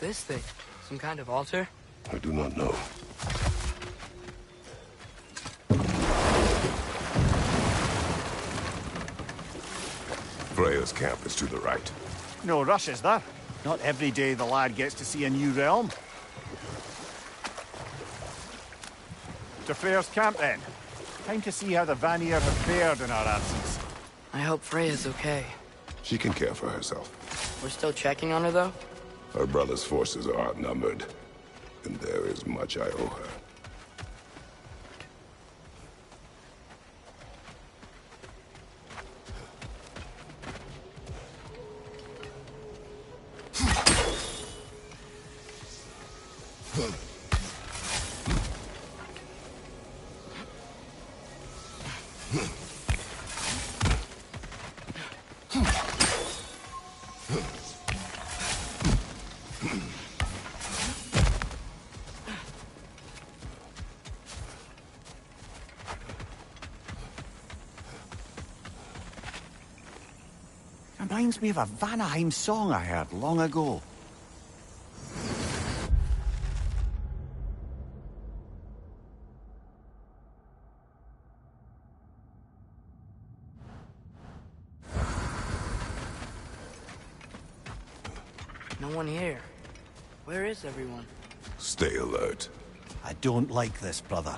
this thing? Some kind of altar? I do not know. Freya's camp is to the right. No rush, is there? Not every day the lad gets to see a new realm. To Freya's camp, then. Time to see how the Vanir have fared in our absence. I hope Freya's okay. She can care for herself. We're still checking on her, though? Her brother's forces are outnumbered, and there is much I owe her. Reminds me of a Vanaheim song I heard long ago. No one here. Where is everyone? Stay alert. I don't like this, brother.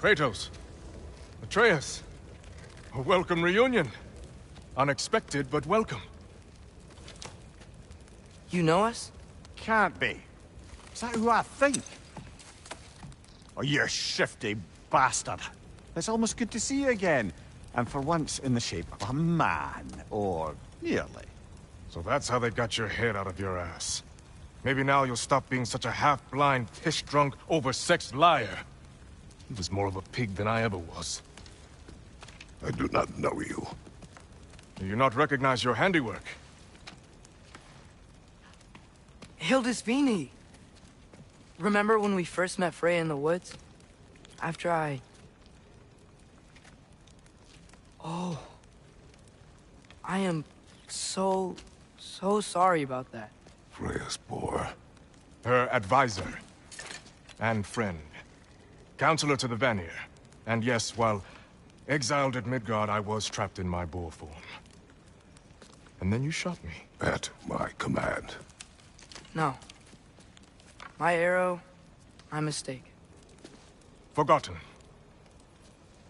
Kratos, Atreus, a welcome reunion. Unexpected, but welcome. You know us? Can't be. Is that who I think? Oh, you shifty bastard. It's almost good to see you again. And for once in the shape of a man, or nearly. So that's how they got your head out of your ass. Maybe now you'll stop being such a half-blind, piss-drunk, oversexed liar. He was more of a pig than I ever was. I do not know you. Do you not recognize your handiwork? Hildisvini! Remember when we first met Freya in the woods? After I... Oh. I am so sorry about that. Freya's poor. Her advisor. And friend. Counselor to the Vanir. And yes, while exiled at Midgard, I was trapped in my boar form. And then you shot me. At my command. No. My arrow, my mistake. Forgotten.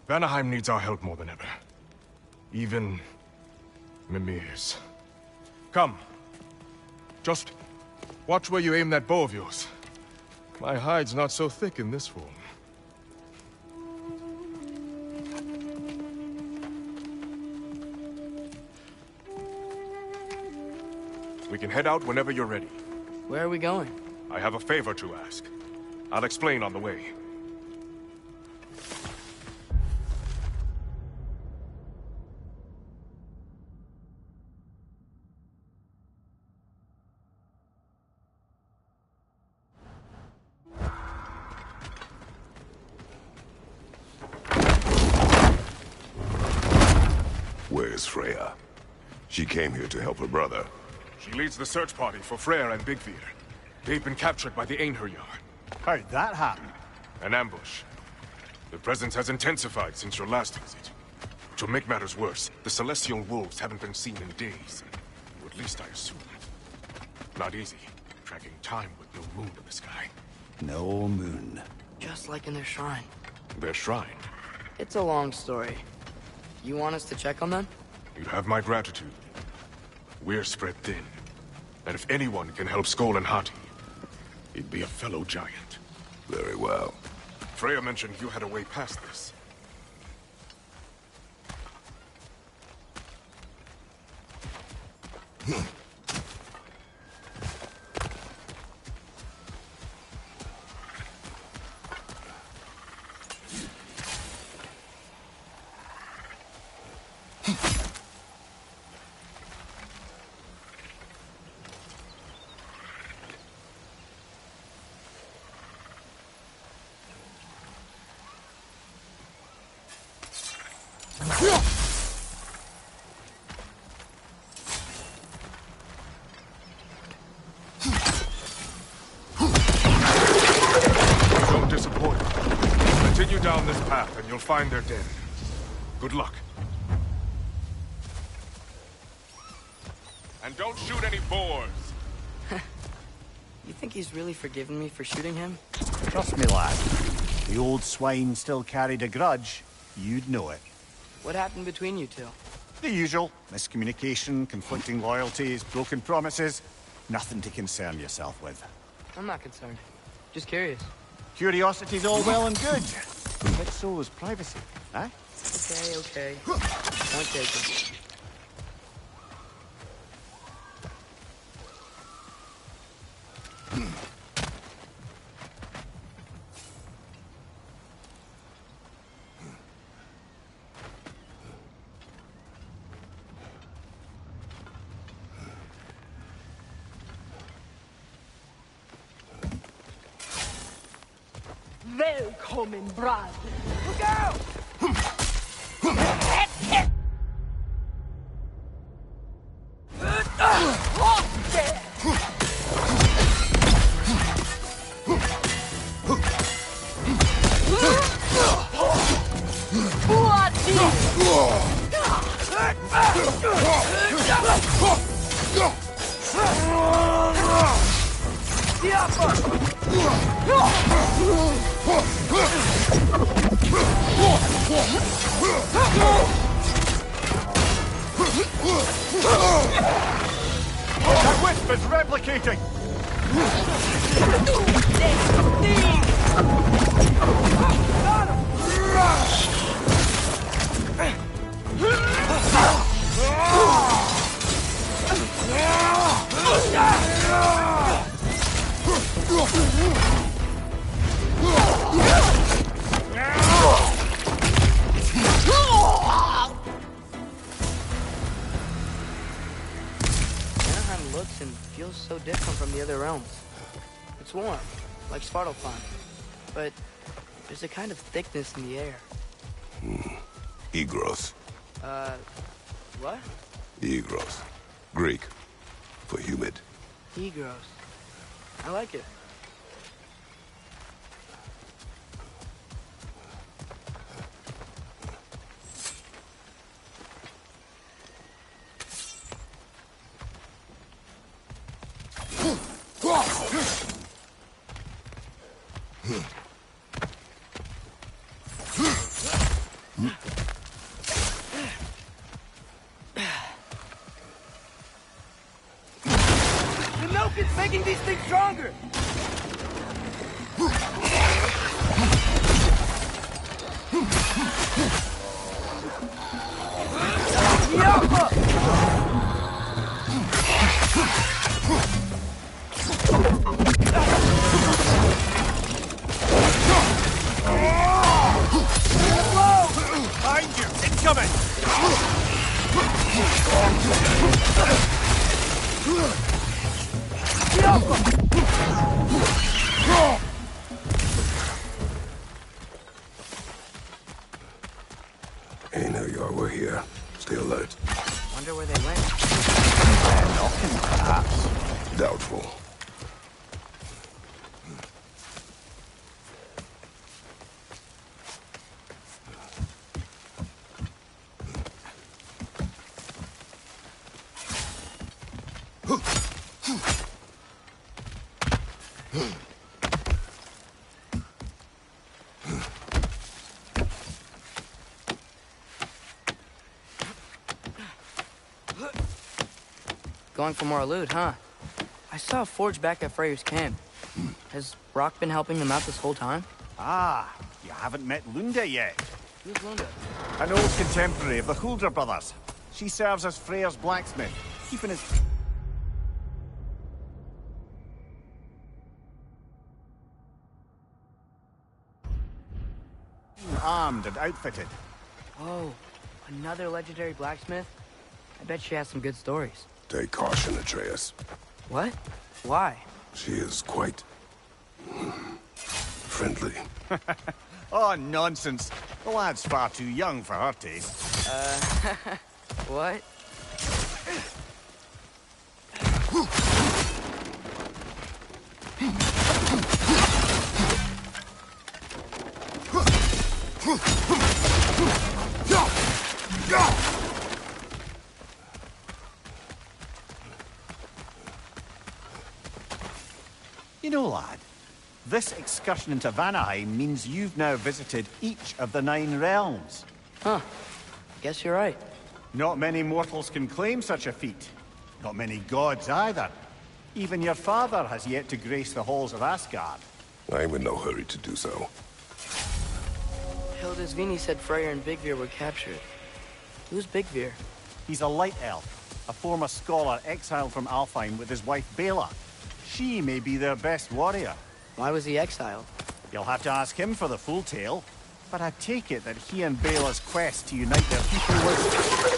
Vanaheim needs our help more than ever. Even Mimir's. Come. Just watch where you aim that bow of yours. My hide's not so thick in this form. We can head out whenever you're ready. Where are we going? I have a favor to ask. I'll explain on the way. Where's Freya? She came here to help her brother. She leads the search party for Freyr and Bigvir. They've been captured by the Einherjar. How'd that happen? An ambush. The presence has intensified since your last visit. To make matters worse, the Celestial Wolves haven't been seen in days. Or at least I assume. Not easy, tracking time with no moon in the sky. No moon. Just like in their shrine. Their shrine. It's a long story. You want us to check on them? You have my gratitude. We're spread thin. And if anyone can help Skoll and Hati, he'd be a fellow giant. Very well. Freya mentioned you had a way past this. Don't disappoint. Continue down this path and you'll find their den. Good luck. And don't shoot any boars. You think he's really forgiven me for shooting him? Trust me, lad. If the old swine still carried a grudge, you'd know it. What happened between you two? The usual. Miscommunication, conflicting loyalties, broken promises. Nothing to concern yourself with. I'm not concerned. Just curious. Curiosity's all well and good. But so is privacy, eh? Okay. Point taken. Välkommen, brad. Look out! That wisp is replicating! Vanaheim looks and feels so different from the other realms. It's warm, like Svartalfheim, but there's a kind of thickness in the air. Egros. What? Egros. Greek. For humid. Egros. I like it. The milk is making these things stronger! Behind you! Incoming! Ain't know y'all were here. Stay alert. Wonder where they went. Knocking, perhaps. Doubtful. Going for more loot, huh? I saw a forge back at Freyr's camp. Has Rock been helping them out this whole time? Ah, you haven't met Lunda yet. Who's Lunda? An old contemporary of the Hulder brothers. She serves as Freyr's blacksmith, keeping his armed and outfitted. Oh, another legendary blacksmith? I bet she has some good stories. Take caution, Atreus. What? Why? She is quite... friendly. Oh, nonsense. The lad's far too young for her taste. What? You know, lad, this excursion into Vanaheim means you've now visited each of the 9 realms. Huh. Guess you're right. Not many mortals can claim such a feat. Not many gods either. Even your father has yet to grace the halls of Asgard. I'm in no hurry to do so. Hildisvini said Freyr and Bigvir were captured. Who's Bigvir? He's a light elf, a former scholar exiled from Alfheim with his wife Bela. She may be their best warrior. Why was he exiled? You'll have to ask him for the full tale. But I take it that he and Bela's quest to unite their people was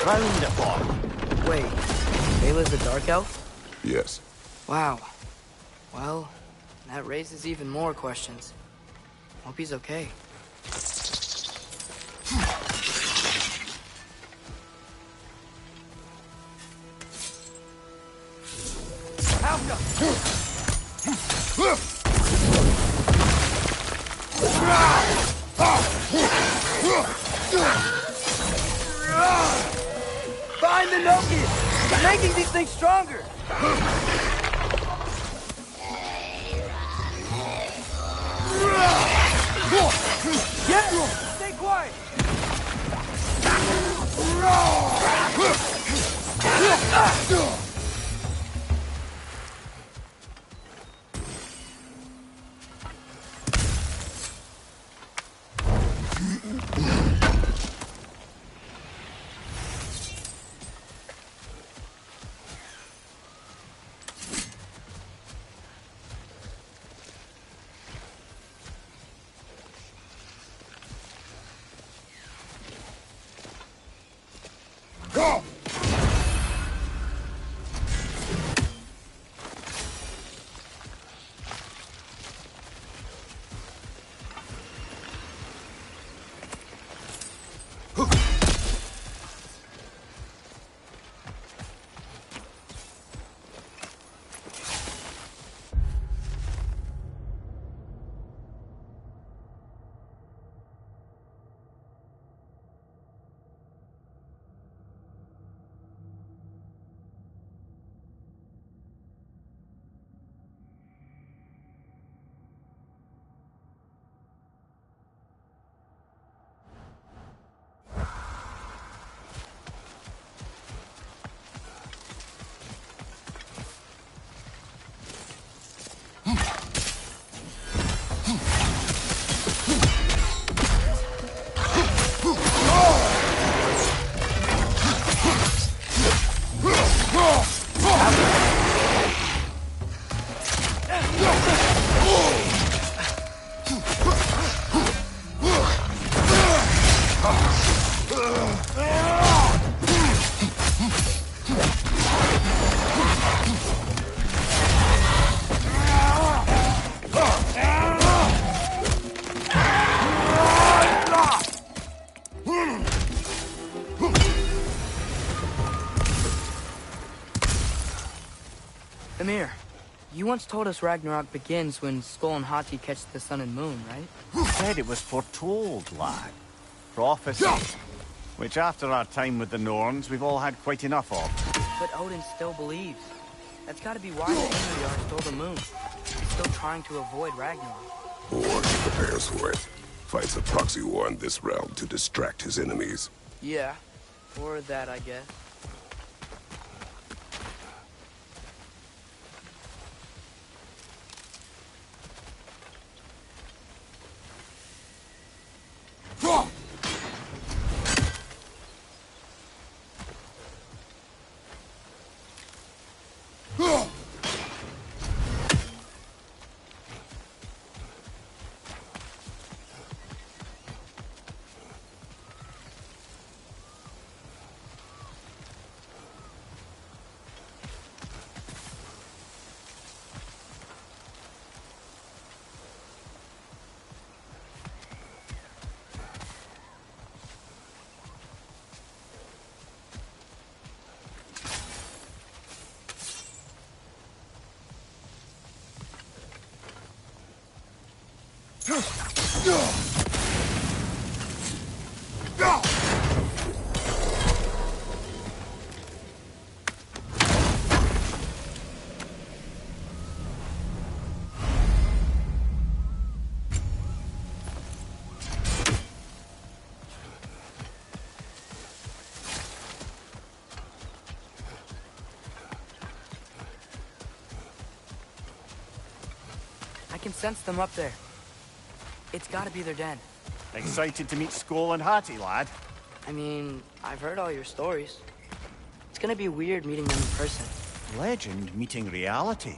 frowned upon. Wait, Bela's a dark elf? Yes. Wow. Well, that raises even more questions. Hope he's okay. Find the Nokia! They're making these things stronger! Yeah! Stay quiet! Go! Amir, you once told us Ragnarok begins when Skull and Hati catch the sun and moon, right? Who said it was foretold, lad? Prophecy. Which after our time with the Norns, we've all had quite enough of. But Odin still believes. That's gotta be why the Einherjar stole the moon. He's still trying to avoid Ragnarok. Or he prepares for it. Fights a proxy war in this realm to distract his enemies. Yeah, or that, I guess. I can sense them up there. It's gotta be their den. Excited to meet Skoll and Hattie, lad? I mean, I've heard all your stories. It's gonna be weird meeting them in person. Legend meeting reality.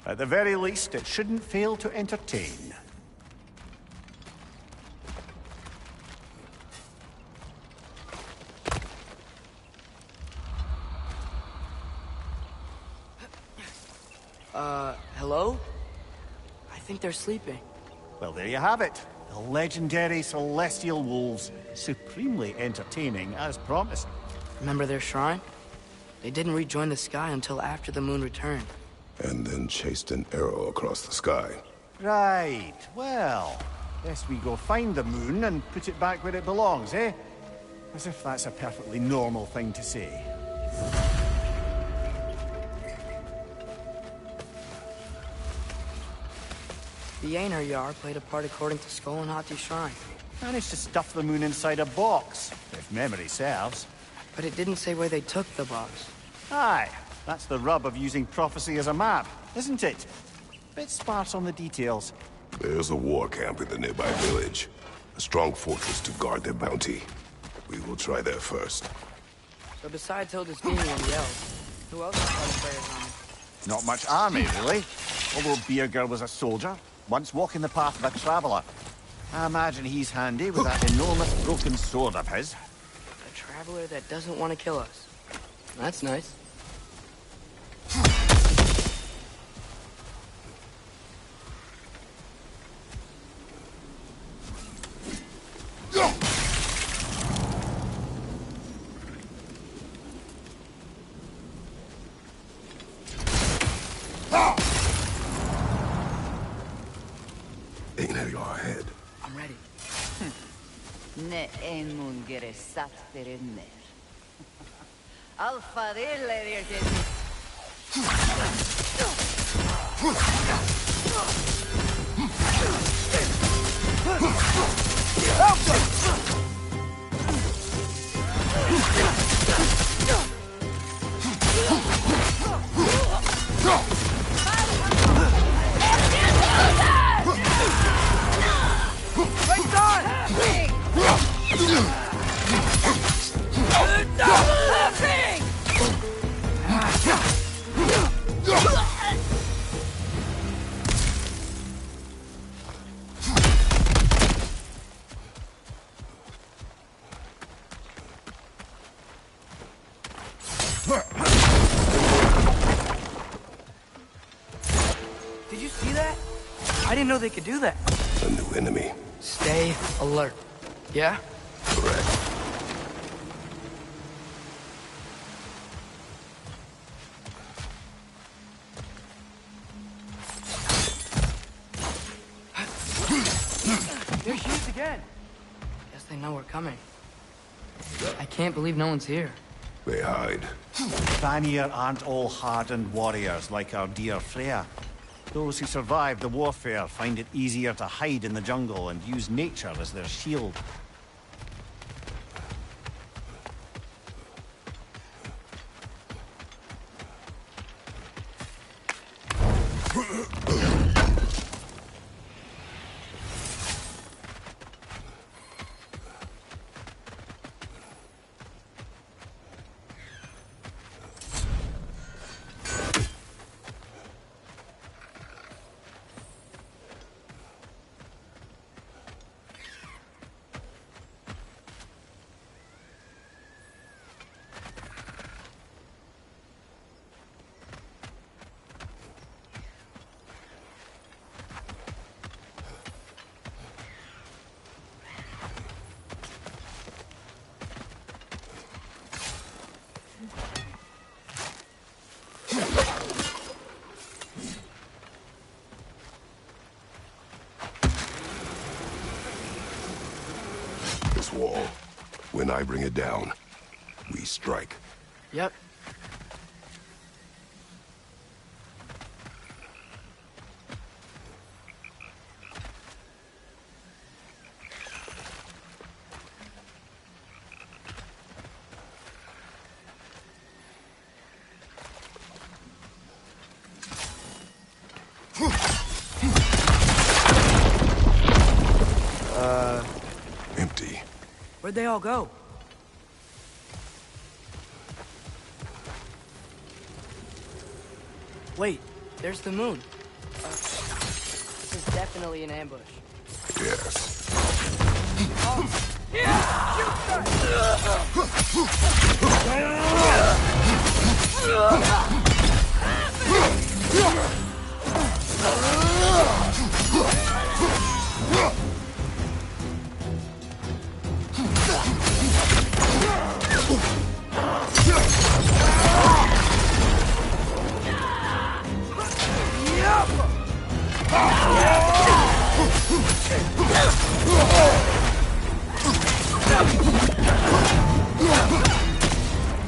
At the very least, it shouldn't fail to entertain. Hello? I think they're sleeping. Well, there you have it. The legendary Celestial Wolves. Supremely entertaining, as promised. Remember their shrine? They didn't rejoin the sky until after the moon returned. And then chased an arrow across the sky. Right. Well, best we go find the moon and put it back where it belongs, eh? As if that's a perfectly normal thing to say. The Einherjar played a part according to Skoll and Hattie's shrine. Managed to stuff the moon inside a box, if memory serves. But it didn't say where they took the box. Aye, that's the rub of using prophecy as a map, isn't it? Bit sparse on the details. There's a war camp in the nearby village. A strong fortress to guard their bounty. We will try there first. So besides Hildesvini and the elves, who else is part of Freyr's army? Not much army, really. Although Birger was a soldier, once walking the path of a traveler. I imagine he's handy with that enormous broken sword of his. A traveler that doesn't want to kill us. That's nice. Einherjar ahead. I'm ready. Ne emun gere satterenner. Alfa dille virgen. Did you see that? I didn't know they could do that. A new enemy. Stay alert. Yeah? Correct. There she is again. Guess they know we're coming. I can't believe no one's here. They hide. Vanir aren't all hardened warriors like our dear Freya. Those who survive the warfare find it easier to hide in the jungle and use nature as their shield. this wall. When I bring it down, we strike. Yep. Empty. Where'd they all go? Wait, there's the moon. This is definitely an ambush. Yes.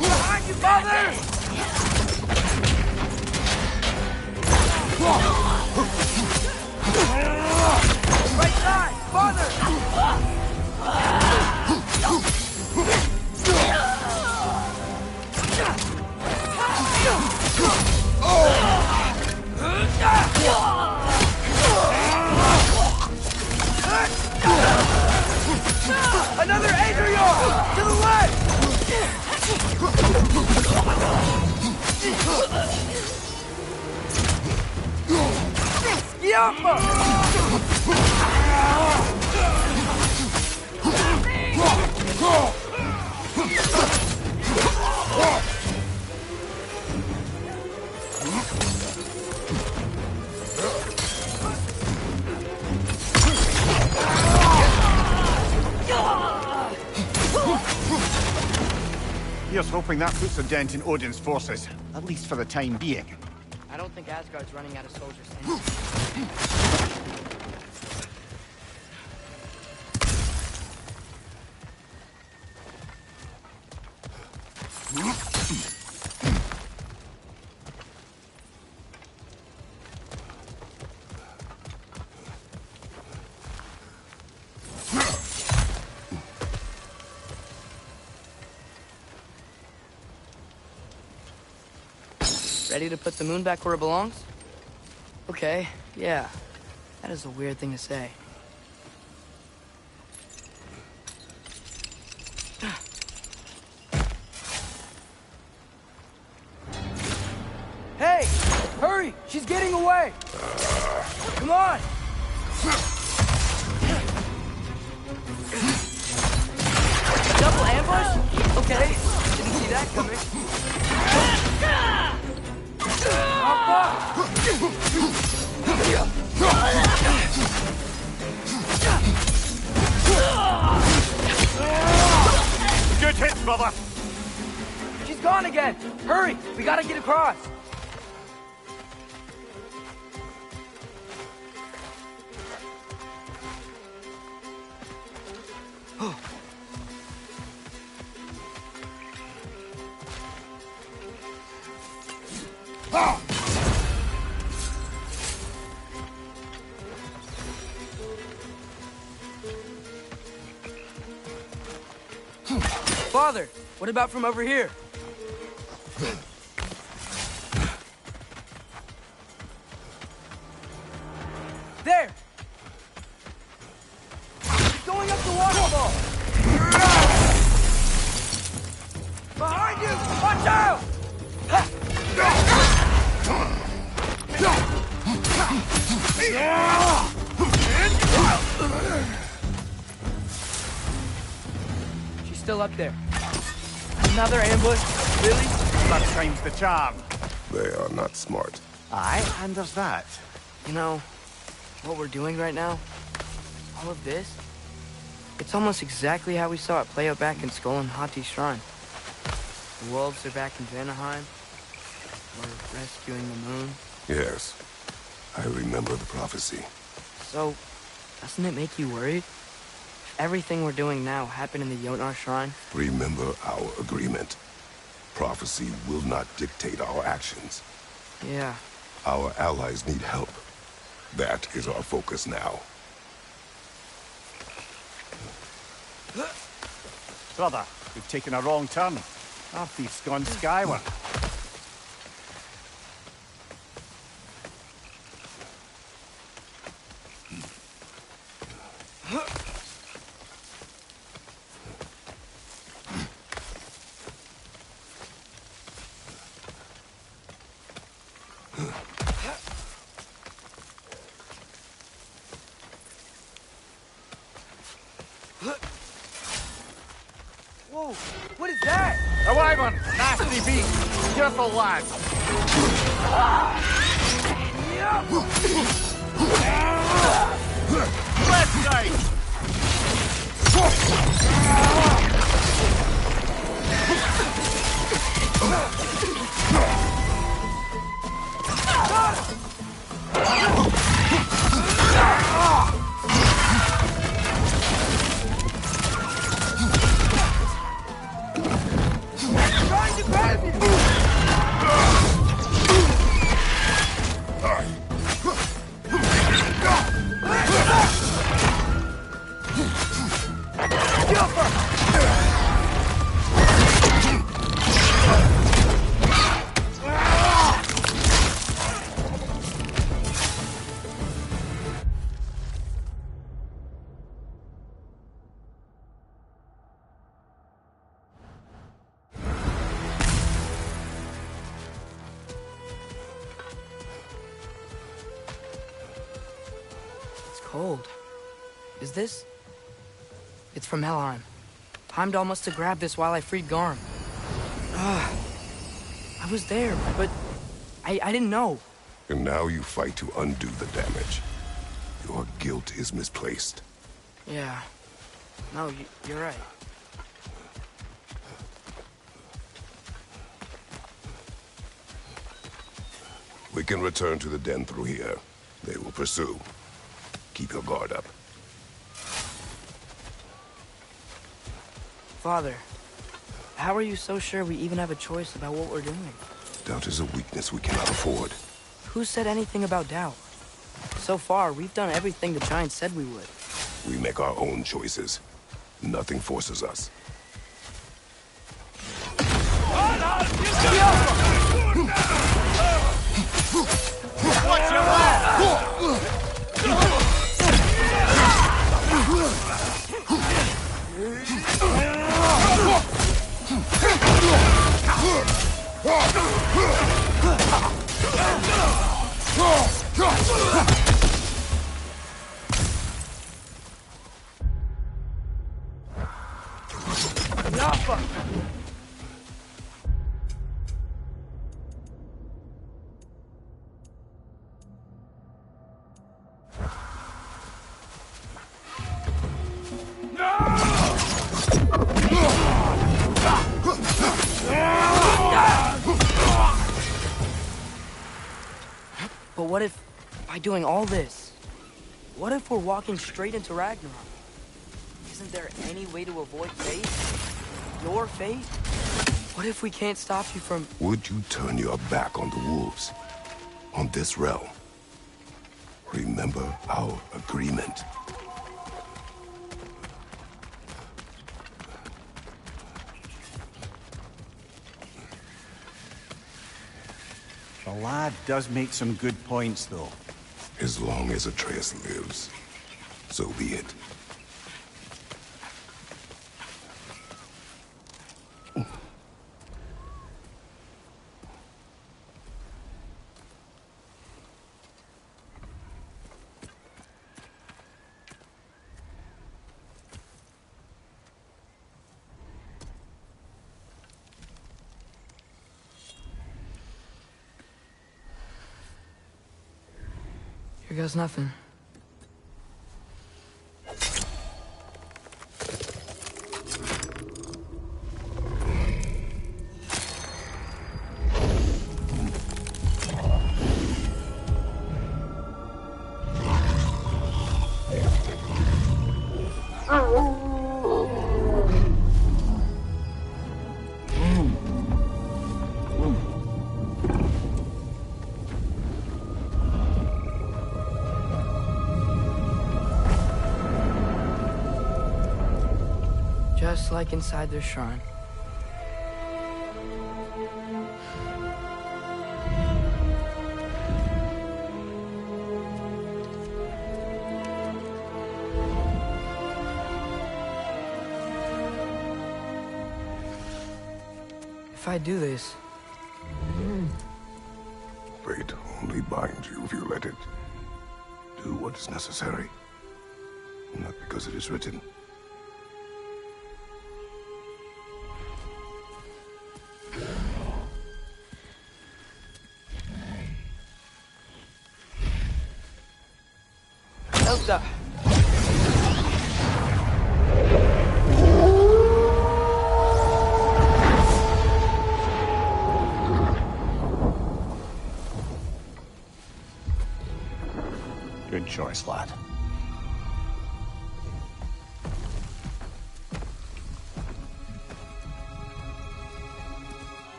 Behind you, father! Right side, father! Another Adrian! To the left! Schiappa! Here's hoping that puts a dent in Odin's forces, at least for the time being. I don't think Asgard's running out of soldiers anyway. Ready to put the moon back where it belongs? Okay, yeah. That is a weird thing to say. Hey! Hurry! She's getting away! Come on! Double ambush? Okay. Didn't see that coming. Good hit, brother! She's gone again! Hurry! We gotta get across! Father, what about from over here? There! He's going up the waterfall! Behind you! Watch out! She's still up there. Another ambush? Really? That time's the charm. They are not smart. Aye, and there's that. You know, what we're doing right now, all of this, it's almost exactly how we saw it play out back in Skull and Hati's shrine. The wolves are back in Vanaheim. We're rescuing the moon. Yes. I remember the prophecy. So, doesn't it make you worried? everything we're doing now happened in the Jotnar Shrine? Remember our agreement. Prophecy will not dictate our actions. Yeah. Our allies need help. That is our focus now. Brother, we've taken a wrong turn. Our thief's gone skyward. Whoa, what is that? A wyvern! Nasty beast! Careful, lad! Left side! Trying to grab you! Cold. Is this? It's from Helheim. Heimdall must have grabbed this while I freed Garm. I was there, but I didn't know. And now you fight to undo the damage. Your guilt is misplaced. Yeah. No, you're right. We can return to the den through here. They will pursue. Keep your guard up. Father, how are you so sure we even have a choice about what we're doing? Doubt is a weakness we cannot afford. Who said anything about doubt? So far, we've done everything the Giants said we would. We make our own choices. Nothing forces us. Watch your back! But what if, by doing all this, what if we're walking straight into Ragnarok? Isn't there any way to avoid fate? Your fate? What if we can't stop you from... Would you turn your back on the wolves? On this realm? Remember our agreement. The lad does make some good points, though. As long as Atreus lives, so be it. Here goes nothing. Just like inside their shrine. If I do this, Fate only binds you if you let it. Do what is necessary. Not because it is written. Elsa! Good choice, lad.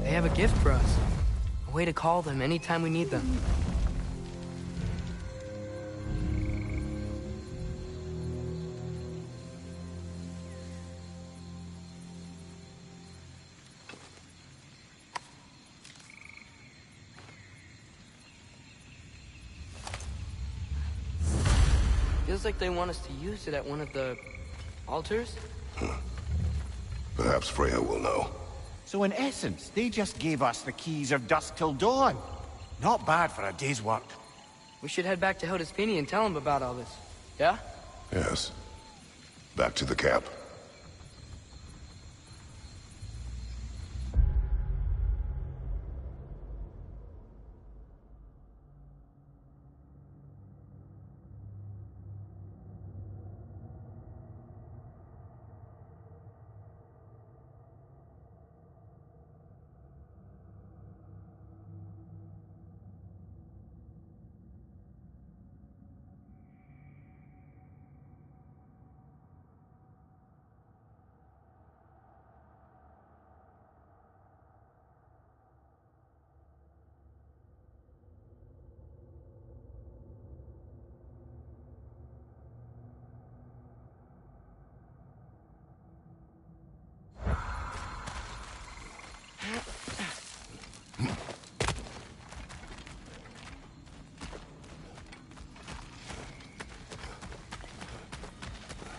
They have a gift for us. A way to call them anytime we need them. Feels like they want us to use it at one of the altars. Perhaps Freya will know. So in essence, they just gave us the keys of dusk till dawn. Not bad for a day's work. We should head back to Hildesfinia and tell him about all this. Yeah? Yes. Back to the camp.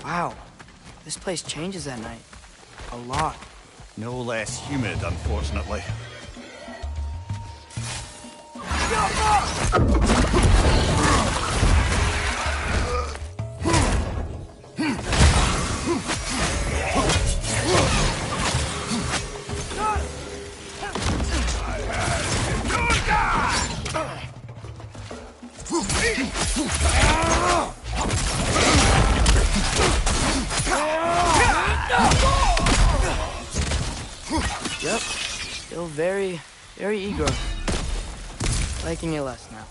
Wow. This place changes at night. A lot. No less humid, unfortunately. Yep. Still very eager. Liking it less now.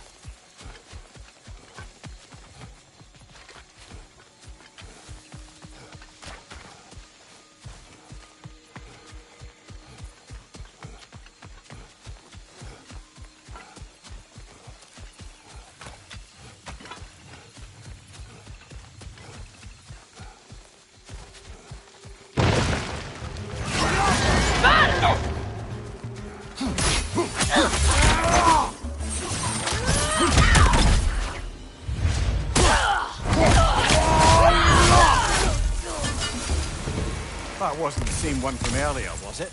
That wasn't the same one from earlier, was it?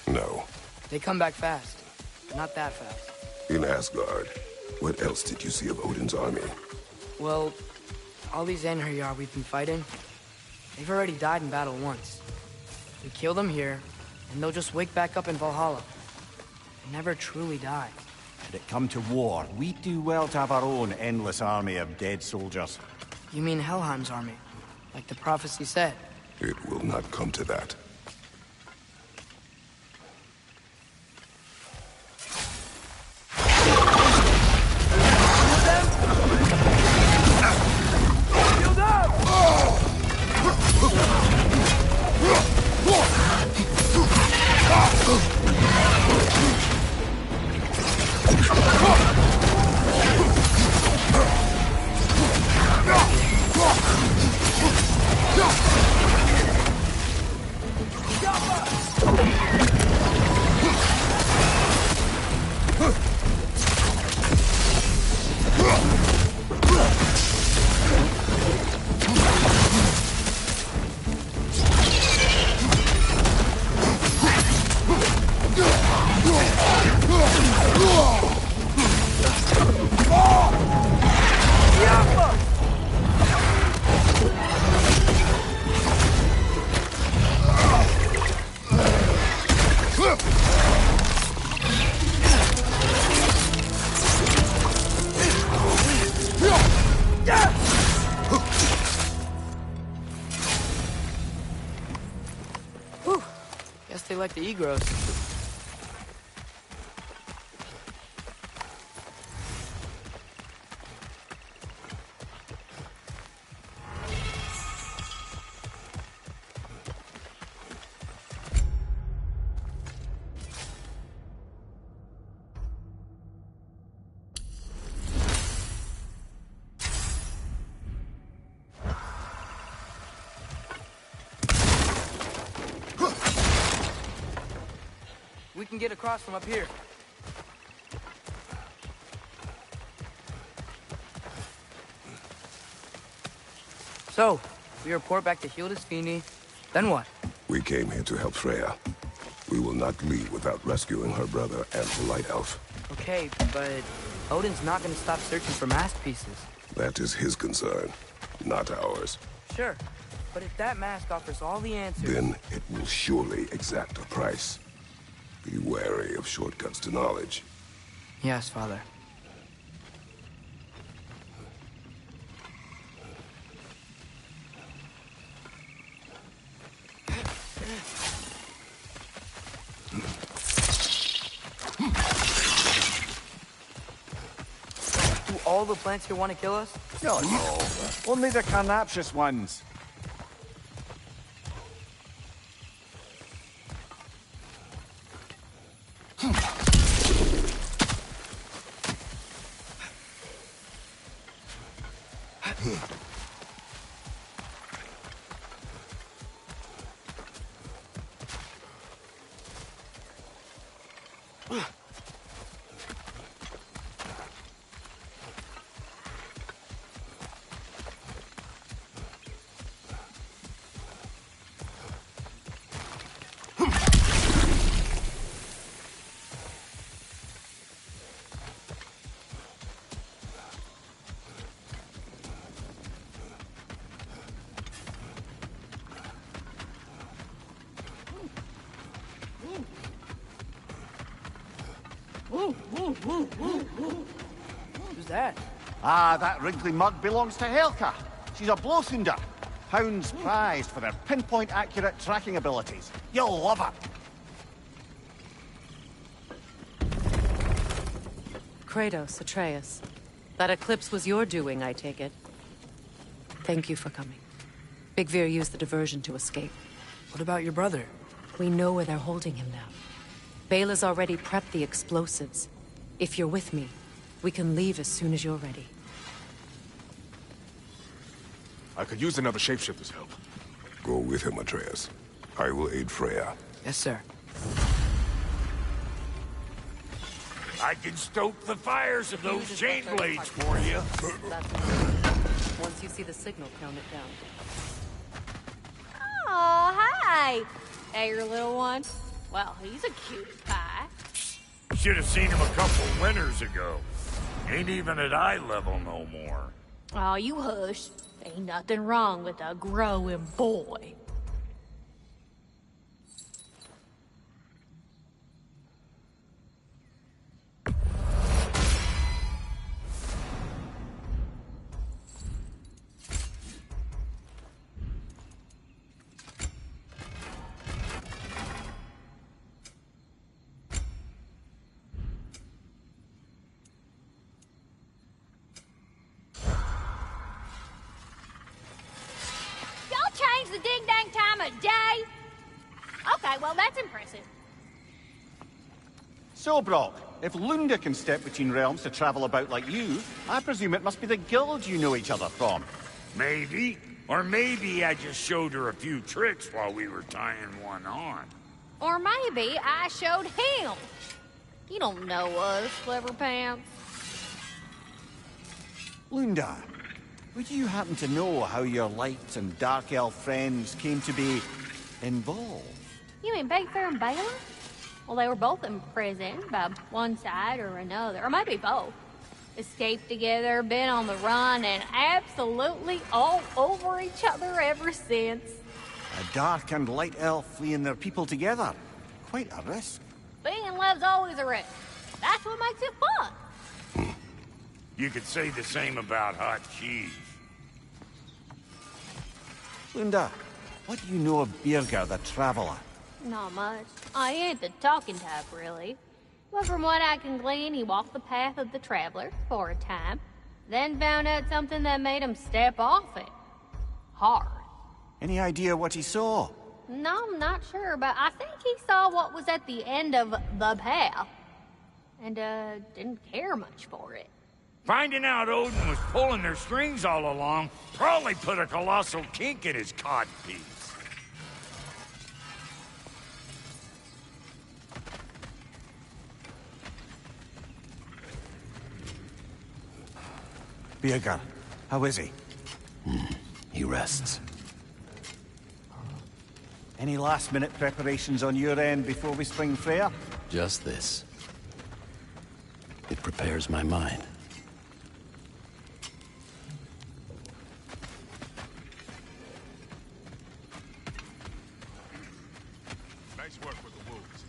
No. They come back fast. Not that fast. In Asgard, what else did you see of Odin's army? Well, all these Einherjar we've been fighting, they've already died in battle once. We kill them here, and they'll just wake back up in Valhalla. They never truly die. Should it come to war, we'd do well to have our own endless army of dead soldiers. You mean Helheim's army? Like the prophecy said. It will not come to that. like the Egros. We can get across from up here. So, we report back to Hildisvini. Then what? We came here to help Freya. We will not leave without rescuing her brother and the Light Elf. Okay, but Odin's not gonna stop searching for mask pieces. That is his concern, not ours. Sure, but if that mask offers all the answers... Then it will surely exact a price. Be wary of shortcuts to knowledge. Yes, Father. Do all the plants here want to kill us? No, no. Only the carnivorous ones. Who's that? Ah, that wrinkly mug belongs to Helka. She's a Blothunder. Hounds prized for their pinpoint accurate tracking abilities. You'll love her. Kratos, Atreus. That eclipse was your doing, I take it. Thank you for coming. Big Veer used the diversion to escape. What about your brother? We know where they're holding him now. Bela's already prepped the explosives. If you're with me, we can leave as soon as you're ready. I could use another shapeshifter's help. Go with him, Atreus. I will aid Freya. Yes, sir. I can stoke the fires of those chain blades for you. Once you see the signal, count it down. Oh, hi! Hey, your little one. Well, he's a cutie pie. Should have seen him a couple winters ago. Ain't even at eye level no more. Oh, you hush. Ain't nothing wrong with a growing boy. The ding-dang time of day? Okay, well, that's impressive. So, Brock, if Lunda can step between realms to travel about like you, I presume it must be the guild you know each other from. Maybe. Or maybe I just showed her a few tricks while we were tying one on. Or maybe I showed him. You don't know us, Clever Pants. Lunda, would you happen to know how your light and dark elf friends came to be involved? You mean Big Fair and Bela? Well, they were both in prison by one side or another, or maybe both. Escaped together, been on the run, and absolutely all over each other ever since. A dark and light elf fleeing their people together. Quite a risk. Being in love's always a risk. That's what makes it fun. You could say the same about hot cheese. Lunda, what do you know of Birger the Traveler? Not much. I ain't the talking type, really. But from what I can glean, he walked the path of the traveler for a time, then found out something that made him step off it. Hard. Any idea what he saw? No, I'm not sure, but I think he saw what was at the end of the path. And, didn't care much for it. Finding out Odin was pulling their strings all along probably put a colossal kink in his codpiece. Birgir, how is he? He rests. Any last-minute preparations on your end before we spring Freya? Just this. It prepares my mind. Nice work with the wolves.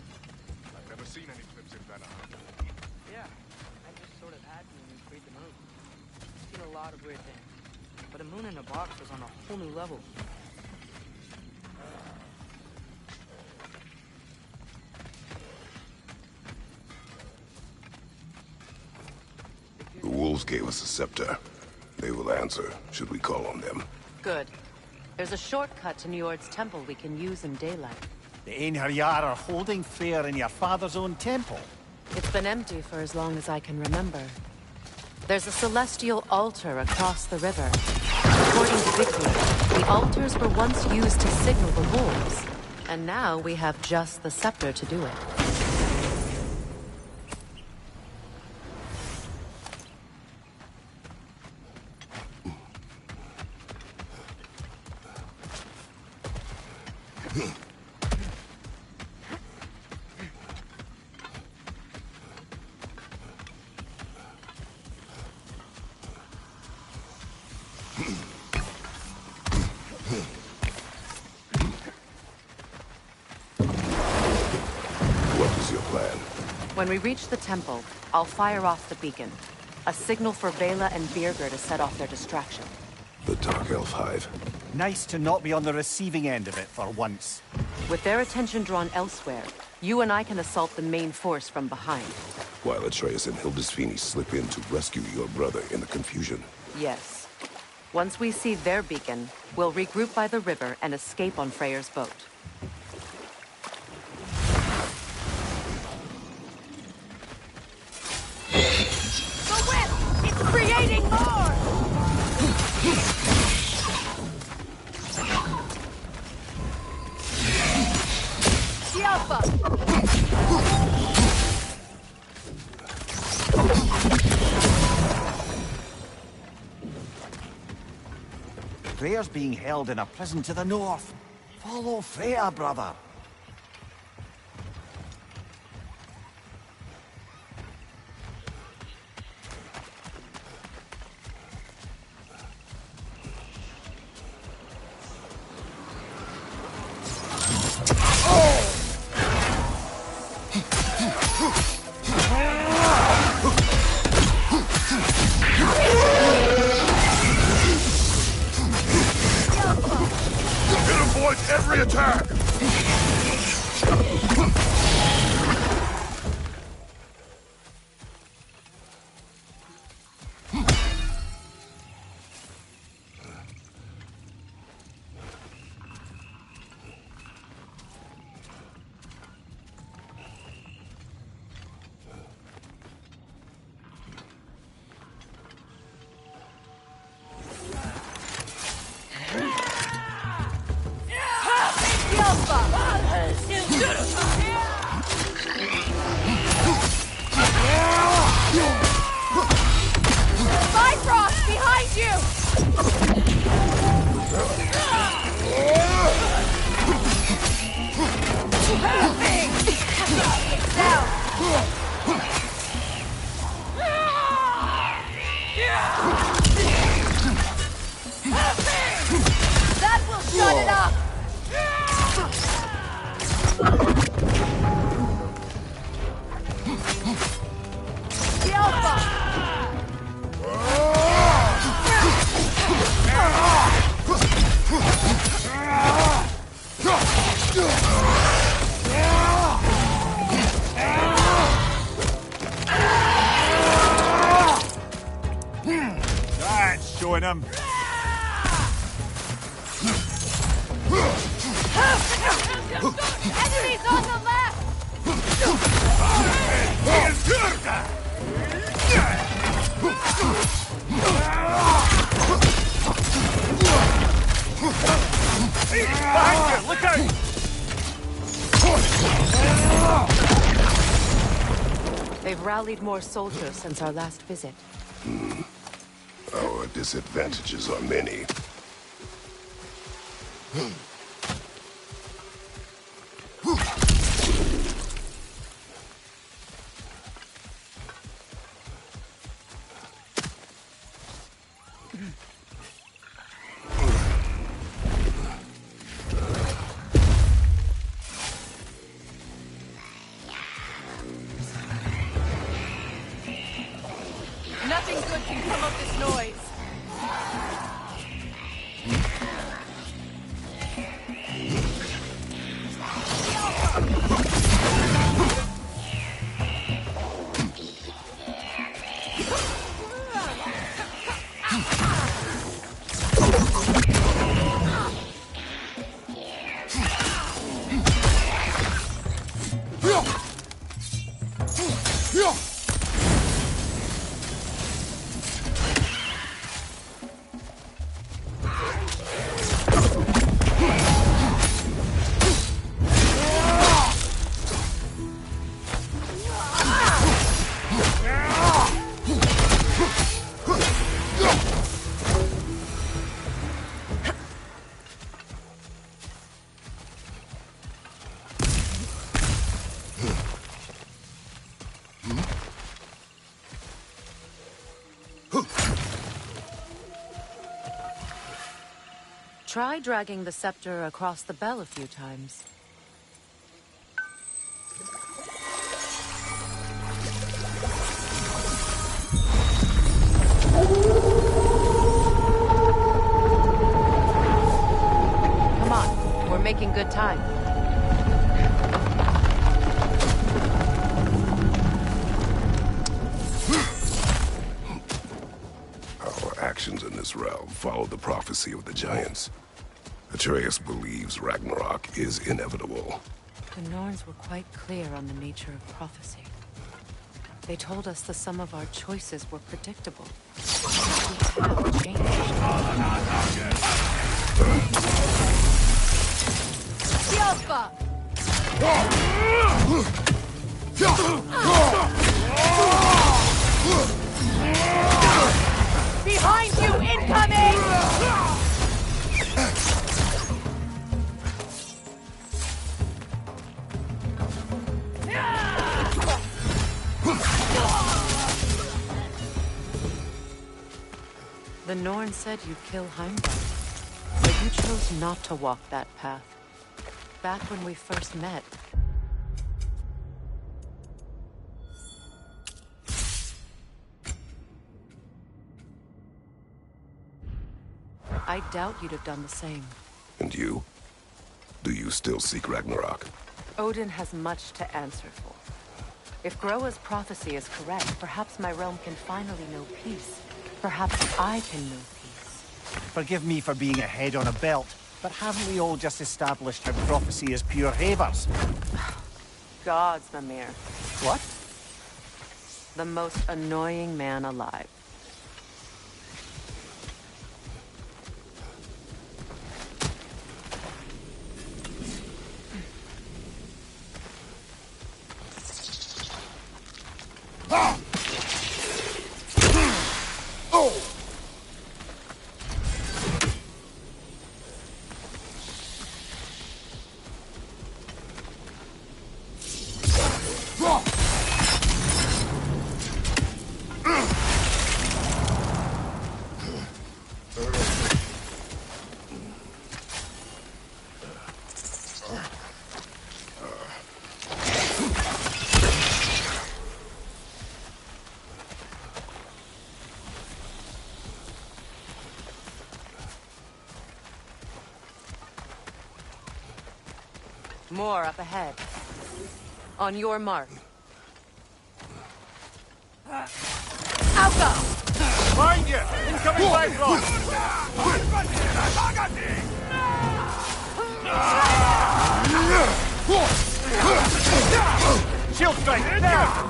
I've never seen any clips in Vanaheim. Yeah, I just sort of had to when we freed the moon. Seen a lot of weird things. But a moon in a box was on a whole new level. The wolves gave us a scepter. They will answer, should we call on them. Good. There's a shortcut to Njord's temple we can use in daylight. The Einherjar are holding Freyr in your father's own temple. It's been empty for as long as I can remember. There's a celestial altar across the river. According to Vigdis, the altars were once used to signal the wolves. And now we have just the scepter to do it. What is your plan? When we reach the temple, I'll fire off the beacon. A signal for Vela and Birgir to set off their distraction. The Dark Elf Hive. Nice to not be on the receiving end of it for once. With their attention drawn elsewhere, you and I can assault the main force from behind. While Atreus and Hildisvini slip in to rescue your brother in the confusion. Yes. Once we see their beacon, we'll regroup by the river and escape on Freyr's boat. The whip! It's creating more! Freyr's being held in a prison to the north. Follow Freya, brother. It avoids every attack! on him! Enemies on the left! Behind you! Look out! They've rallied more soldiers since our last visit. Our disadvantages are many. Nothing good can come of this noise. Try dragging the scepter across the bell a few times. Come on, we're making good time. Our actions in this realm follow the prophecy of the giants. Atreus believes Ragnarok is inevitable. The Norns were quite clear on the nature of prophecy. They told us the sum of our choices were predictable. We have changed. Yelpa! Behind you, incoming! The Norn said you'd kill Heimdall, but you chose not to walk that path. Back when we first met. I doubt you'd have done the same. And you? Do you still seek Ragnarok? Odin has much to answer for. If Groa's prophecy is correct, perhaps my realm can finally know peace. Perhaps I can know peace. Forgive me for being a head on a belt, but haven't we all just established how prophecy is pure havers? Gods, Mimir. What? The most annoying man alive. More up ahead. On your mark. I'll go! Behind you! Incoming Bifrost! Shield strike! Now!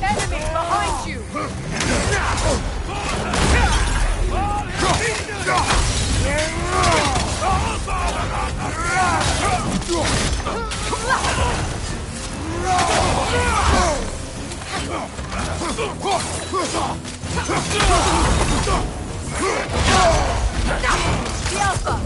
Enemy behind you! The Alpha!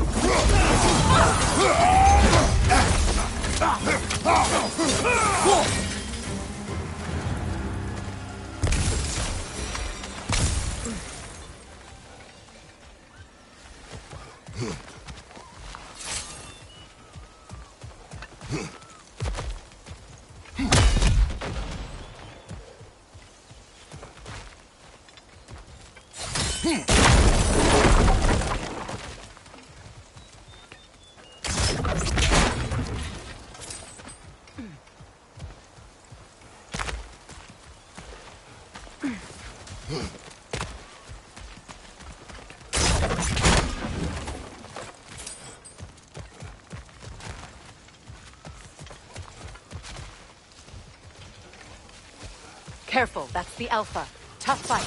Careful, that's the Alpha. Tough fight.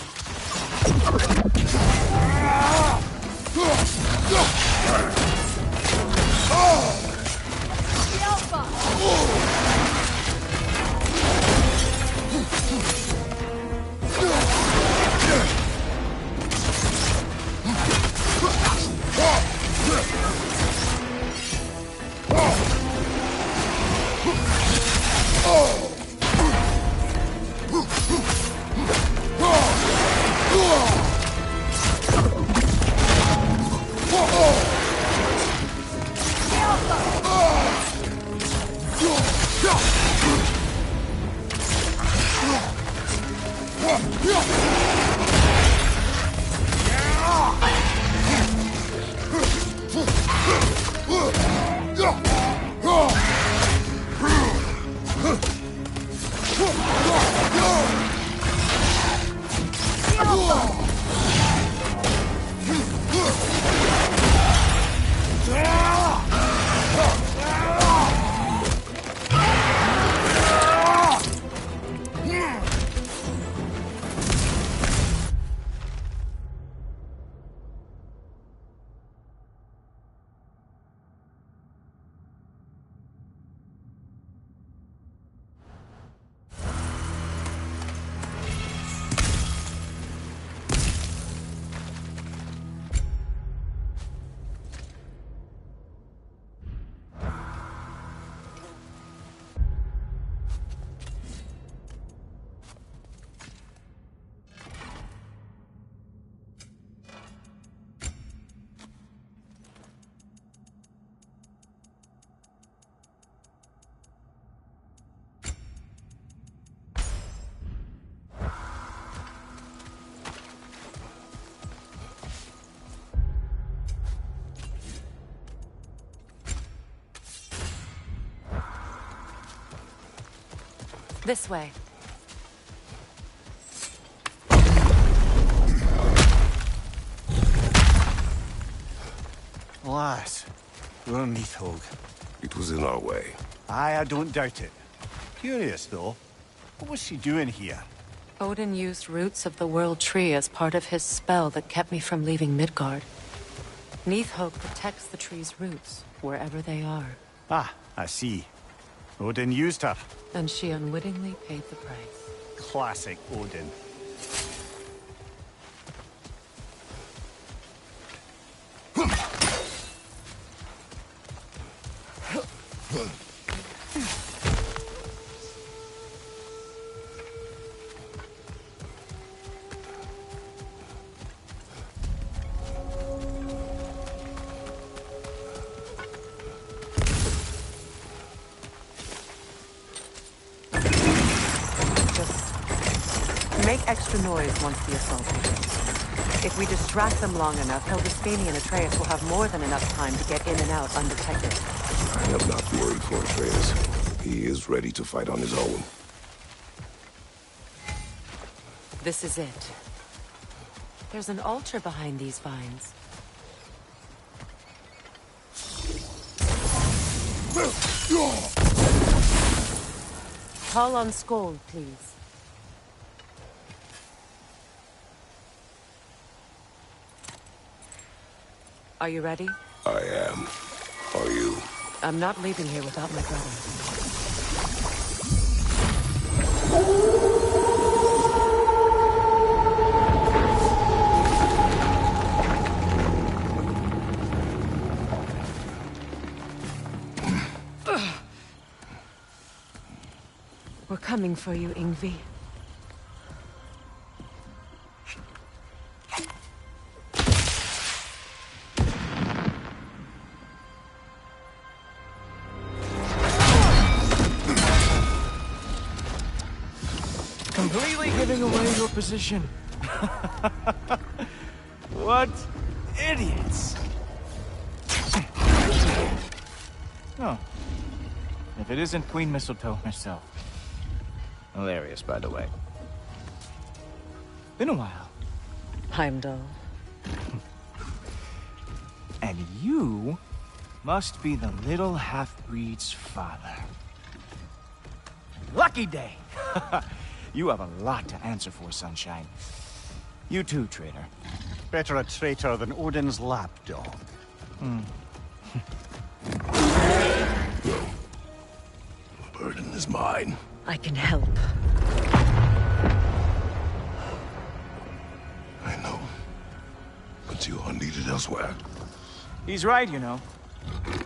The Alpha! This way. Alas, we're Neathog. It was in our way. Aye, I don't doubt it. Curious, though. What was she doing here? Odin used roots of the World Tree as part of his spell that kept me from leaving Midgard. Neathog protects the tree's roots, wherever they are. Ah, I see. Odin used her. And she unwittingly paid the price. Classic Odin. Make extra noise once the assault begins. If we distract them long enough, Hildesphani and Atreus will have more than enough time to get in and out undetected. I am not worried for Atreus. He is ready to fight on his own. This is it. There's an altar behind these vines. Call on Skoll, please. Are you ready? I am. Are you? I'm not leaving here without my brother. We're coming for you, Ingvi. Completely giving away your position. What idiots. Oh. If it isn't Queen Mistletoe herself. Hilarious, by the way. Been a while. Heimdall. And you must be the little half-breed's father. Lucky day! You have a lot to answer for, Sunshine. You too, traitor. Better a traitor than Odin's lapdog. The burden is mine. I can help. I know. But you are needed elsewhere. He's right, you know.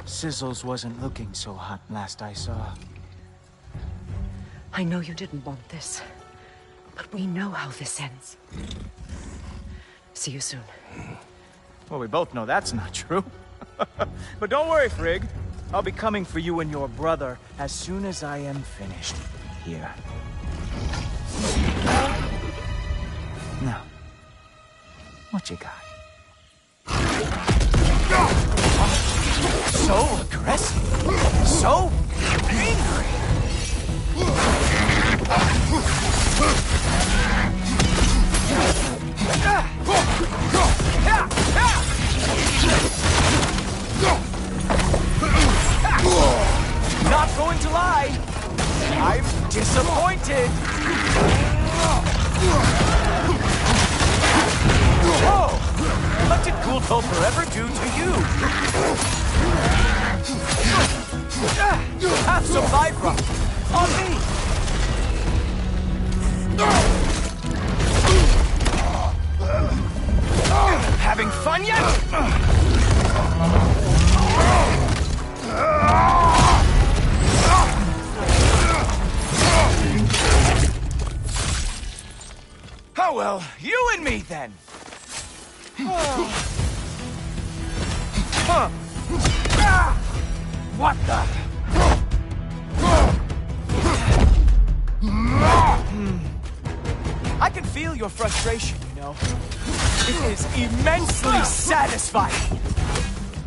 Sizzles wasn't looking so hot last I saw. I know you didn't want this, but we know how this ends. See you soon. Well, we both know that's not true. But don't worry, Frigg. I'll be coming for you and your brother as soon as I am finished here. Now, what you got? So aggressive. So angry. Not going to lie, I'm disappointed. Whoa! What did Kultofer ever do to you? Have some Vibra on me. Having fun yet? Oh well, you and me then. What the? I can feel your frustration, you know. It is immensely satisfying.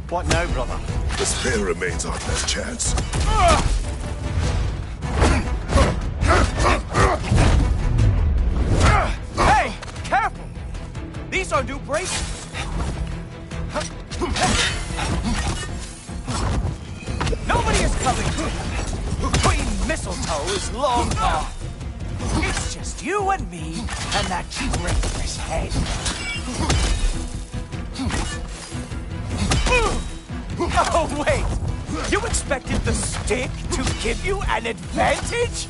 What now, brother? The spear remains our best chance. Hey, careful! These are new braces. Nobody is coming to you. Queen Mistletoe is long gone. It's just you and me and that traitorous head. Oh, wait! You expected the stick to give you an advantage?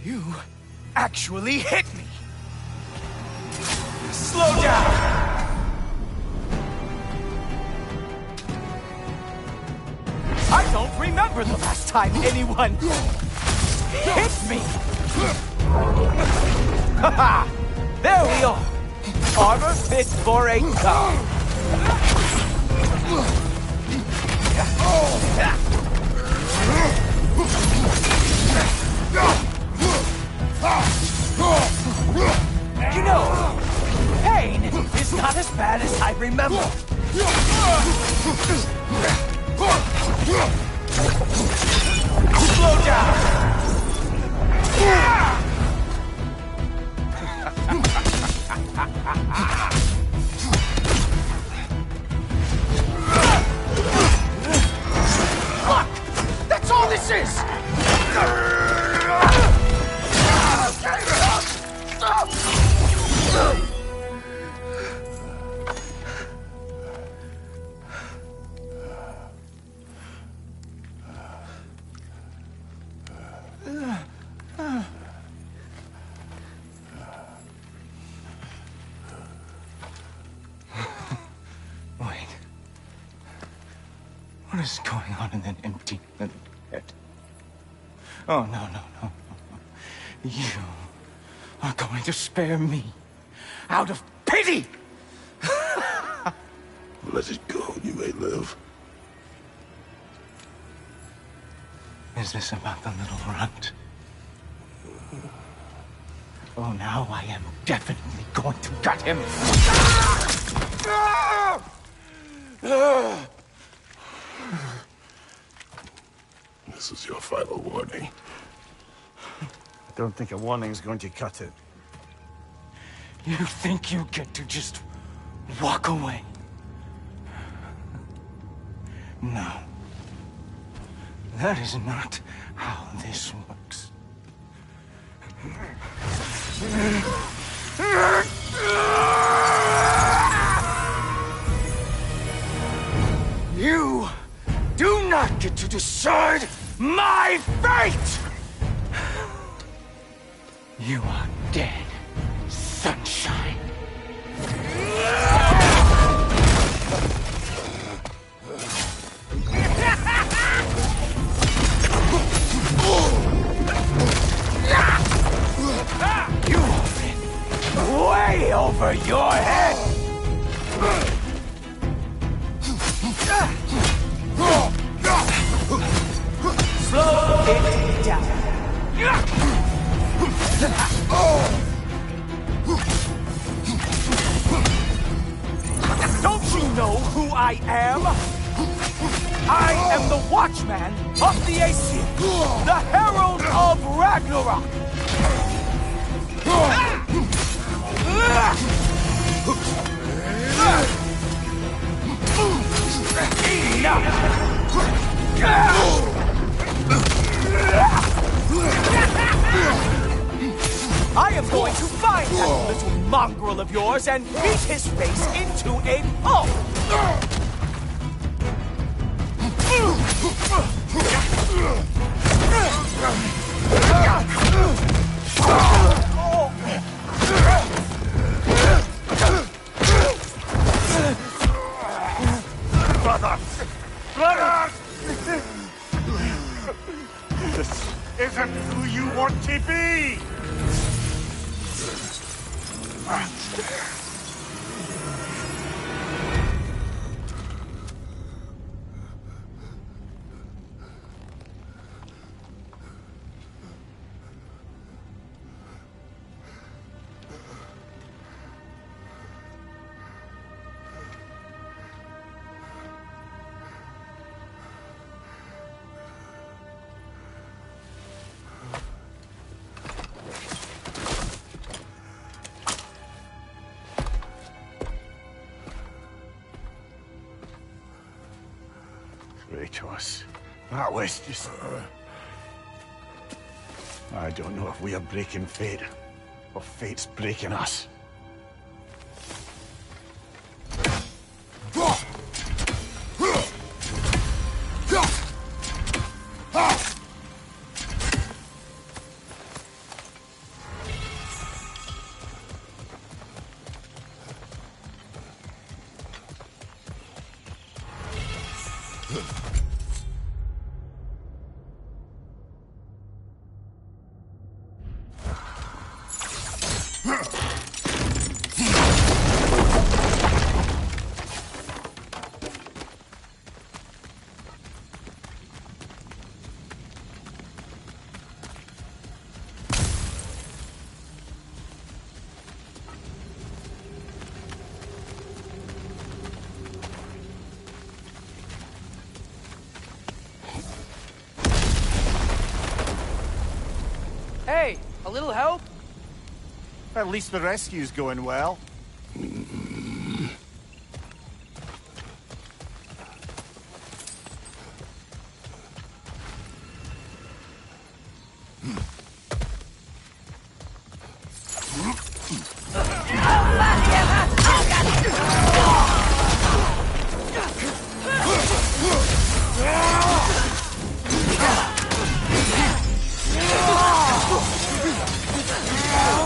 You actually hit me! Slow down! I don't remember the last time anyone Hit me! Ha-ha! There we are! Armor fit for a gun! You know, pain is not as bad as I remember. Slow down! Look! That's all this is! Wait. What is going on in that empty little head? Oh, no. You are going to spare me out of pity! Let it go, you may live. Is this about the little runt? Oh, now I am definitely going to gut him. This is your final warning. I don't think a warning's going to cut it. You think you get to just walk away? No. That is not how this works. You do not get to decide my fate! You are dead, sunshine. You are in way over your head! Slow it down. Don't you know who I am? I am the Watchman of the Aesir, the Herald of Ragnarok. I am going to find that little mongrel of yours and beat his face into a pulp! Brother! This isn't who you want to be! Kratos, that was just... I don't know if we are breaking fate, or fate's breaking us. Hey, a little help? At least the rescue's going well.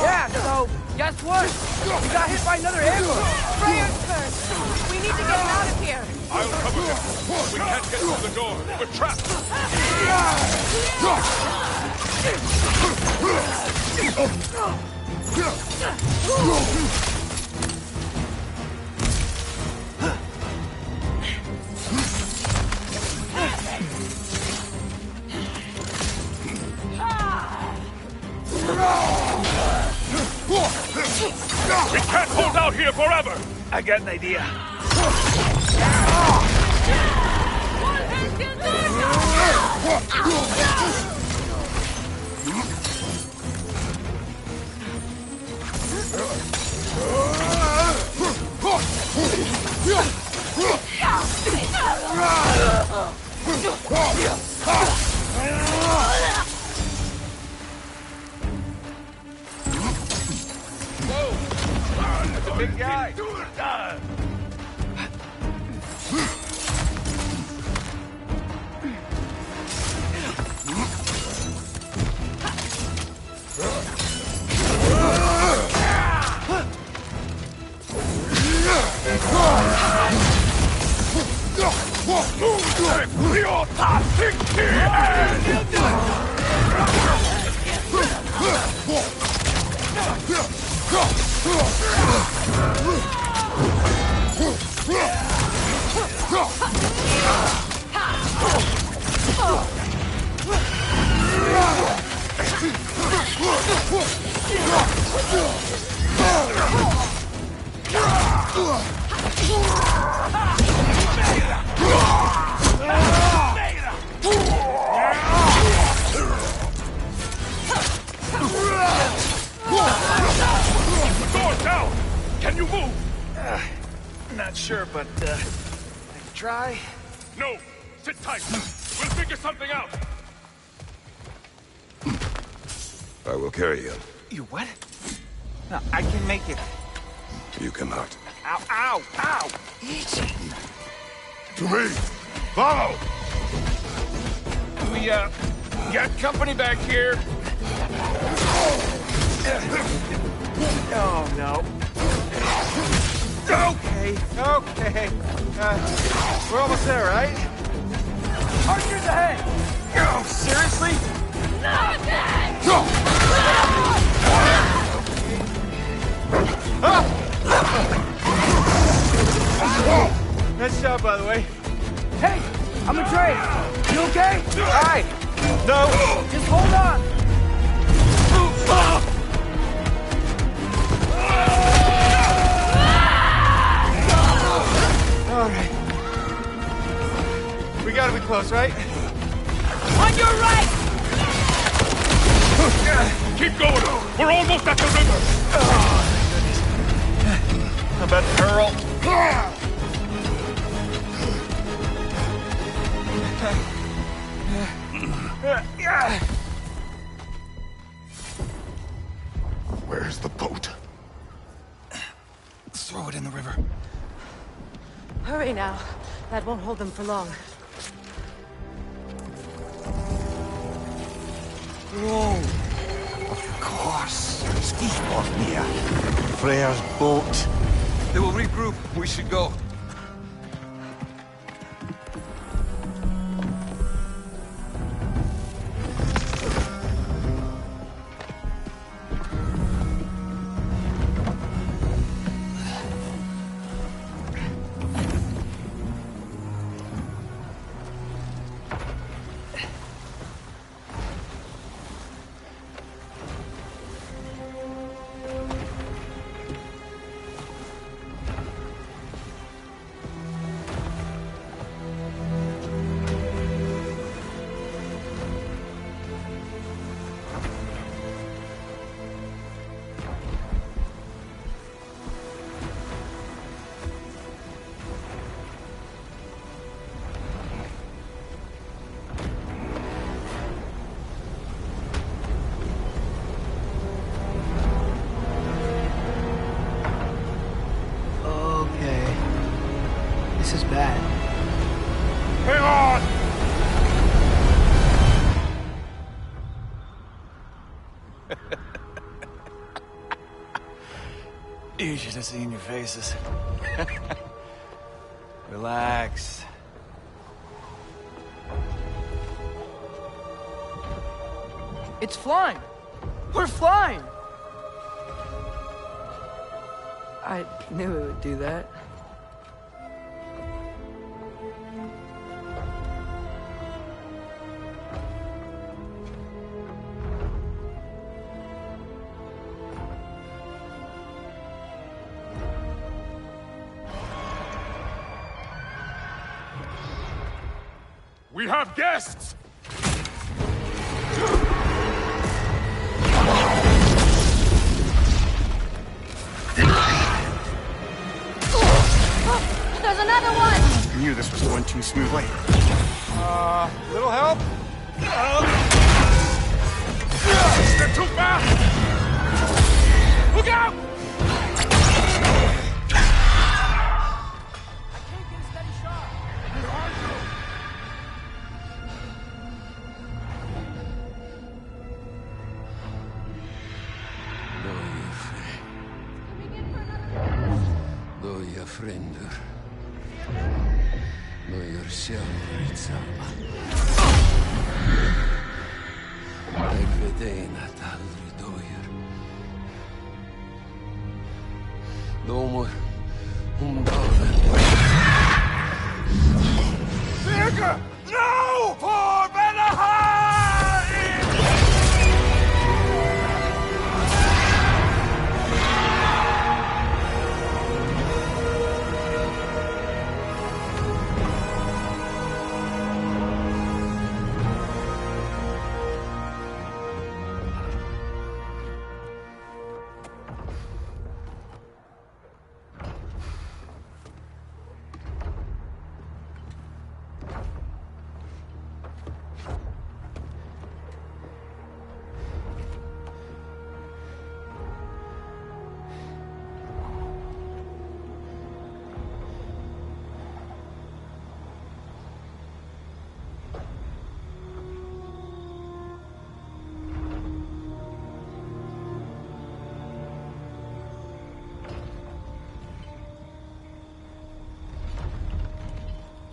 Yeah, so, guess what? We got hit by another ambush. Prayers first. We need to get him out of here. I'll cover him. We can't get through the door. We're trapped. We can't hold out here forever. I got an idea. That's a big guy. Door's down. Can you move? Not sure, but I can try. No. Sit tight. We'll figure something out. I will carry you. You what? No, I can make it. You cannot. Ow, ow, ow! To me! Follow! We, got company back here. Oh, no. Okay, okay. We're almost there, right? Archers ahead! Oh, seriously? Nice job, by the way. Hey, I'm a Trey. You okay? Hi. No. Just hold on. All right. We gotta be close, right? On your right! Keep going. We're almost at the river. How about Earl? Where's the boat? Throw it in the river. Hurry now. That won't hold them for long. Whoa! Of course. Skisbornir. Freyr's boat. They will regroup. We should go. You should have seen your faces. Relax. It's flying! We're flying! I knew it would do that. We have guests! There's another one! I knew this was going too smoothly. Little help? They're too fast! Look out! Doja fränder. Doja själv samma. Jag vet en att aldrig dojer. Domor dagen. Birger! No! For Vanaheim!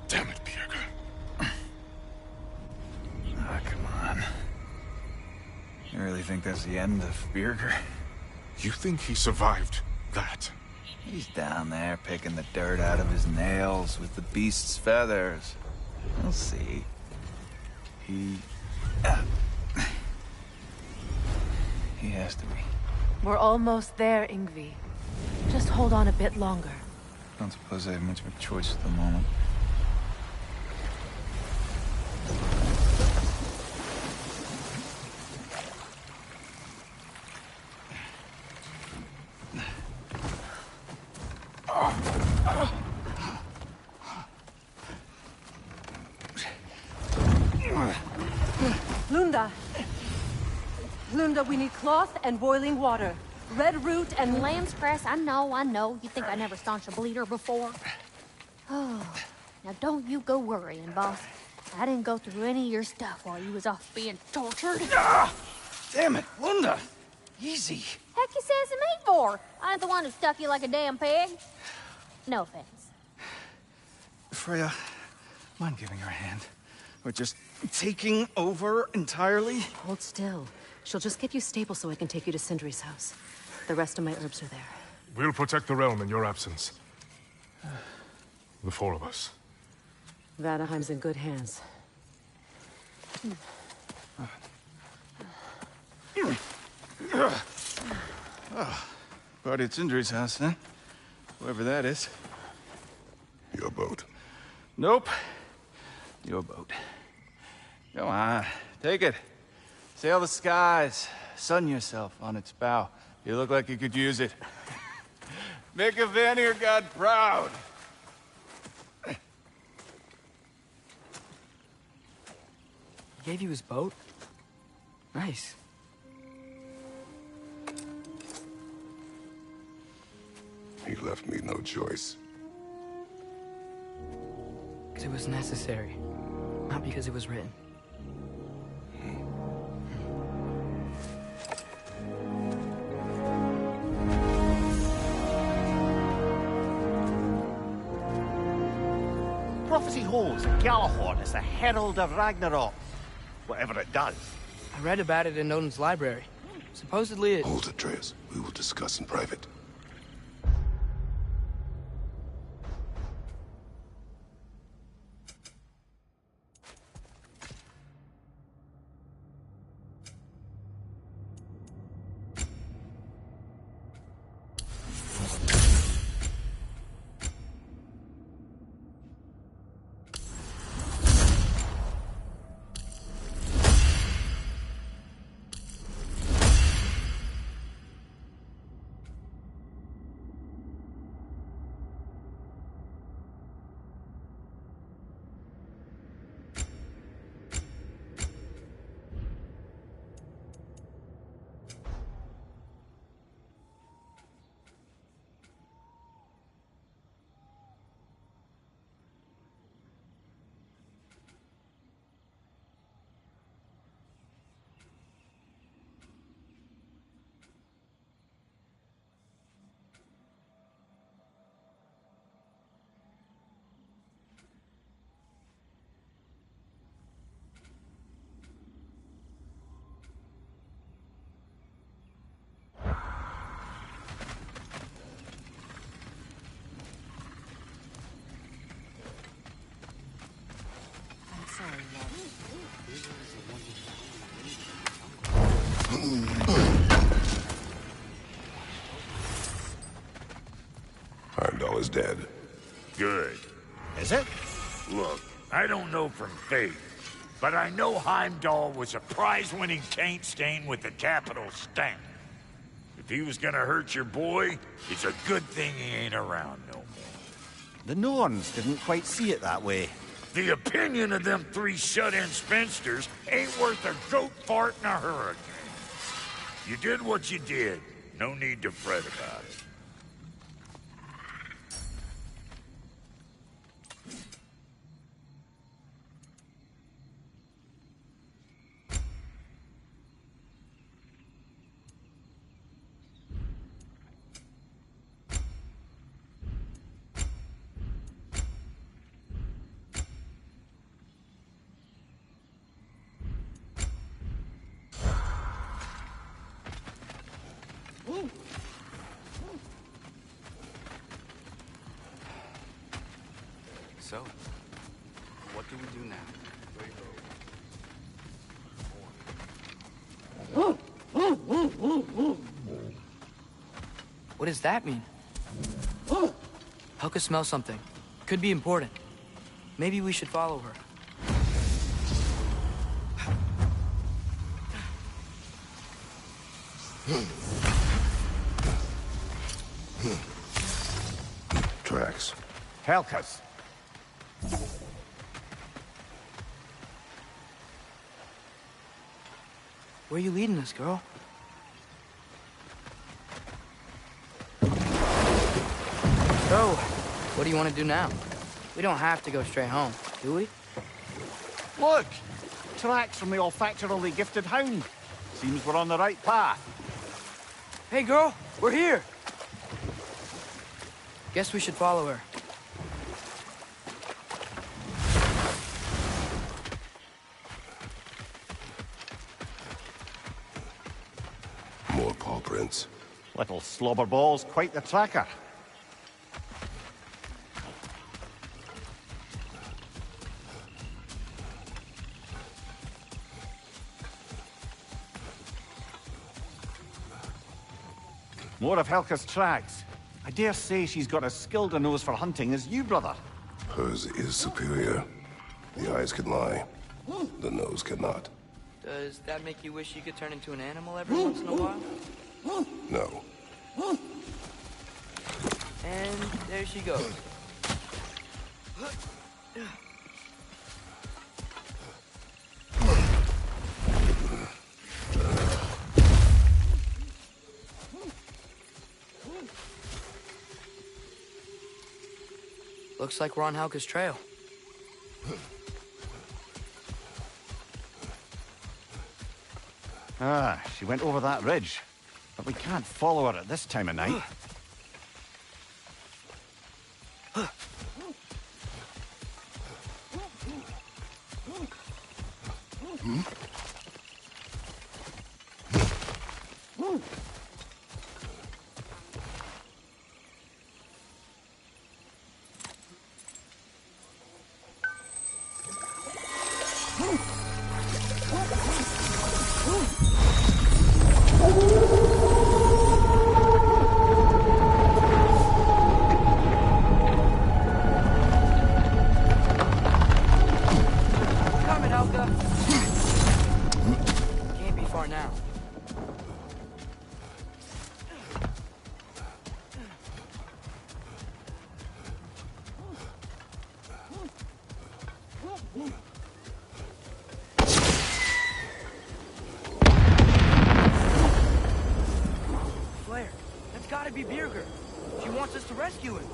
Damn it, Birger. Ah, come on. You really think that's the end of Birger? You think he survived that? He's down there picking the dirt out of his nails with the beast's feathers. We'll see. He has to be. We're almost there, Ingvi. Just hold on a bit longer. Don't suppose I have much of a choice at the moment. Lunda! Lunda, we need cloth and boiling water. Red root and Lamb's cress, I know. You think I never staunched a bleeder before? Oh, now don't you go worrying, boss. I didn't go through any of your stuff while you was off being tortured. Ah! Damn it, Lunda! Easy. Heck you sassing me for? I ain't the one who stuck you like a damn pig. No offense. Freya, mind giving her a hand? Or just taking over entirely? Hold still. She'll just get you stable so I can take you to Sindri's house. The rest of my herbs are there. We'll protect the realm in your absence. The four of us. Vanaheim's in good hands. Party at Sindri's house, huh? Whoever that is. Your boat. Nope. Your boat. Come on, take it. Sail the skies. Sun yourself on its bow. You look like you could use it. Make a Vanir god proud. He gave you his boat? Nice. He left me no choice. Because it was necessary. Not because it was written. prophecy holds that Galahorn is the herald of Ragnarok. Whatever it does. I read about it in Odin's library. Supposedly it... Hold it, Atreus. We will discuss in private. Heimdall is dead. Good. Is it? Look, I don't know from faith, but I know Heimdall was a prize-winning taint stain with the capital stank. If he was gonna hurt your boy, it's a good thing he ain't around no more. The Norns didn't quite see it that way. The opinion of them three shut-in spinsters ain't worth a goat fart in a hurricane. You did what you did. No need to fret about it. So, what do we do now? What does that mean? Helka smells something. Could be important. Maybe we should follow her. Tracks. Helka's. Where are you leading us, girl? So, what do you want to do now? We don't have to go straight home, do we? Look! Tracks from the olfactorily gifted hound. Seems we're on the right path. Hey, girl, we're here! Guess we should follow her. More paw prints. Little slobberball's quite the tracker. More of Helka's tracks. I dare say she's got as skilled a nose for hunting as you, brother. Hers is superior. The eyes can lie. The nose cannot. Does that make you wish you could turn into an animal every once in a while? No. And there she goes. Looks like we're on Helka's trail. Ah, she went over that ridge. But we can't follow her at this time of night. Coming, Helga. Can't be far now. Claire, that's gotta be Birger. She wants us to rescue him.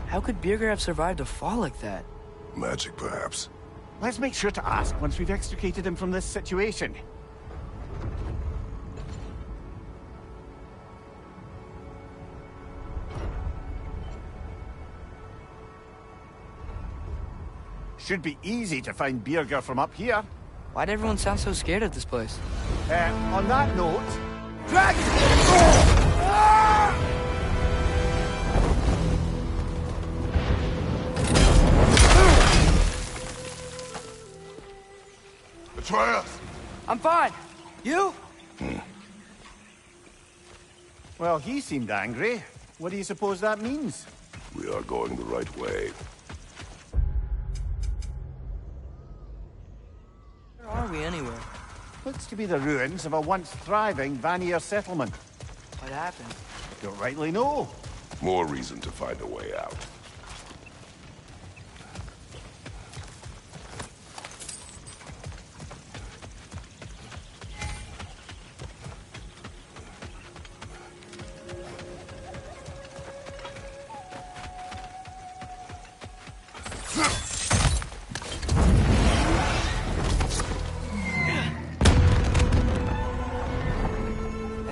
How could Birger have survived a fall like that? Magic, perhaps. Let's make sure to ask once we've extricated him from this situation. Should be easy to find Birger from up here. Why'd everyone sound so scared of this place? On that note... Dragon! Atreus! I'm fine. You? Well, he seemed angry. What do you suppose that means? We are going the right way. Where are we anyway? Looks to be the ruins of a once thriving Vanir settlement. What happened? Don't rightly know. More reason to find a way out.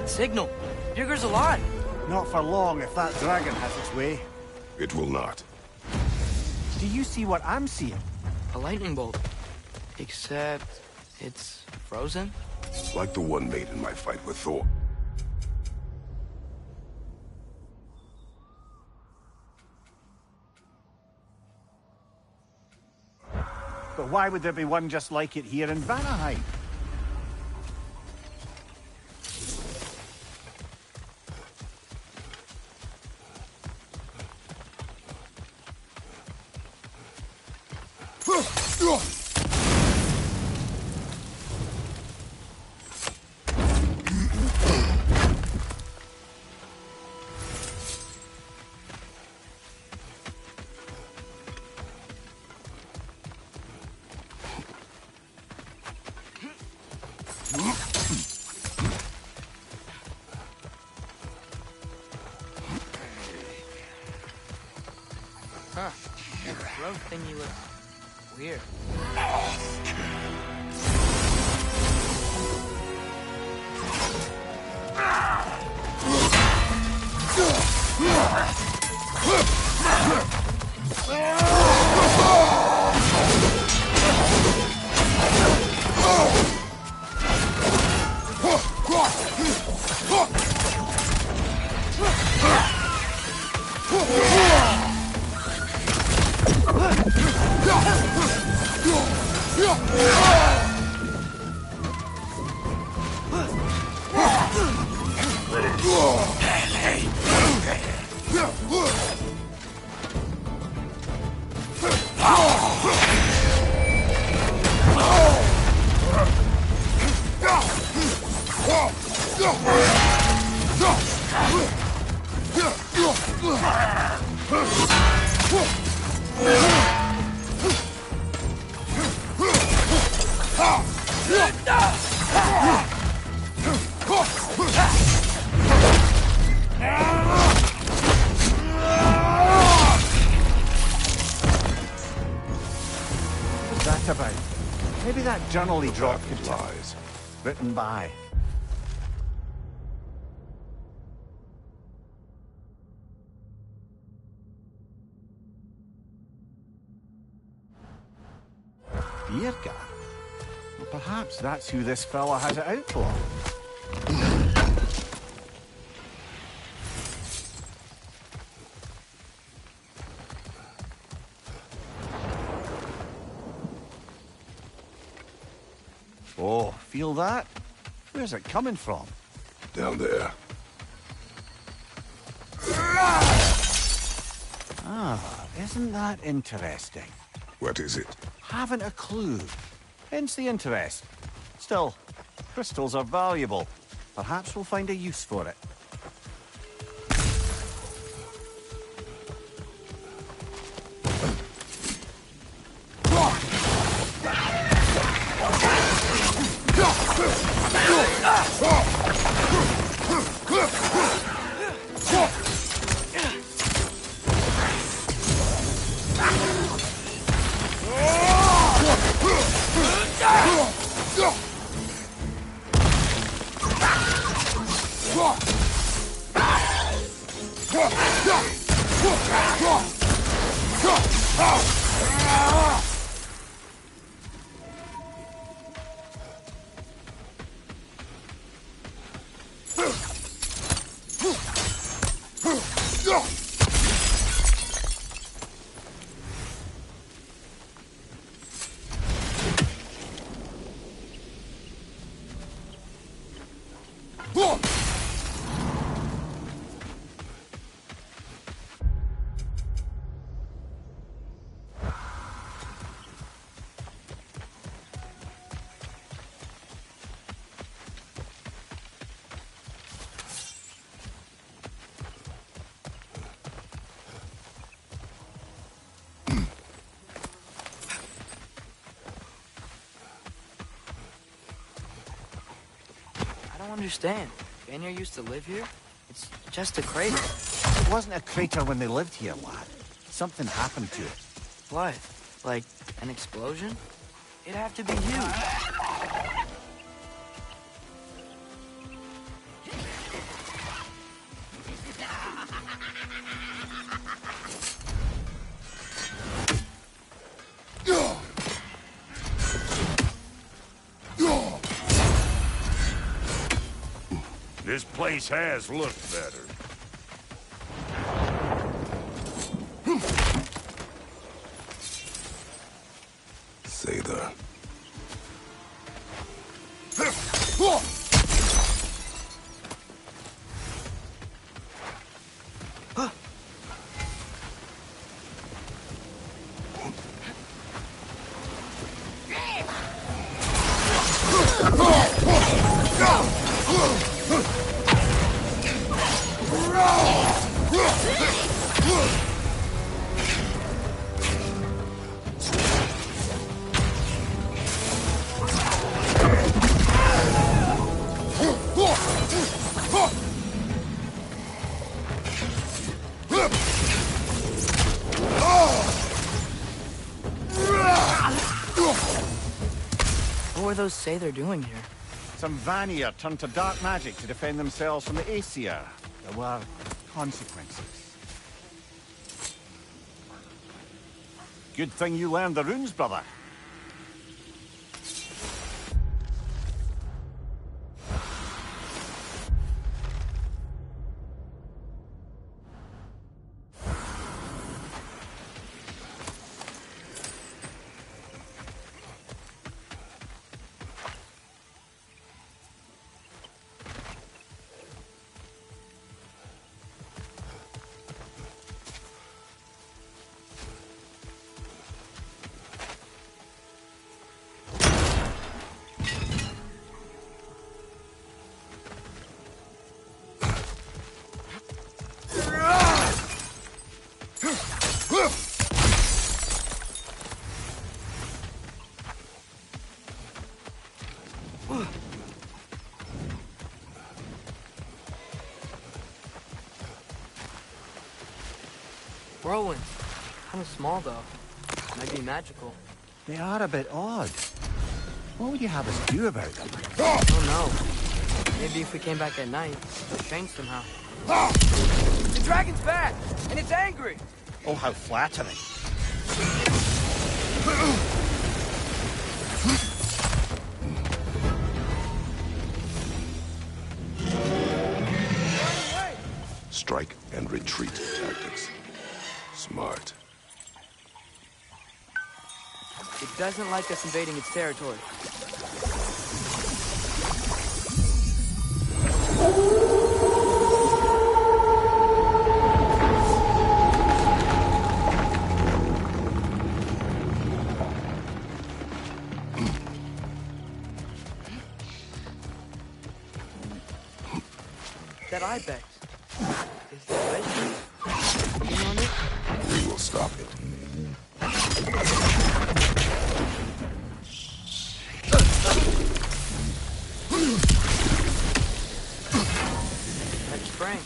Signal. Birger's alive. Not for long if that dragon has its way. It will not. Do you see what I'm seeing? A lightning bolt. Except it's frozen? Like the one made in my fight with Thor. But why would there be one just like it here in Vanaheim? Huh. That throat thingy looks weird. wrote about. Maybe that journal he dropped could Lies. written by. Birka? Well, perhaps that's who this fella has it out for. Oh, feel that? Where's it coming from? Down there. Ah, isn't that interesting? What is it? Haven't a clue. Hence the interest. Still, crystals are valuable. Perhaps we'll find a use for it. I don't understand. Vanir used to live here? It's just a crater. It wasn't a crater when they lived here, lad. Something happened to it. What? Like an explosion? It'd have to be huge. This place has looked better. Sather. What were those Sather doing here? Some Vanir turned to dark magic to defend themselves from the Aesir. There were consequences. Good thing you learned the runes, brother. Whirlwind. Kind of small, though. Might be magical. They are a bit odd. What would you have us do about them? I don't know. Maybe if we came back at night, it'll change somehow. The dragon's back, and it's angry! Oh, how flattering. Strike and retreat tactics. Smart. It doesn't like us invading its territory. That ibex. Is the legend? You on it? We will stop it. That spring.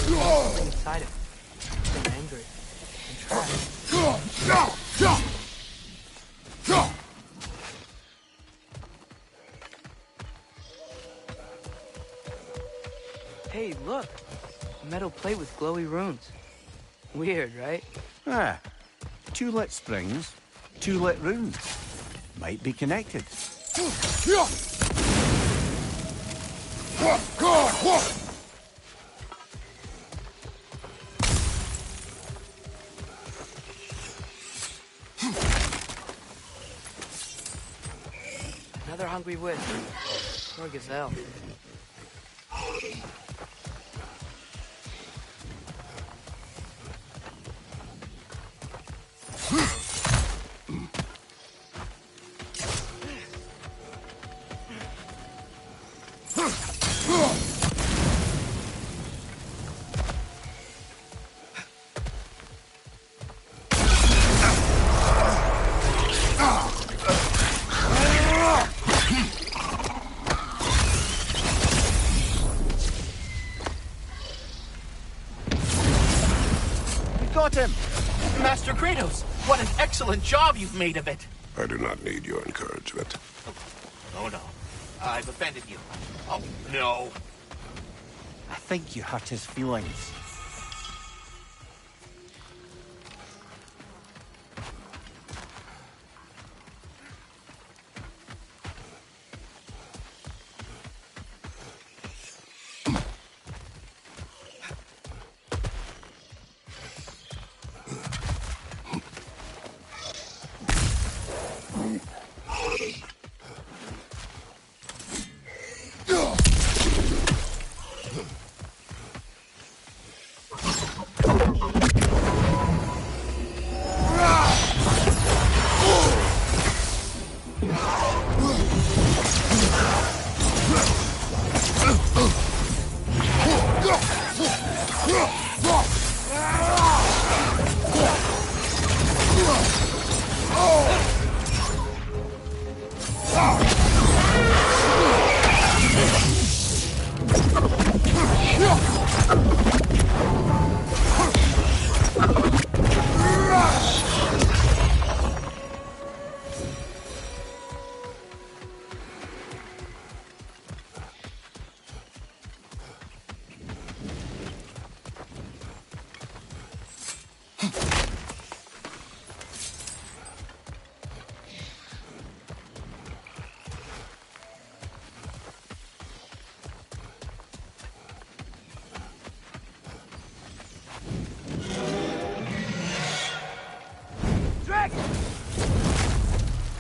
Something inside it. It's angry. And trapped. Hey, look! A metal plate with glowy runes. Weird, right? Ah, two lit springs, two lit runes. Might be connected. Another hungry wisp. Or gazelle. Got him! Master Kratos, what an excellent job you've made of it. I do not need your encouragement. Oh no, I've offended you. Oh no. I think you hurt his feelings.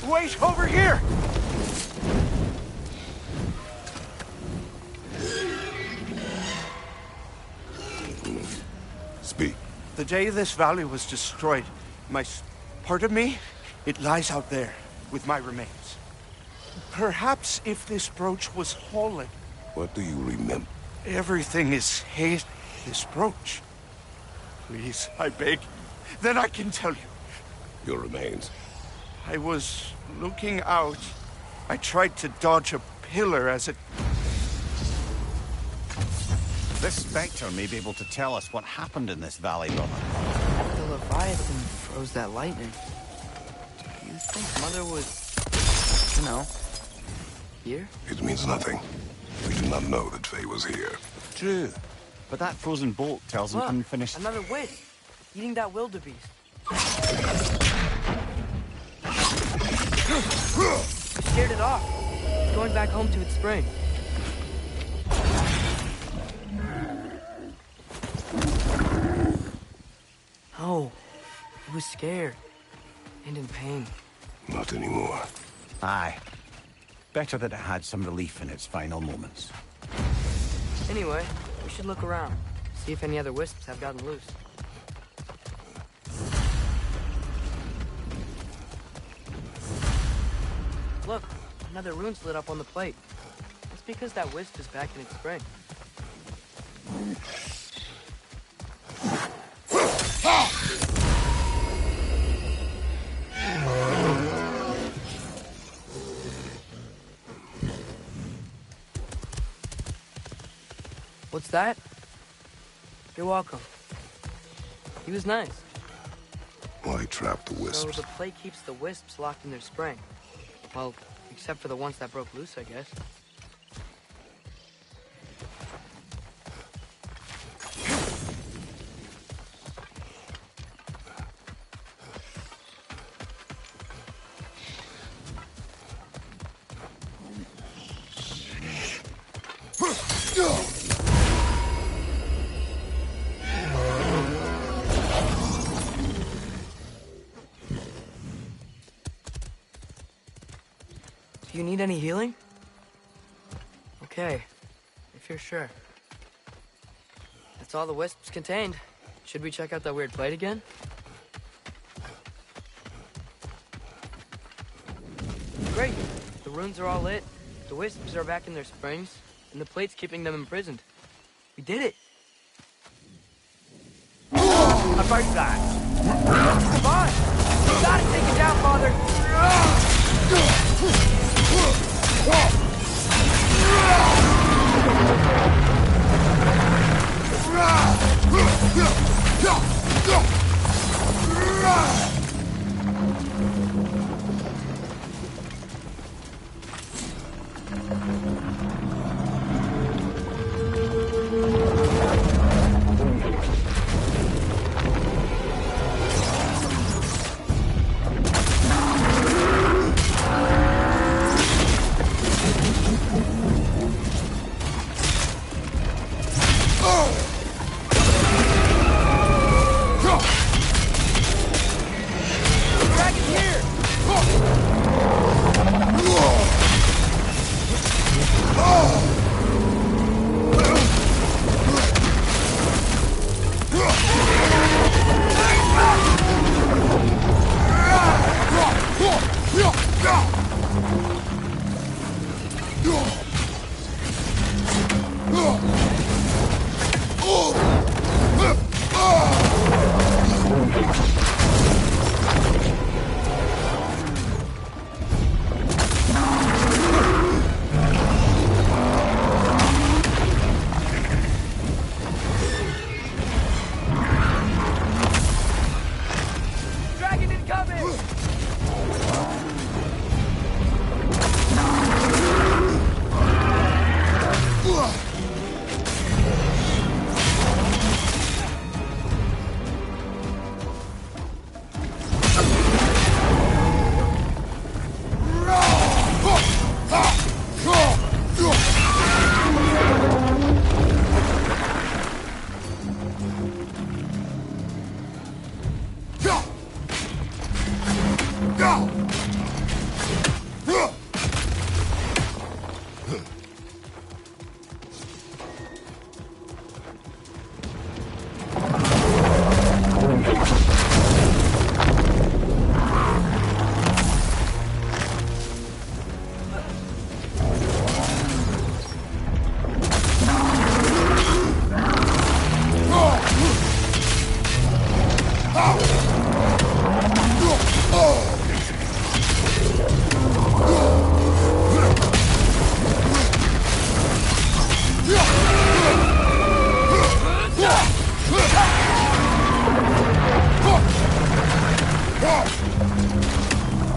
Wait, over here! Speak. The day this valley was destroyed, part of me, it lies out there with my remains. Perhaps if this brooch was holy. What do you remember? Everything is hate. This brooch. Please, I beg. Then I can tell you. Your remains. I was looking out. I tried to dodge a pillar as it... This Spectre may be able to tell us what happened in this valley, brother. The Leviathan froze that lightning. You think Mother was, you know, here? It means nothing. We do not know that Faye was here. True. But that frozen bolt tells him Look, unfinished. another wisp. Eating that wildebeest. We scared it off. It's going back home to its spring. Oh, it was scared. And in pain. Not anymore. Aye. Better that it had some relief in its final moments. Anyway, we should look around. See if any other wisps have gotten loose. Look, another rune's lit up on the plate. It's because that wisp is back in its spring. What's that? You're welcome. He was nice. Why trap the So wisps? the plate keeps the wisps locked in their spring. Well, except for the ones that broke loose, I guess. Do you need any healing? Okay, if you're sure. That's all the wisps contained. Should we check out that weird plate again? Great! The runes are all lit, the wisps are back in their springs, and the plate's keeping them imprisoned. We did it! About that! Come on! We gotta take it down, Father!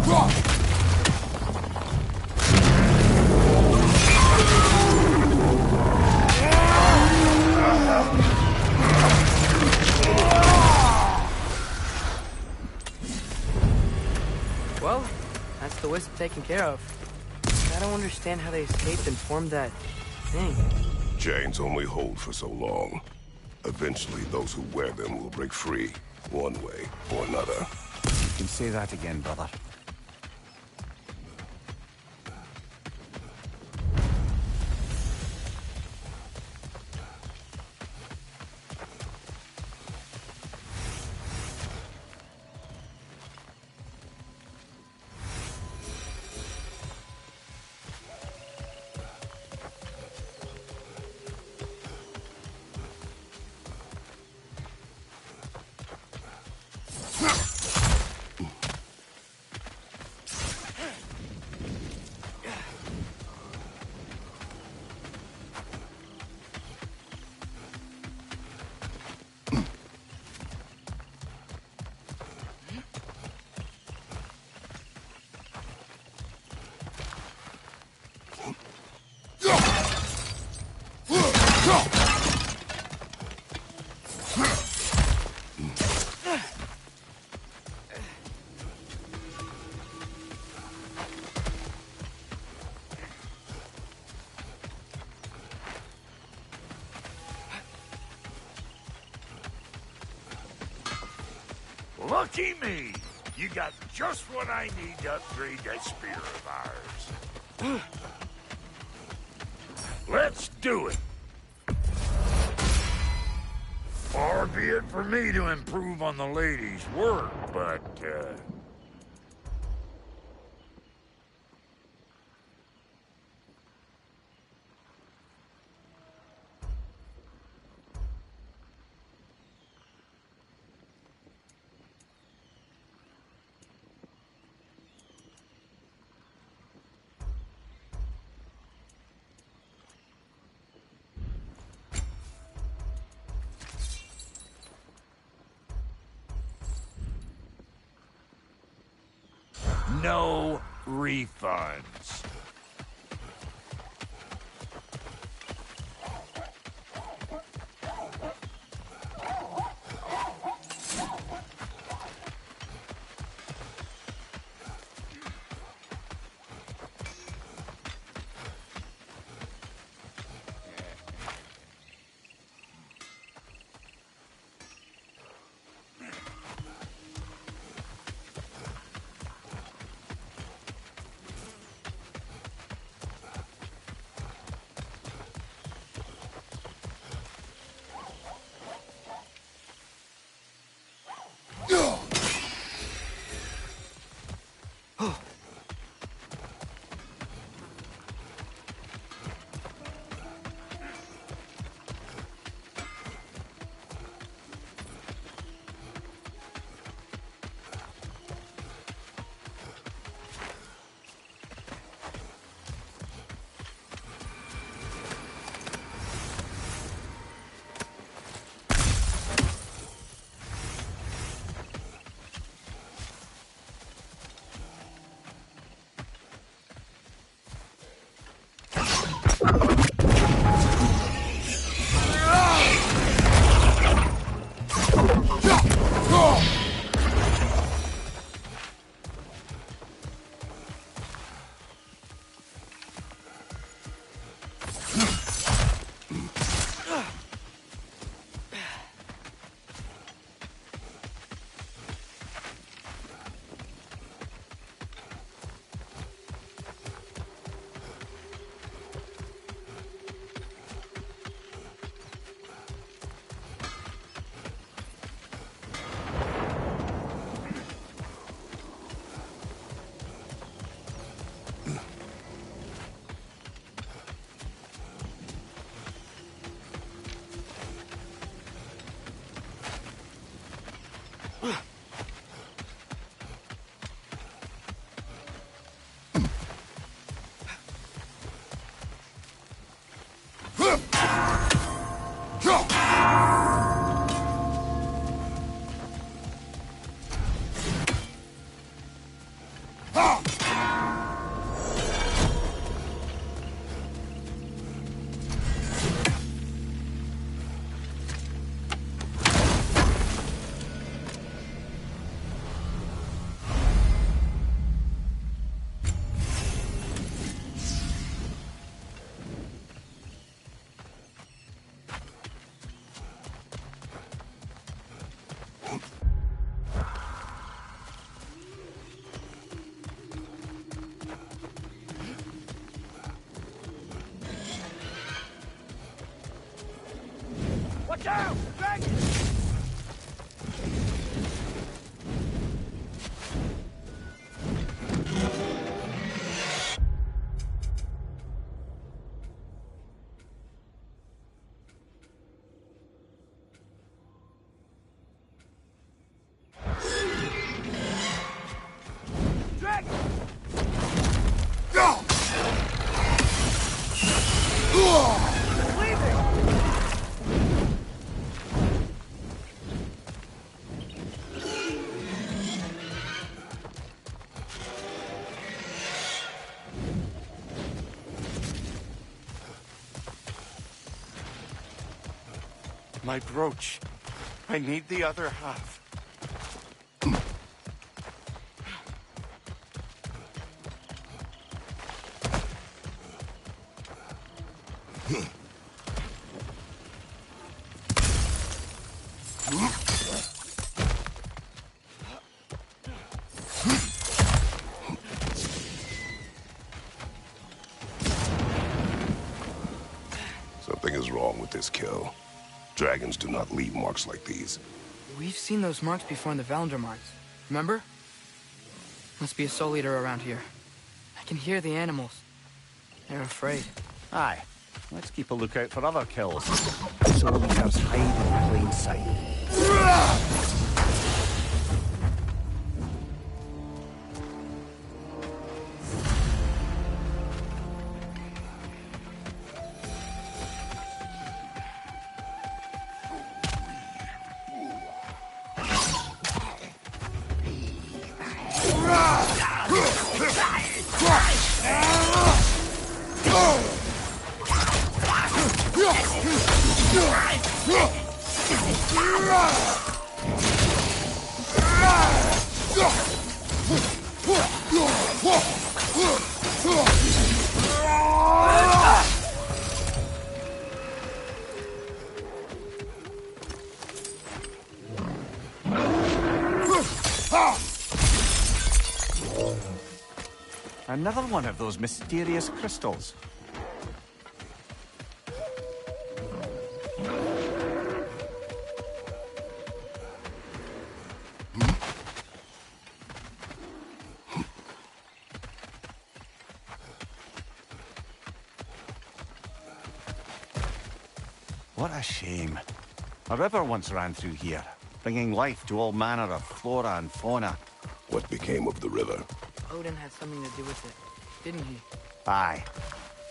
Well, that's the wisp taken care of. I don't understand how they escaped and formed that thing. Chains only hold for so long. Eventually, those who wear them will break free, one way or another. You can say that again, brother. Lucky me! You got just what I need to upgrade that spear of ours. Let's do it! Far be it for me to improve on the lady's work, but, no refunds. Watch out! Dragon! My brooch. I need the other half. Something is wrong with this kill. Dragons do not leave marks like these. We've seen those marks before in the Valandor marks. Remember? Must be a soul eater around here. I can hear the animals. They're afraid. Aye. Let's keep a lookout for other kills. Soul eaters hide in plain sight. Another one of those mysterious crystals. What a shame. A river once ran through here, bringing life to all manner of flora and fauna. What became of the river? Odin had something to do with it, didn't he? Aye.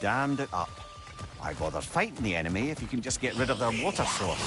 Dammed it up. Why bother fighting the enemy if you can just get rid of their water source?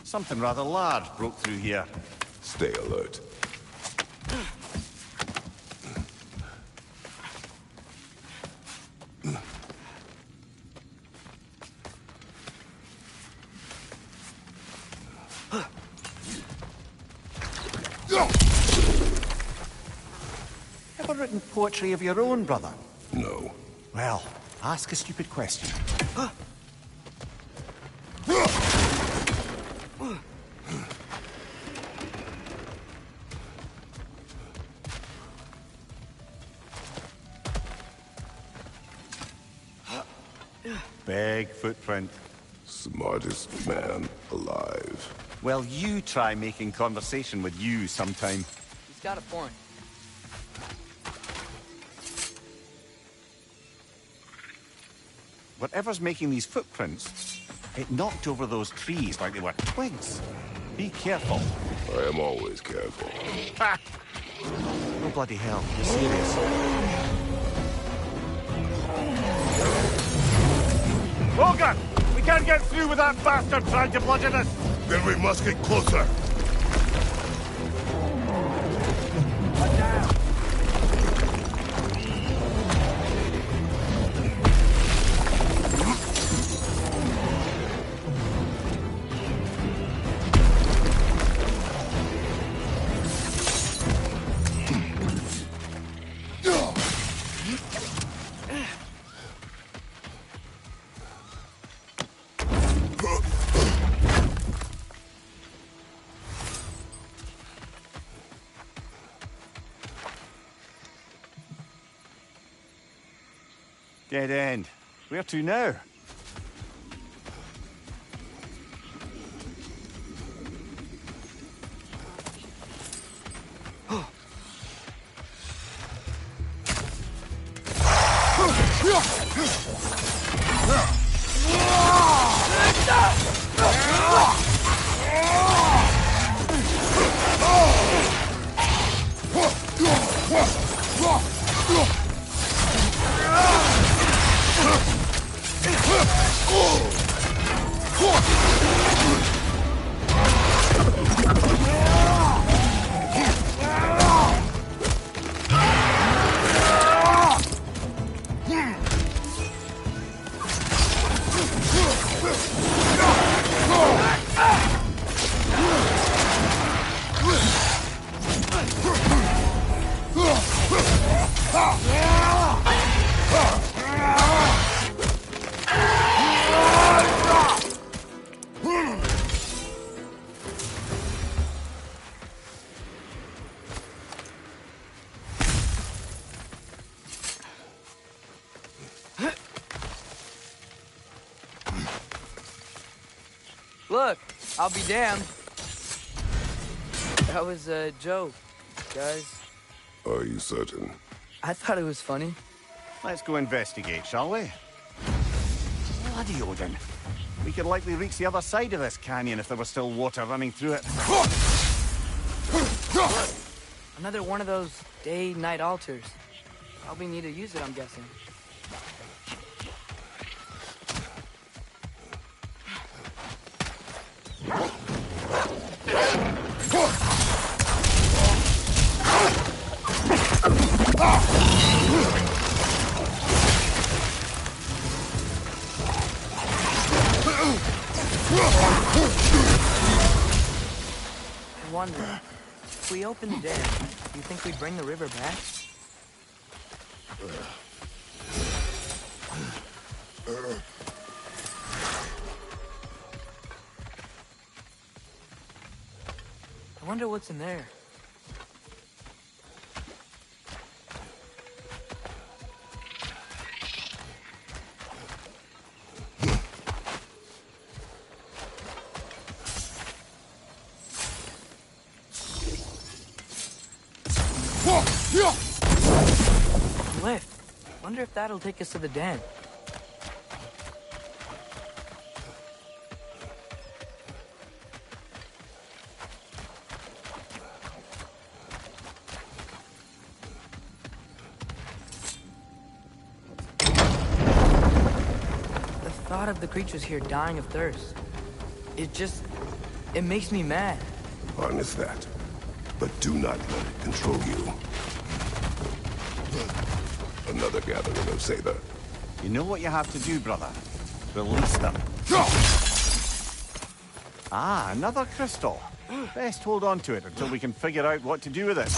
Something rather large broke through here. Stay alert. Ever written poetry of your own, brother? No. Well, ask a stupid question. Big footprint. Smartest man alive. Well, you try making conversation with you sometime. He's got a point. Whatever's making these footprints, it knocked over those trees like they were twigs. Be careful. I am always careful. Ha! Oh, bloody hell. You're serious. Logan! We can't get through with that bastard trying to bludgeon us! Then we must get closer. Dead end. Where to now? Look, I'll be damned. That was a joke, guys. Are you certain? I thought it was funny. Let's go investigate, shall we? Bloody Odin. We could likely reach the other side of this canyon if there was still water running through it. Look, another one of those day-night altars. Probably need to use it, I'm guessing. I wonder, if we open the dam, do you think we'd bring the river back? I wonder what's in there. Lift. Wonder if that'll take us to the den. The thought of the creatures here dying of thirst, it makes me mad. Harness that, but do not let it control you. Another gathering of Sather. You know what you have to do, brother? Release them. Ah, another crystal. Best hold on to it until we can figure out what to do with it.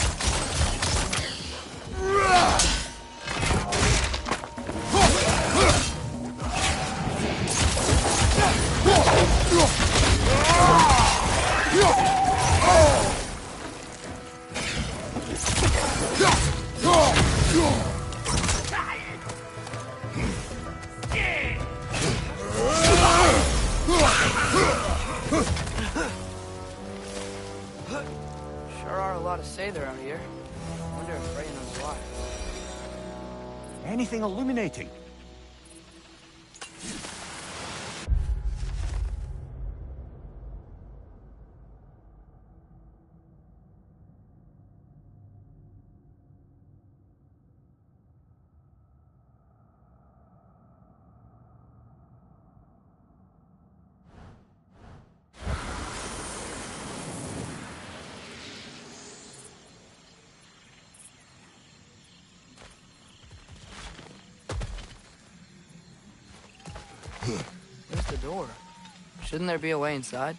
say they're out here. I wonder if Freya knows why. Anything illuminating? Where's the door? Shouldn't there be a way inside?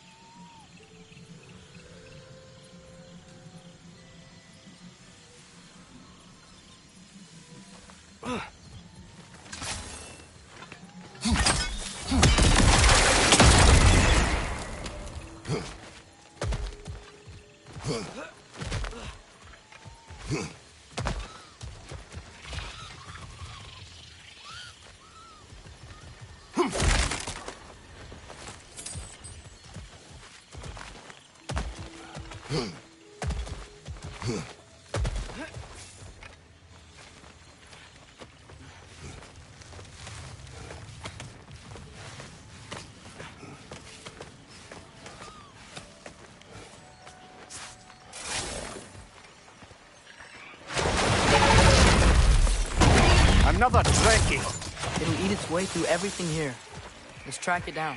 Another Trekkie! It'll eat its way through everything here. Let's track it down.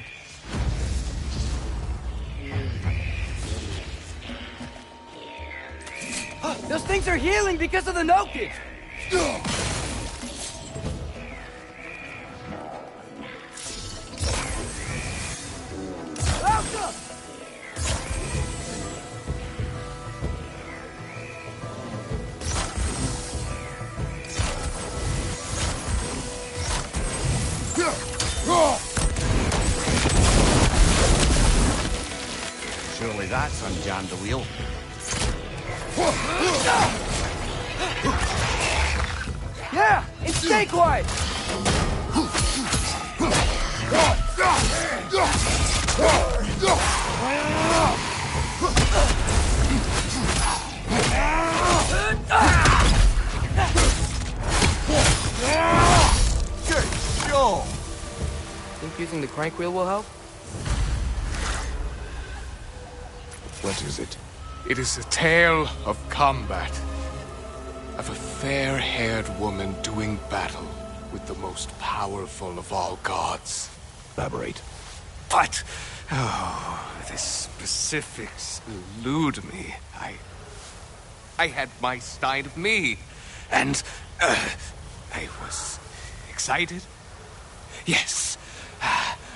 Those things are healing because of the Nokids! Surely that's unjammed the wheel. Yeah! And stay quiet! Good show! Think using the crank wheel will help? What is it? It is a tale of combat. Of a fair-haired woman doing battle with the most powerful of all gods. Elaborate. But, the specifics elude me. I had my side of me, and I was excited. Yes,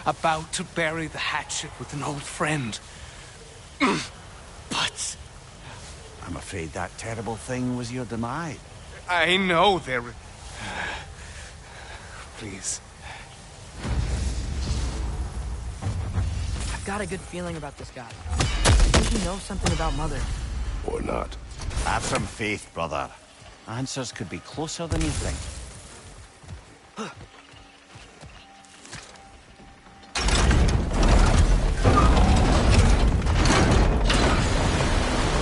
about to bury the hatchet with an old friend. But I'm afraid that terrible thing was your demise. I know there... Please. I've got a good feeling about this guy. I think he knows something about Mother. Or not. Have some faith, brother. Answers could be closer than you think. The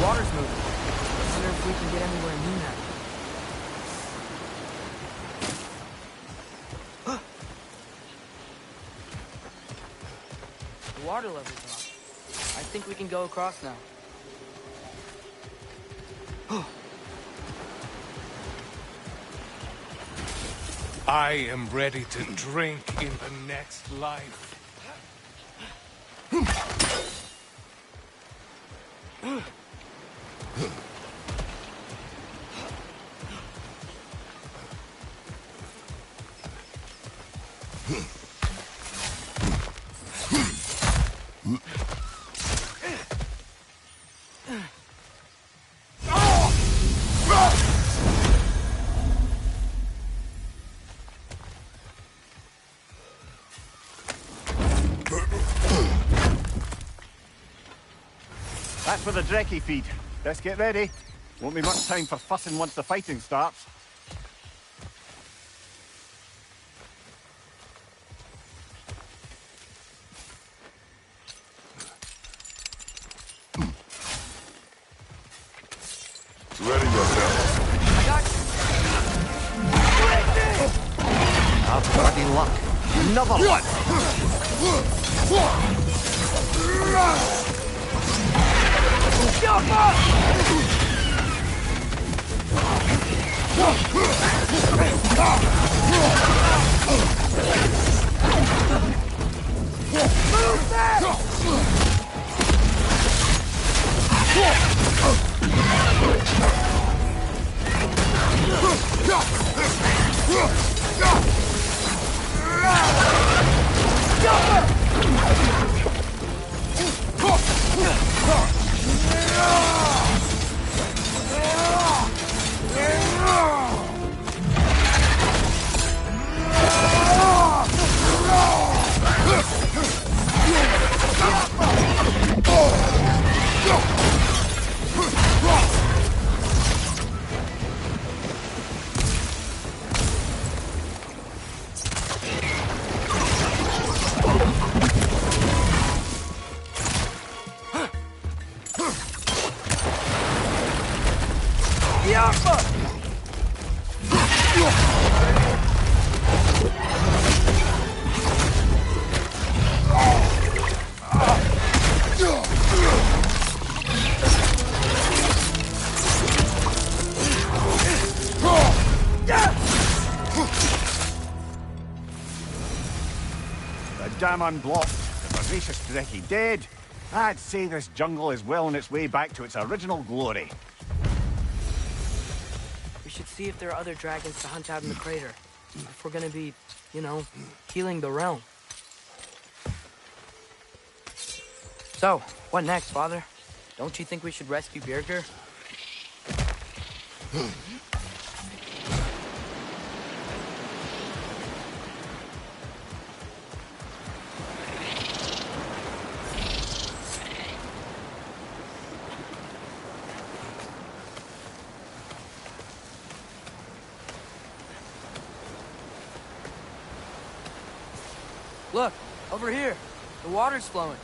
water's moving. I wonder if we can get anywhere near that. The water level's up. I think we can go across now. I am ready to drink in the next life. That's where the Drekkie feed. Let's get ready. Won't be much time for fussing once the fighting starts. Bloody luck. Another one! Dam unblocked, the voracious Drekkie dead. I'd say this jungle is well on its way back to its original glory. We should see if there are other dragons to hunt out in the crater. If we're gonna be, you know, healing the realm. So, what next, Father? Don't you think we should rescue Birgir? Look, over here. The water's flowing.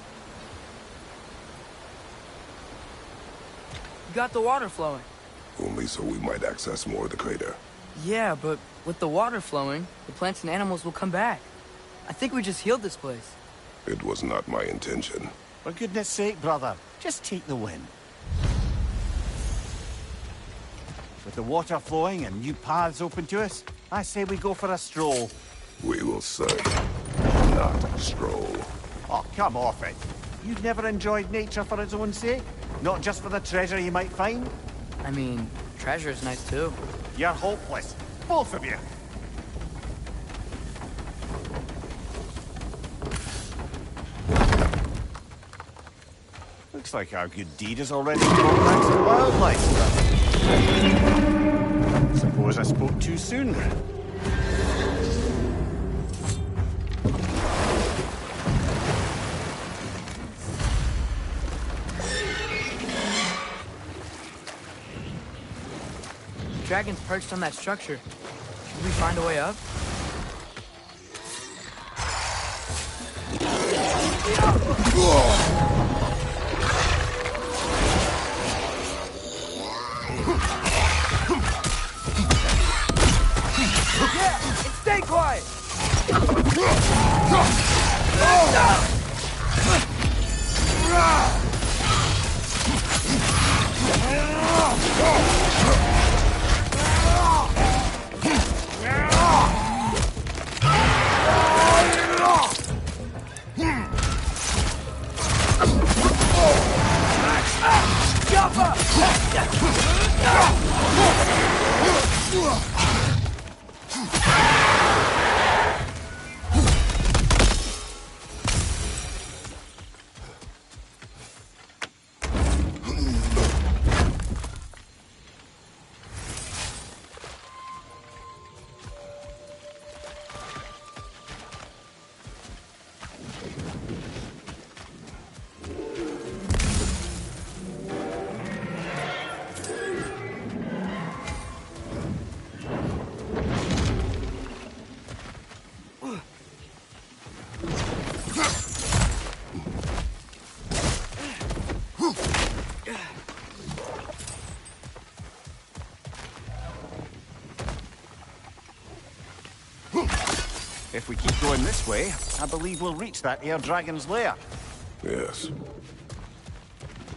You got the water flowing. Only so we might access more of the crater. Yeah, but with the water flowing, the plants and animals will come back. I think we just healed this place. It was not my intention. For goodness sake, brother, just take the win. With the water flowing and new paths open to us, I say we go for a stroll. We will search, not stroll. Oh, come off it. You've never enjoyed nature for its own sake? Not just for the treasure you might find? I mean, treasure's nice too. You're hopeless. Both of you. Looks like our good deed is already brought back to wildlife. Suppose I spoke too soon. Dragon's perched on that structure. Should we find a way up? Yeah, and stay quiet! If we keep going this way, I believe we'll reach that air dragon's lair. Yes.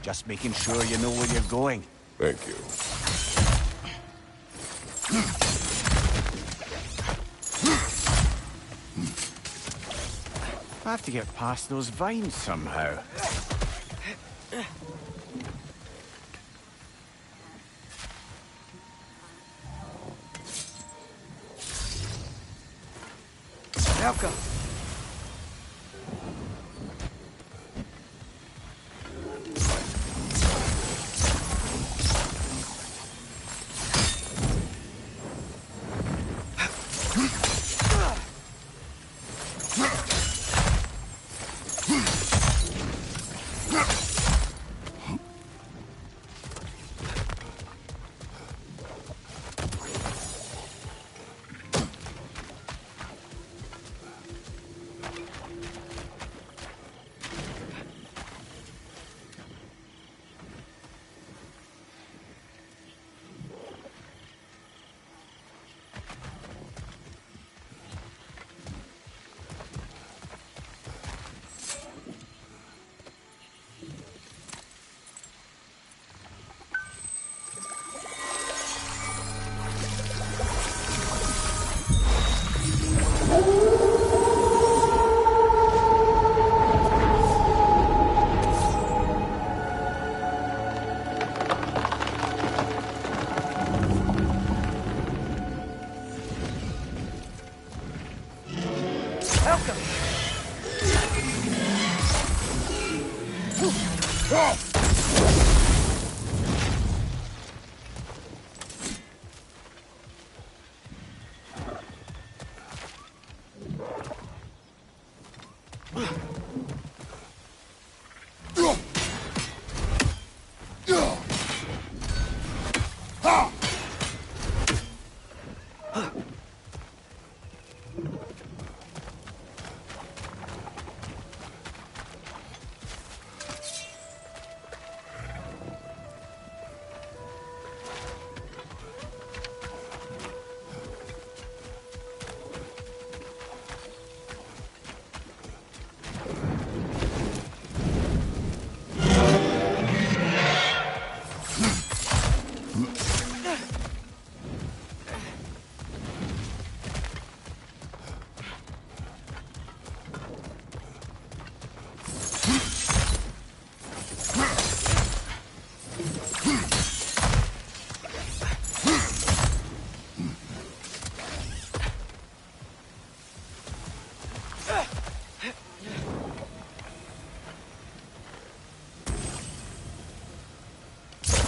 Just making sure you know where you're going. Thank you. I have to get past those vines somehow. Welcome.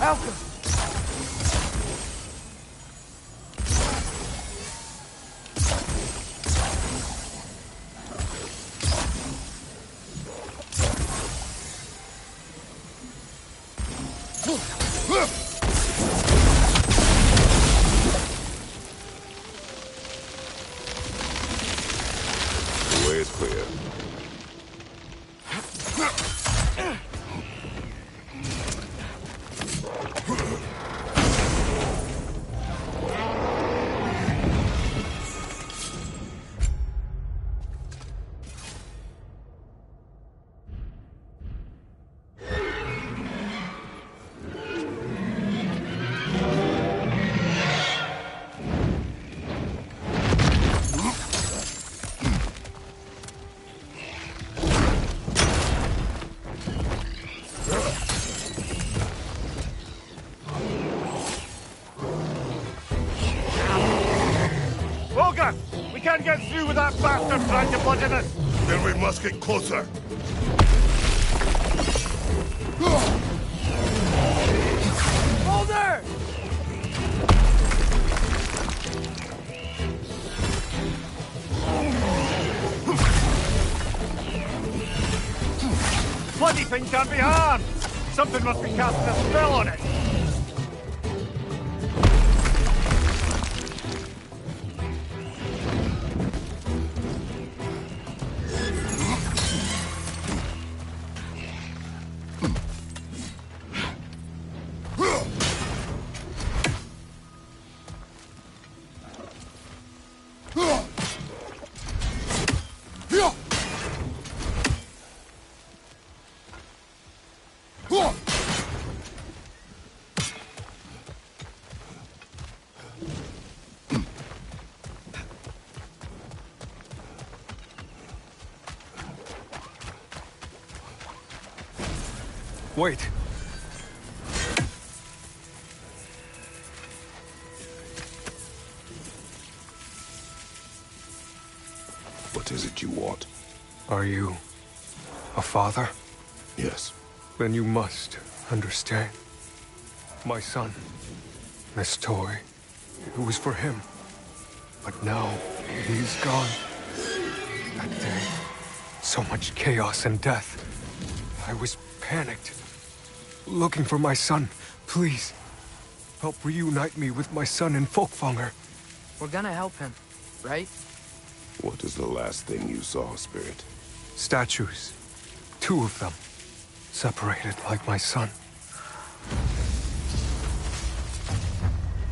Welcome. The way is clear. Vulcan! We can't get through with that bastard trying to bludgeon us! Then we must get closer. Boulder! Bloody thing can't be harmed! Something must be casting a spell on it! Wait. What is it you want? Are you a father? Yes. Then you must understand. My son, this toy, it was for him. But now, he's gone. That day, so much chaos and death. I was panicked, looking for my son. Please, help reunite me with my son in Folkvanger. We're gonna help him, right? What is the last thing you saw, Spirit? Statues. 2 of them. Separated like my son.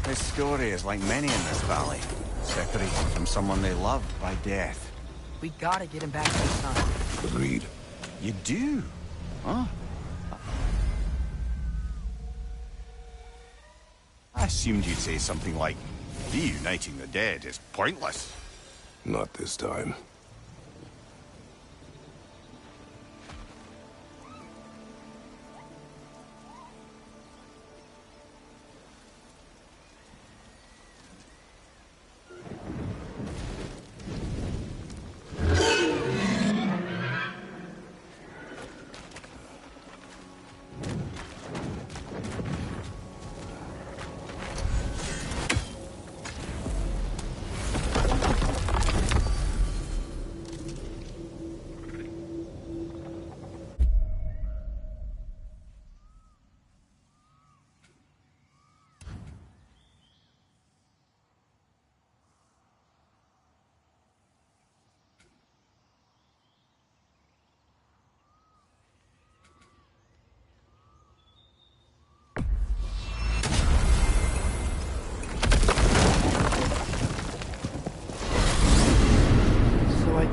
His story is like many in this valley. Separated from someone they loved by death. We gotta get him back to his son. Agreed. You do? Huh? I assumed you'd say something like, reuniting the dead is pointless. Not this time.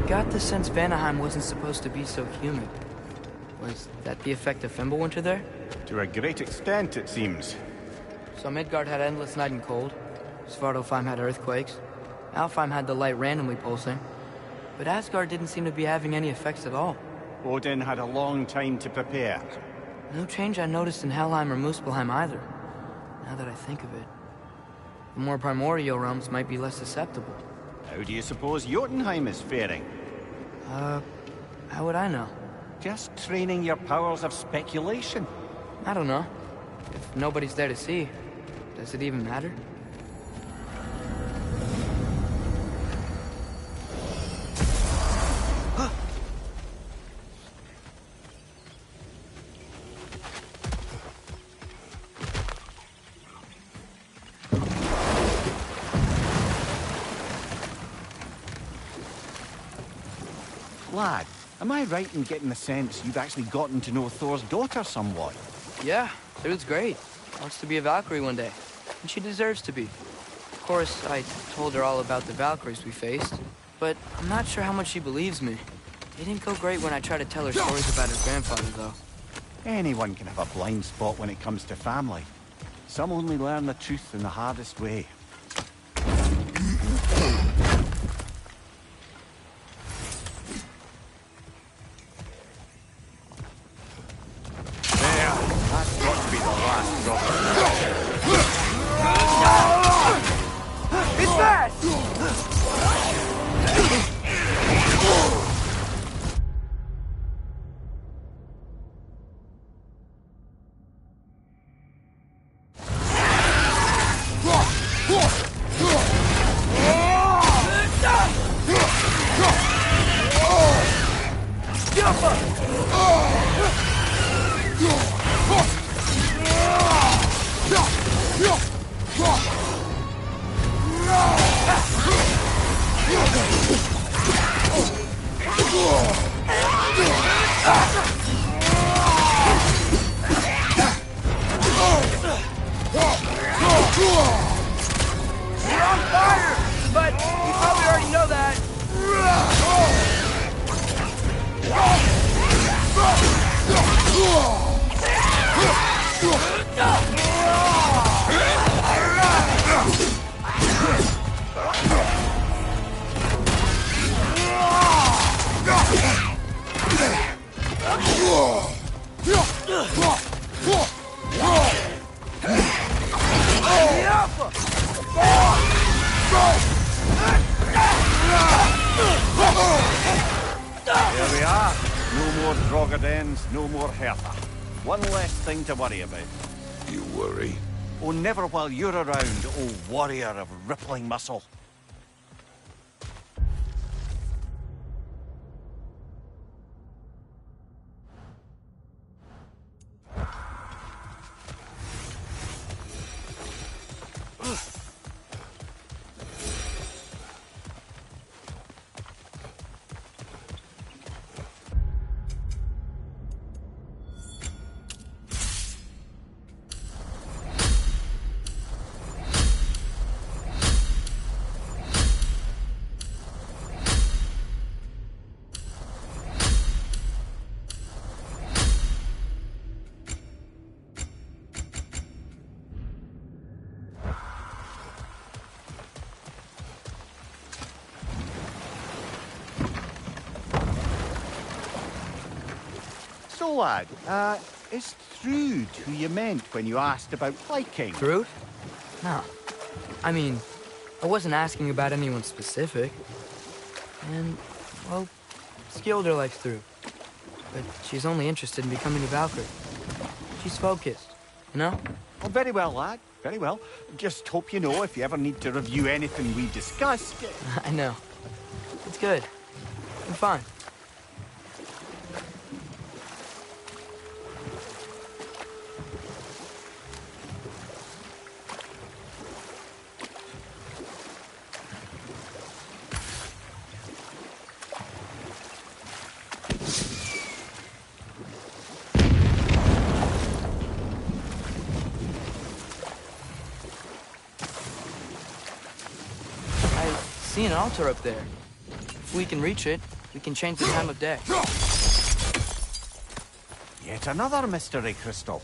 Got the sense Vanaheim wasn't supposed to be so humid. Was that the effect of Fimbulwinter there? To a great extent, it seems. So Midgard had endless night and cold. Svartalfheim had earthquakes. Alfheim had the light randomly pulsing. But Asgard didn't seem to be having any effects at all. Odin had a long time to prepare. No change I noticed in Helheim or Muspelheim either, now that I think of it. The more primordial realms might be less susceptible. How do you suppose Jotunheim is faring? How would I know? Just training your powers of speculation. I don't know. If nobody's there to see, does it even matter? Lad, am I right in getting the sense you've actually gotten to know Thor's daughter somewhat? Yeah, dude's great. Wants to be a Valkyrie one day. And she deserves to be. Of course, I told her all about the Valkyries we faced, but I'm not sure how much she believes me. It didn't go great when I tried to tell her stories about her grandfather, though. Anyone can have a blind spot when it comes to family. Some only learn the truth in the hardest way. That's got to be the last drop. It's that! are. No more Drogodens, no more Hertha. One less thing to worry about. You worry? Oh, never while you're around, oh warrior of rippling muscle. So, lad, is Thrud who you meant when you asked about Viking? Thrud? No. I mean, I wasn't asking about anyone specific. And, well, Skilder likes Thrud. But she's only interested in becoming a Valkyrie. She's focused, you know? Oh, very well, lad. Very well. Just hope you know if you ever need to review anything we discussed. I know. It's good. I'm fine. I see an altar up there. If we can reach it, we can change the time of day. Yet another mystery crystal.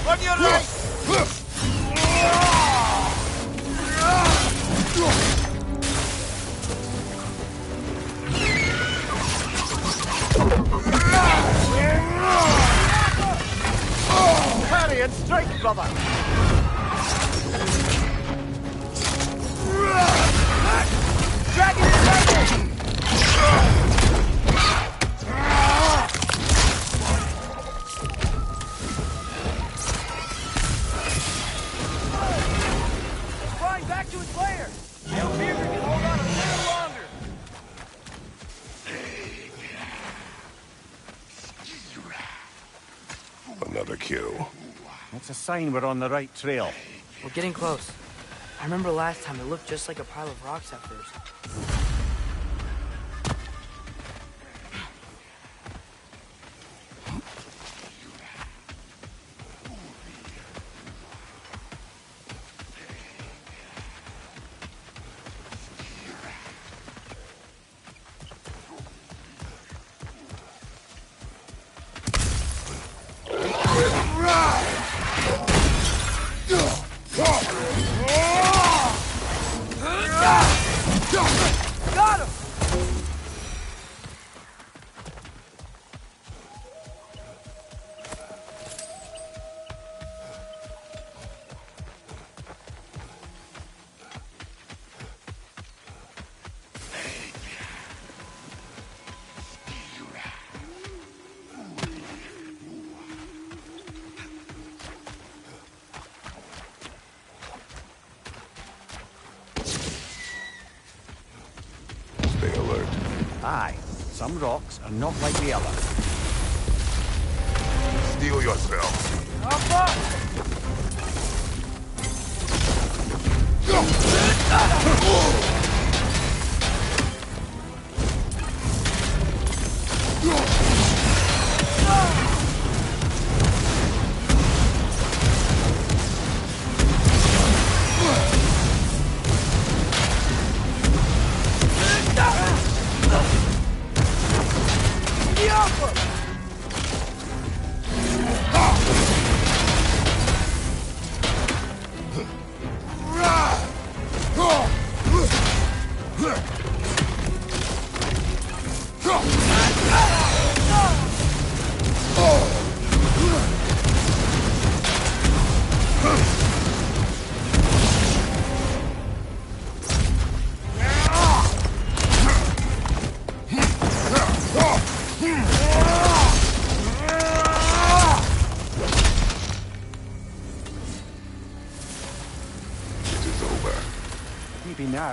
On your right! Parry and strike, brother! Dragon is lightning! Flying back to its lair! Elfir can hold on a little longer! Another kill. That's a sign we're on the right trail. We're getting close. I remember last time it looked just like a pile of rocks at first. Got him! Stay alert. Aye, some rocks are not like the others. Steel yourself. Up, up!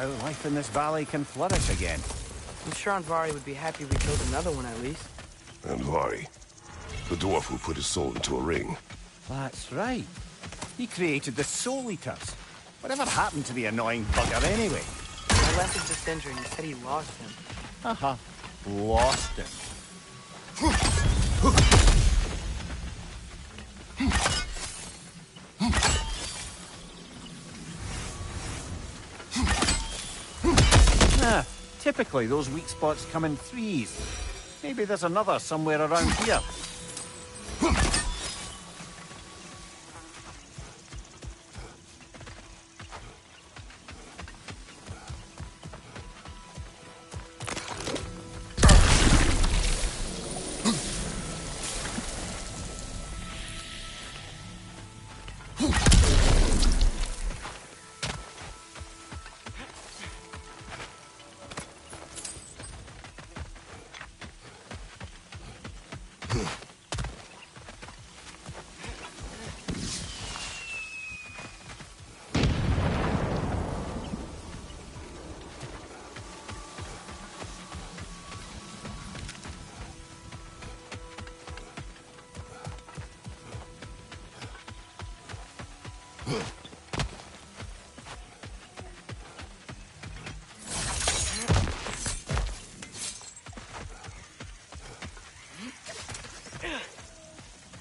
now life in this valley can flourish again. I'm sure Aunt Vari would be happy we killed another one at least. And Vari, the dwarf who put his soul into a ring. That's right. He created the Soul Eaters. Whatever happened to the annoying bugger anyway? I left him to Sindri and he said he lost him. Uh-huh. Lost him. Typically those weak spots come in threes. Maybe there's another somewhere around here.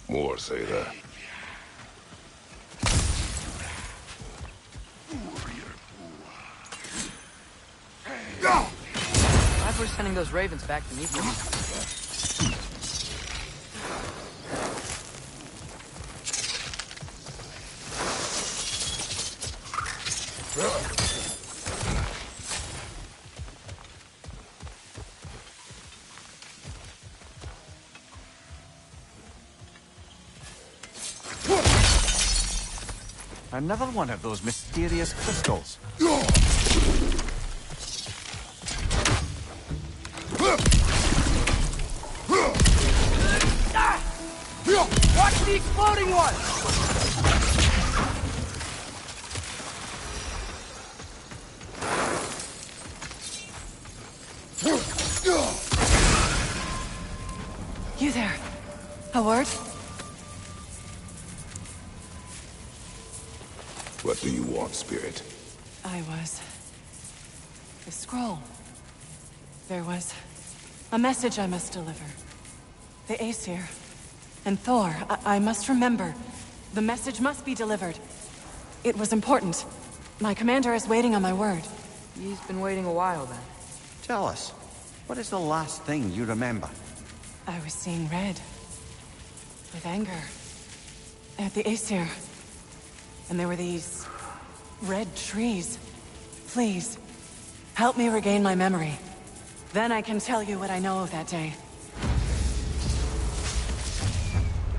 More say that. Glad we're sending those ravens back to meet them. Another one of those mysterious crystals. Watch the exploding one! You there. A word? What do you want, Spirit? I was... the scroll. There was a message I must deliver. The Aesir and Thor, I must remember. The message must be delivered. It was important. My commander is waiting on my word. He's been waiting a while then. Tell us, what is the last thing you remember? I was seeing red. With anger. At the Aesir. And there were these... red trees. Please, help me regain my memory. Then I can tell you what I know of that day.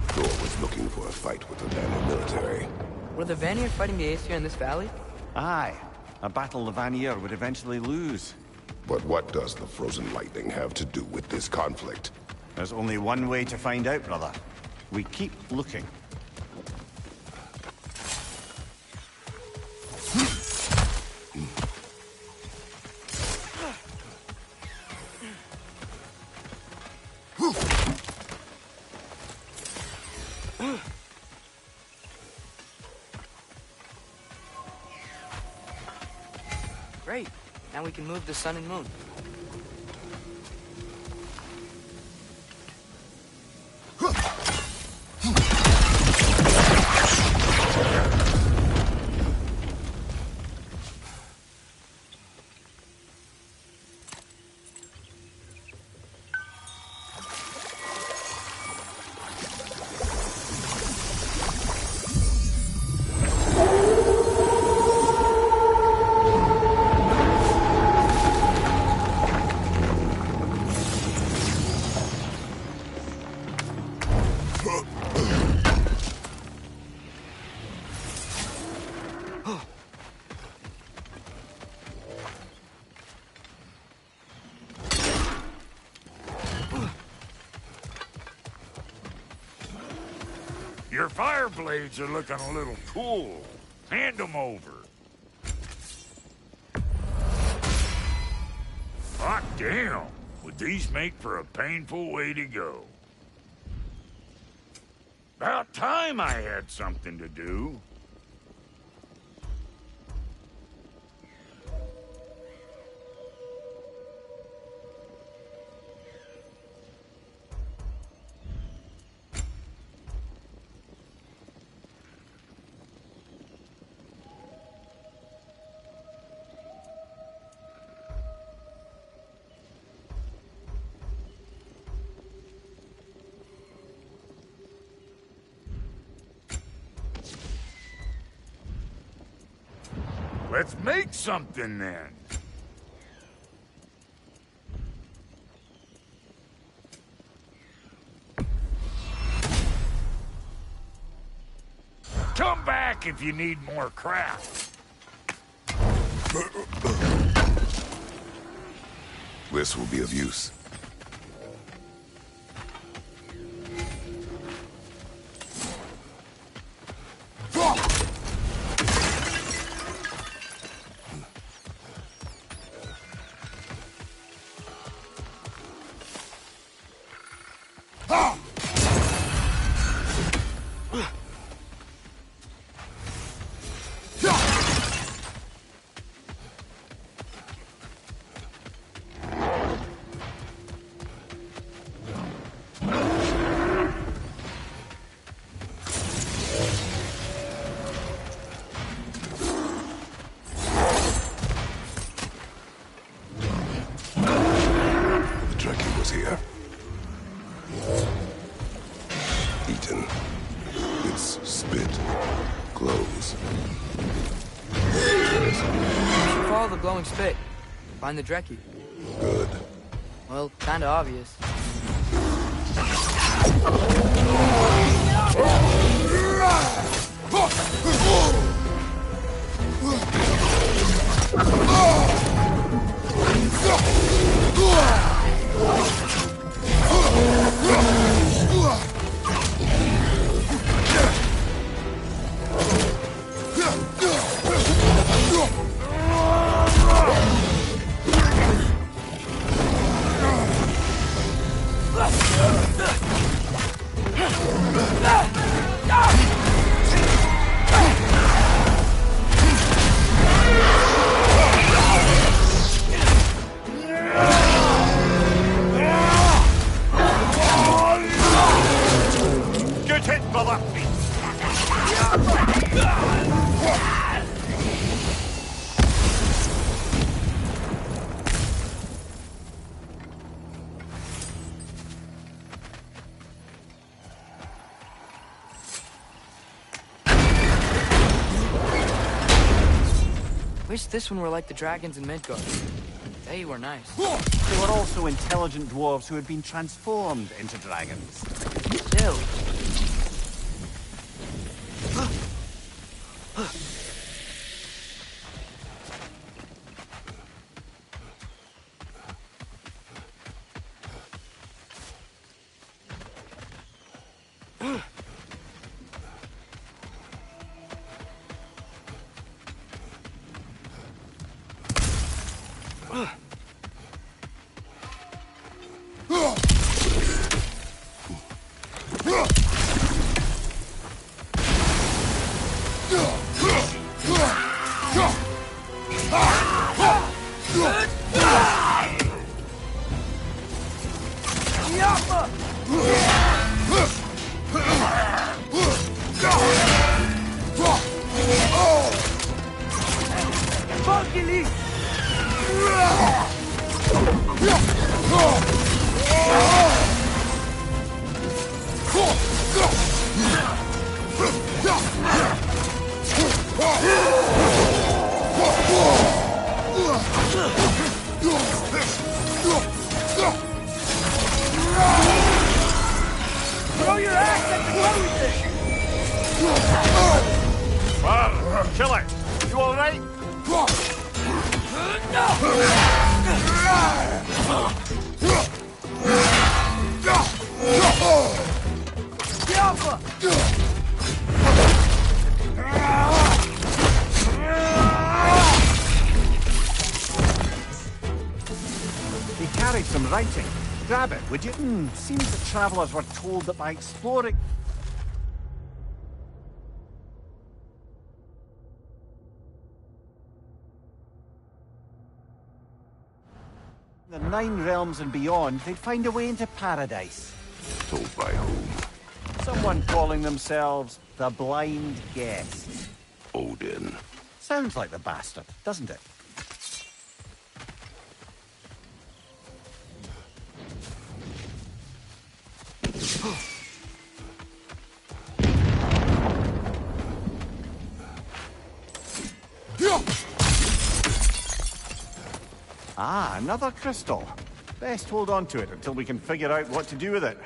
Thor was looking for a fight with the Vanir military. Were the Vanir fighting the Aesir in this valley? Aye. A battle the Vanir would eventually lose. But what does the frozen lightning have to do with this conflict? There's only one way to find out, brother. We keep looking. Great. Now we can move the sun and moon. Your fire blades are looking a little cool. Hand them over. Hot damn! Would these make for a painful way to go? About time I had something to do. Let's make something then. Come back if you need more craft. This will be of use. Spit. Find the Drekkie. Good. Well, kinda obvious. Wish this one were like the dragons in Midgard. They were nice. They were also intelligent dwarves who had been transformed into dragons. Still. Throw your axe at the closest! Killer, you all right? No! He carried some writing. Grab it, would you? Seems the travelers were told that by exploring... the 9 realms and beyond, they'd find a way into paradise. Told by whom? Someone calling themselves the Blind Guest. Odin. Sounds like the bastard, doesn't it? Ah, another crystal. Best hold on to it until we can figure out what to do with it.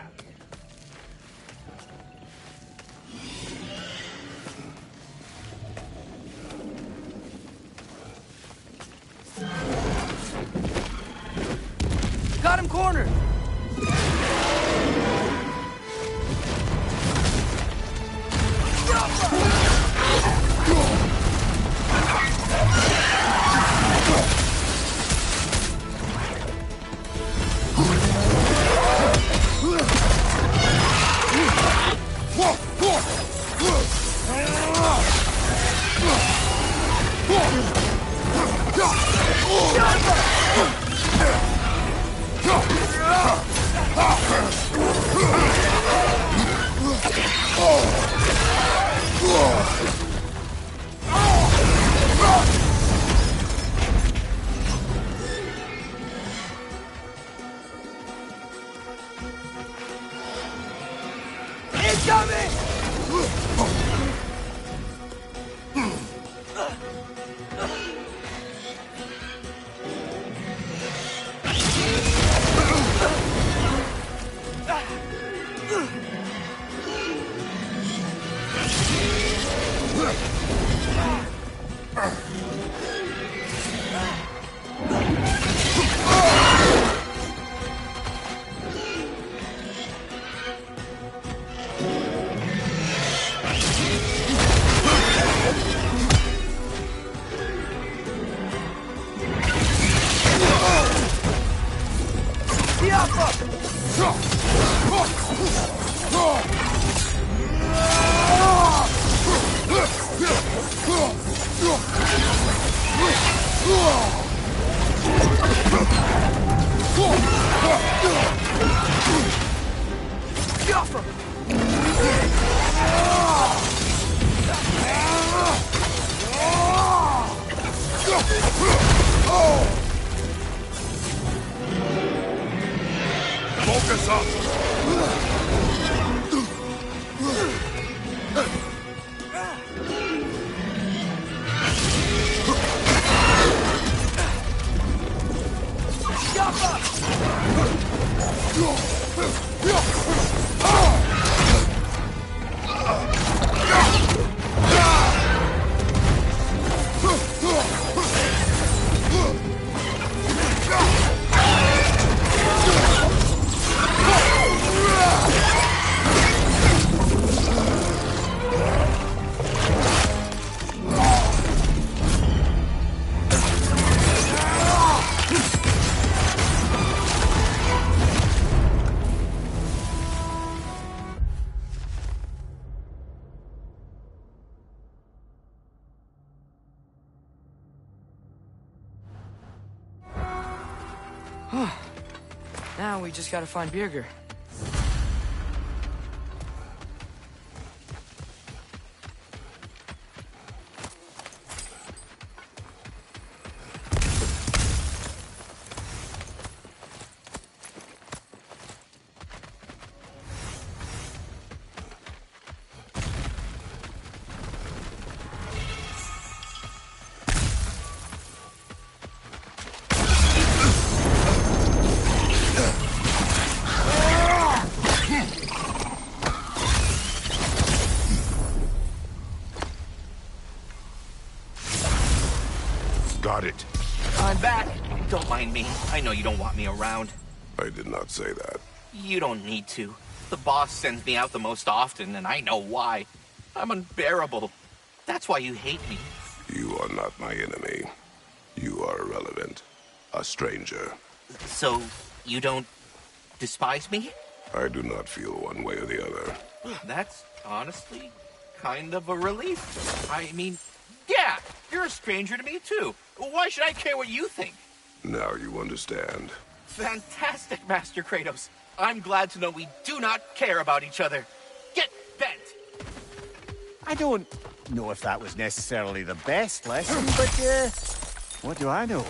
Got him cornered! Focus up! Now we just gotta find Birgir. Got it. I'm back. Don't mind me. I know you don't want me around. I did not say that. You don't need to. The boss sends me out the most often, and I know why. I'm unbearable. That's why you hate me. You are not my enemy. You are irrelevant. A stranger. So, you don't despise me? I do not feel one way or the other. That's honestly kind of a relief. I mean, yeah, you're a stranger to me too. Why should I care what you think? Now you understand. Fantastic, Master Kratos. I'm glad to know we do not care about each other. Get bent! I don't know if that was necessarily the best lesson, but, what do I know?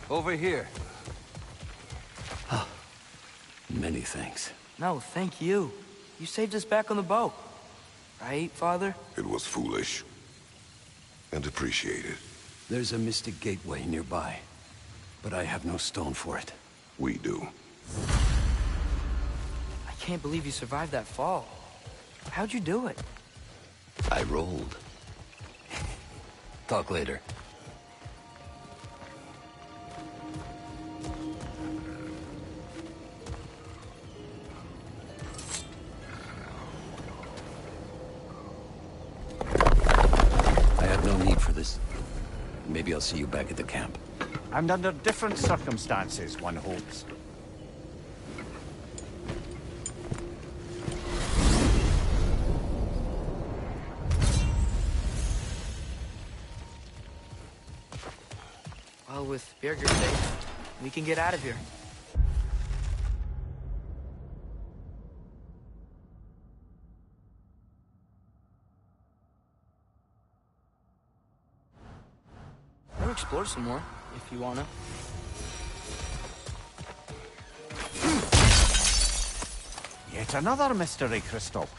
Over here. Many thanks. No, thank you. You saved us back on the boat. Right, Father? It was foolish. And appreciated. There's a mystic gateway nearby, but I have no stone for it. We do. I can't believe you survived that fall. How'd you do it? I rolled. Talk later. Maybe I'll see you back at the camp. And under different circumstances, one hopes. Well, with Birgir safe, we can get out of here. We'll explore some more, if you wanna. Yet another mystery crystal.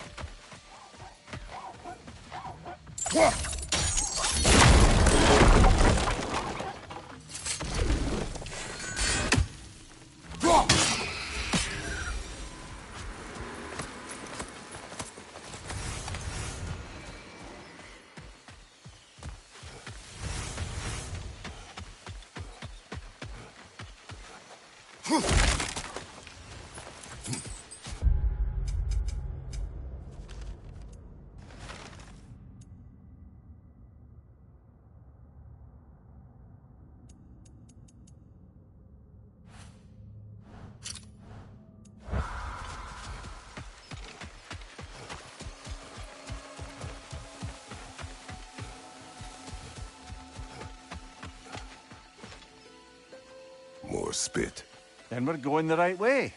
More spit. Then we're going the right way.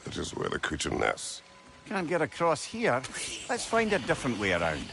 That is where the creature nests. Can't get across here. Let's find a different way around.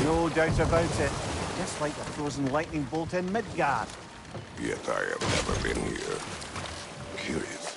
No doubt about it. Just like the frozen lightning bolt in Midgard. Yet I have never been here. Curious.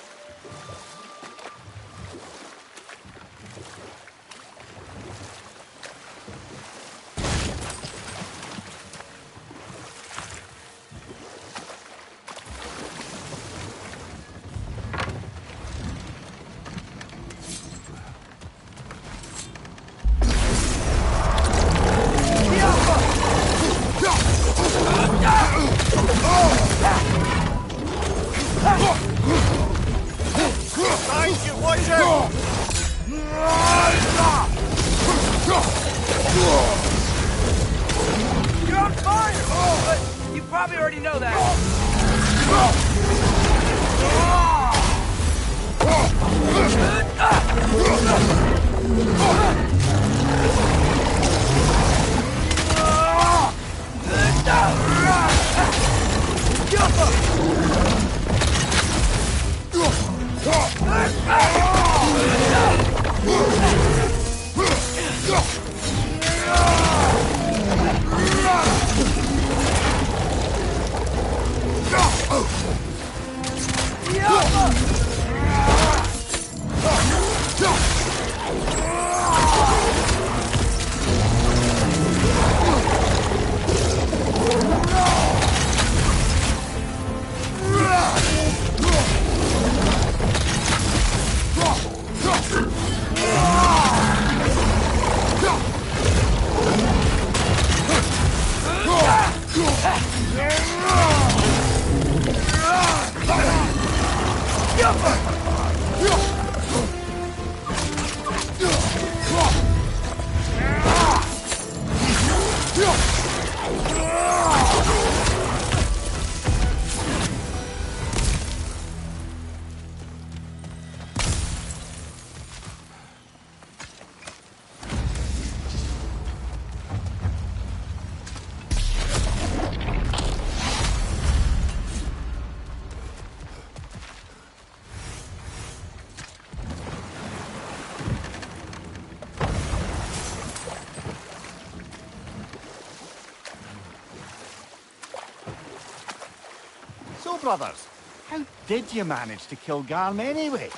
brothers. How did you manage to kill Garm anyway?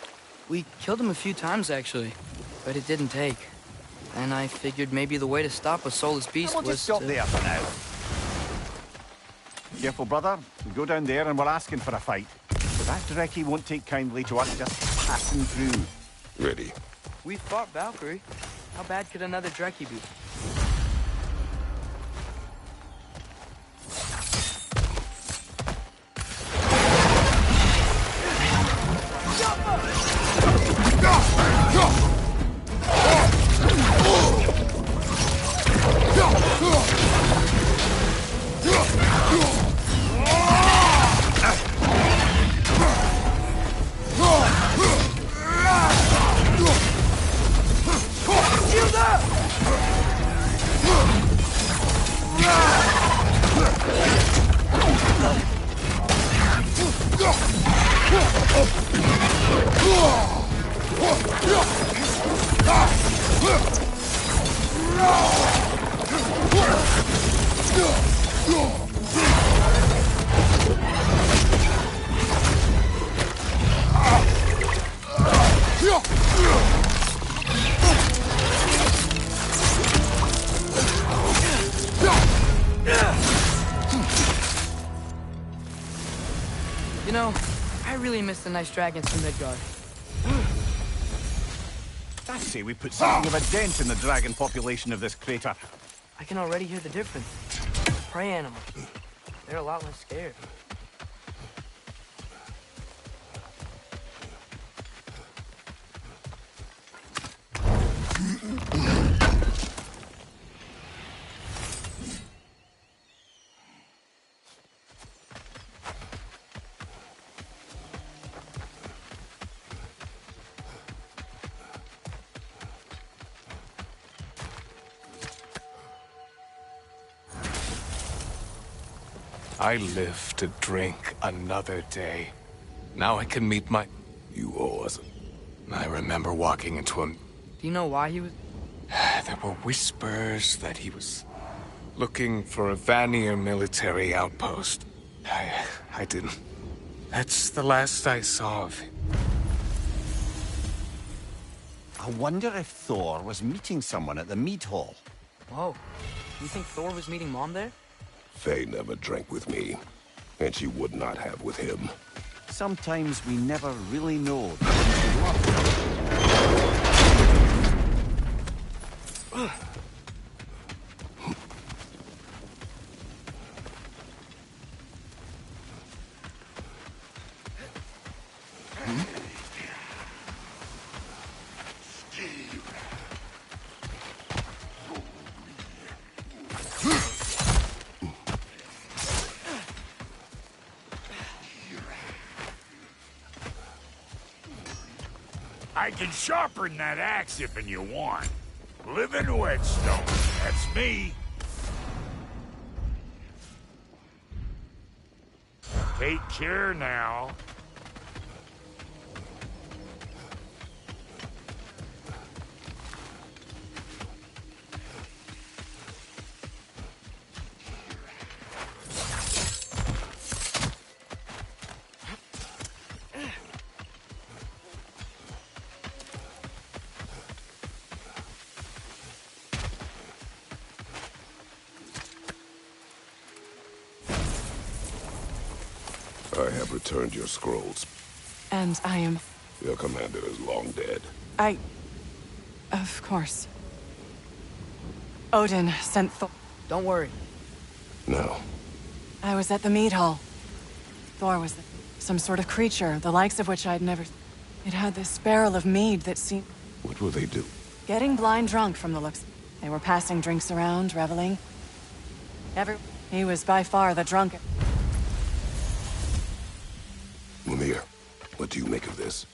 We killed him a few times, actually, but it didn't take. And I figured maybe the way to stop a soulless beast We'll was just stop to... there for now. Careful, brother. We go down there and we're asking for a fight. But that Drekkie won't take kindly to us just passing through. Ready. We fought Valkyrie. How bad could another Drekkie be? You know, I really miss the nice dragons from Midgard. I say we put something of a dent in the dragon population of this crater. I can already hear the difference. Prey animals. They're a lot less scared. I live to drink another day. Now I can meet my... You owe us. I remember walking into a... Do you know why he was... There were whispers that he was looking for a Vanir military outpost. I didn't. That's the last I saw of him. I wonder if Thor was meeting someone at the mead hall. Whoa. You think Thor was meeting Mom there? Faye never drank with me, and she would not have with him. Sometimes we never really know. I can sharpen that axe if you want. Living whetstone, that's me. Take care now. I have returned your scrolls. And I am... Your commander is long dead. Of course. Odin sent Thor... Don't worry. No. I was at the mead hall. Thor was some sort of creature, the likes of which I'd never... It had this barrel of mead that seemed... What will they do? Getting blind drunk from the looks. They were passing drinks around, reveling. He was by far the drunkest. Mimir, what do you make of this?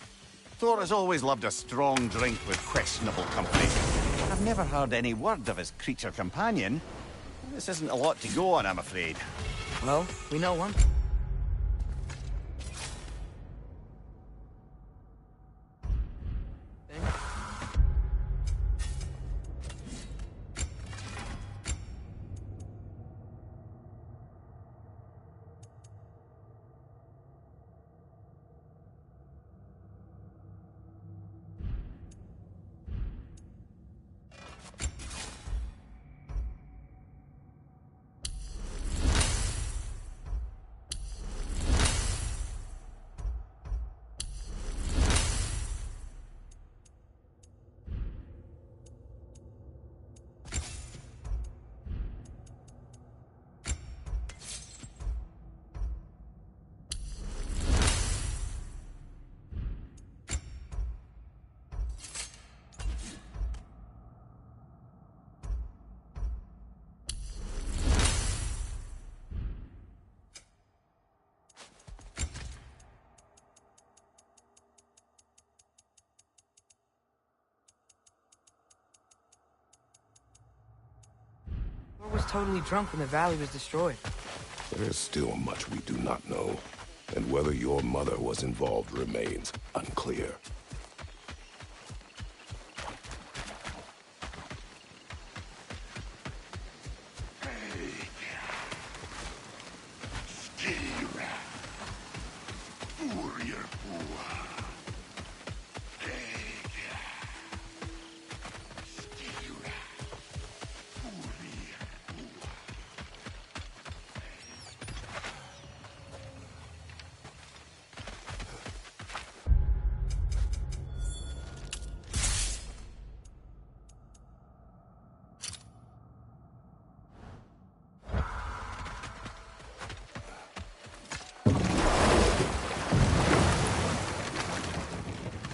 Thor has always loved a strong drink with questionable company. I've never heard any word of his creature companion. This isn't a lot to go on, I'm afraid. Well, we know one. totally drunk when the valley was destroyed. There is still much we do not know, and whether your mother was involved remains unclear.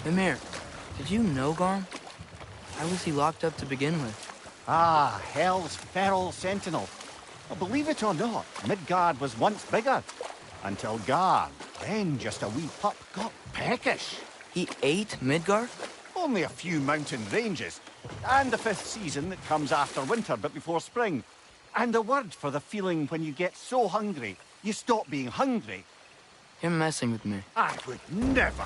Mimir, did you know Garm? Why was he locked up to begin with? Ah, Hell's feral sentinel. Well, believe it or not, Midgard was once bigger. Until Garm, then just a wee pup, got peckish. He ate Midgard? Only a few mountain ranges. And the 5th season that comes after winter but before spring. And a word for the feeling when you get so hungry, you stop being hungry. You're messing with me. I would never.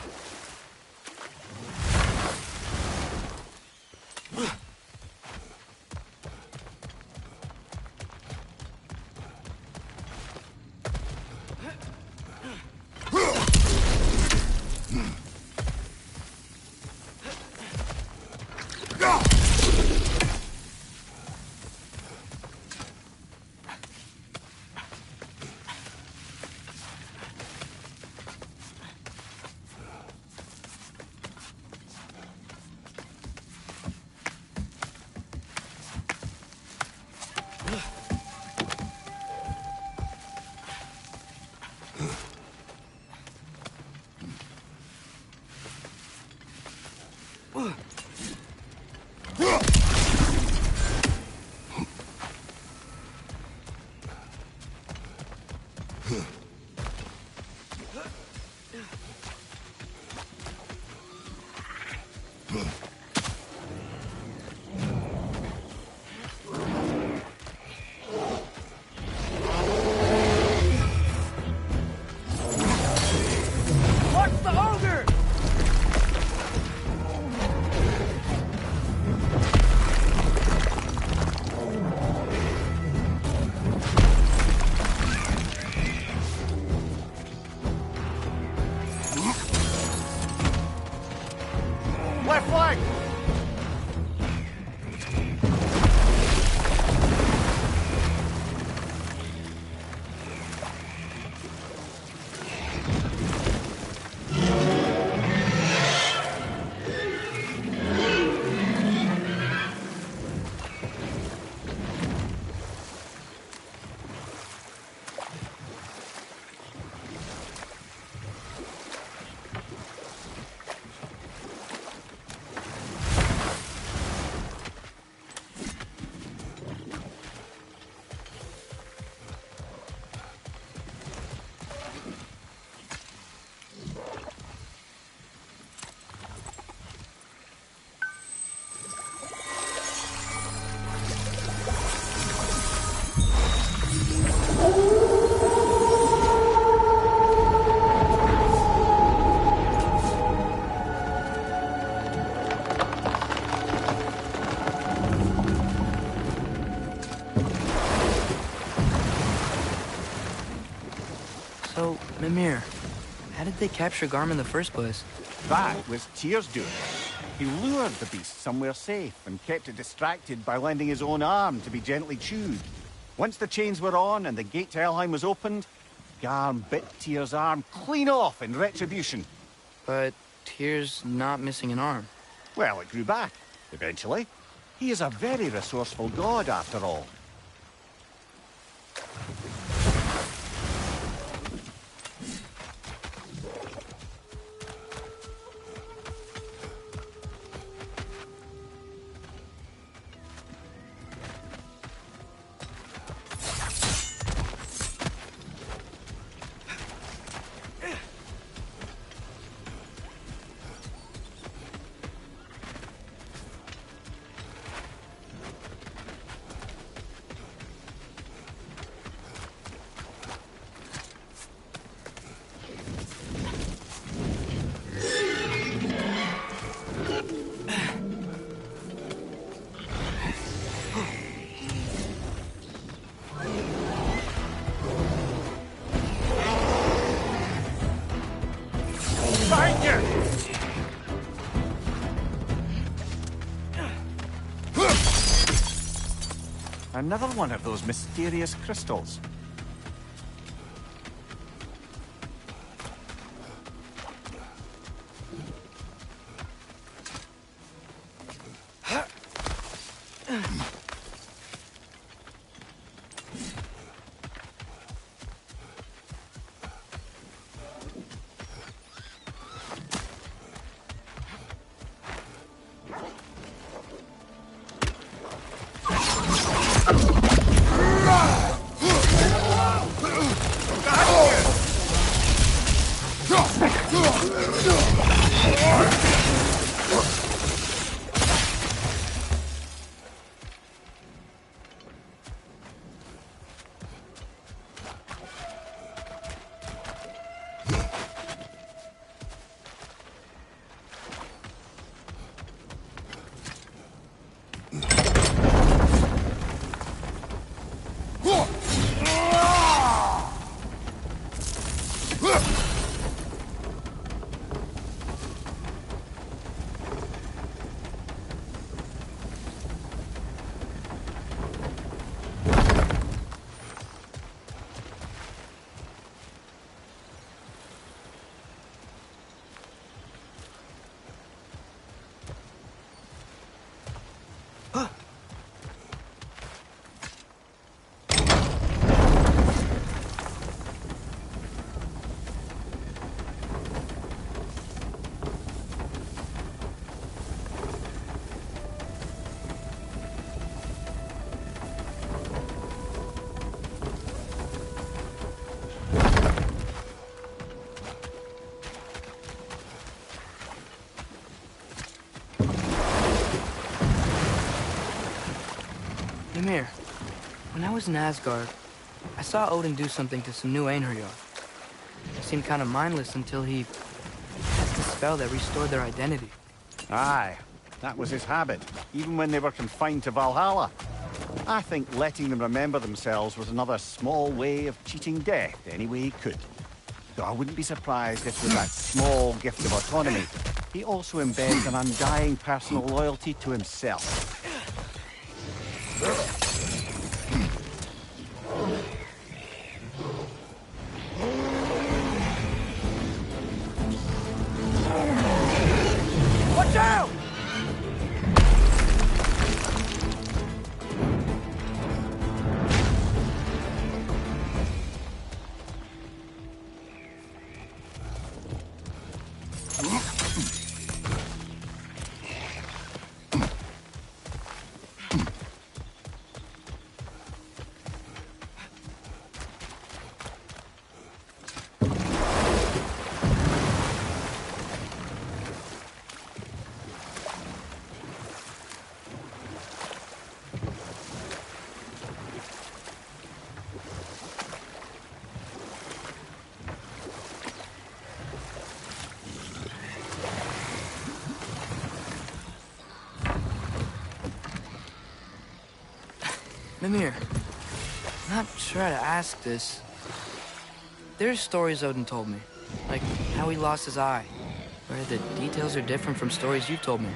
Watch the ogre! Left flank! So, Mimir, how did they capture Garm in the first place? That was Tyr's doing. He lured the beast somewhere safe and kept it distracted by lending his own arm to be gently chewed. Once the chains were on and the gate to Helheim was opened, Garm bit Tyr's arm clean off in retribution. But Tyr's not missing an arm. Well, it grew back, eventually. He is a very resourceful god, after all. Another one of those mysterious crystals. Mimir, when I was in Asgard, I saw Odin do something to some new Einherjar. They seemed kind of mindless until he cast a spell that restored their identity. Aye, that was his habit, even when they were confined to Valhalla. I think letting them remember themselves was another small way of cheating death any way he could. Though I wouldn't be surprised if with that small gift of autonomy, he also embeds an undying personal loyalty to himself. Watch out! Mimir, I'm not sure how to ask this. There's stories Odin told me, like how he lost his eye, where the details are different from stories you've told me.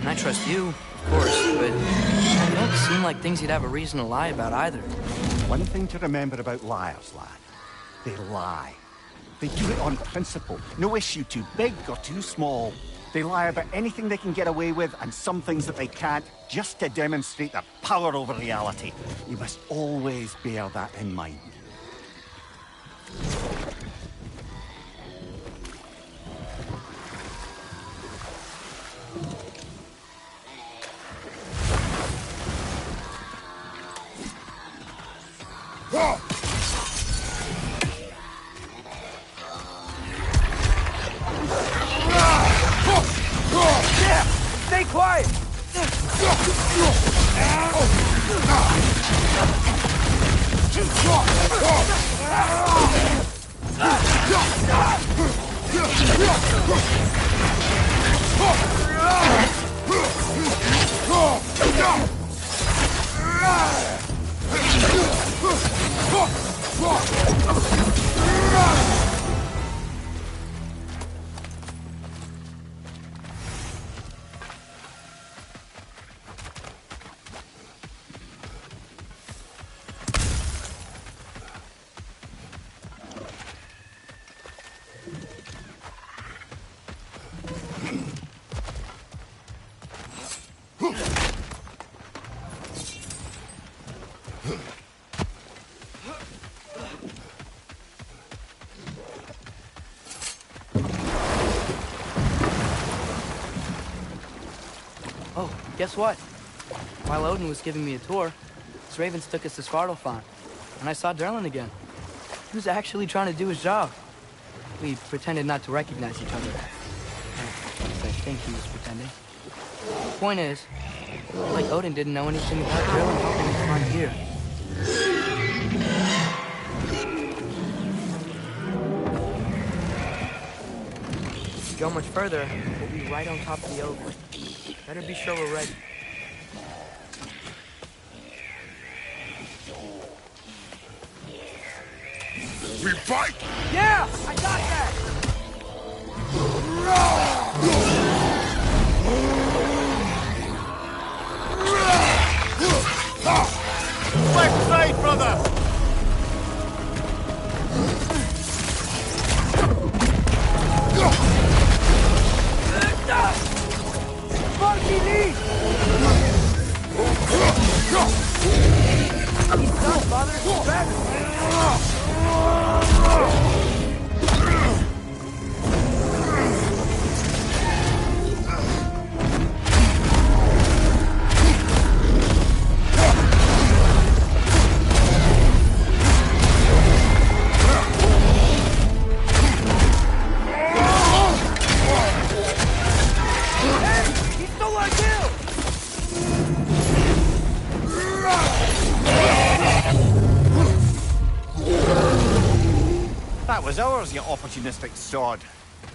And I trust you, of course, but they don't seem like things he'd have a reason to lie about either. One thing to remember about liars, lad. They lie. They do it on principle. No issue too big or too small. They lie about anything they can get away with and some things that they can't, just to demonstrate their power over reality. You must always bear that in mind. Stay quiet! Oh, guess what? While Odin was giving me a tour, his ravens took us to Svartalfheim, and I saw Durlin again. He was actually trying to do his job. We pretended not to recognize each other. At least I think he was pretending. The point is, it looked like Odin didn't know anything about Durlin helping us find gear. If we go much further, we'll be right on top of the oak. Better be sure we're ready. We fight! Yeah! I got that! Left side, brother! Funky knee! He's done, father! Back! That was ours, you opportunistic sod.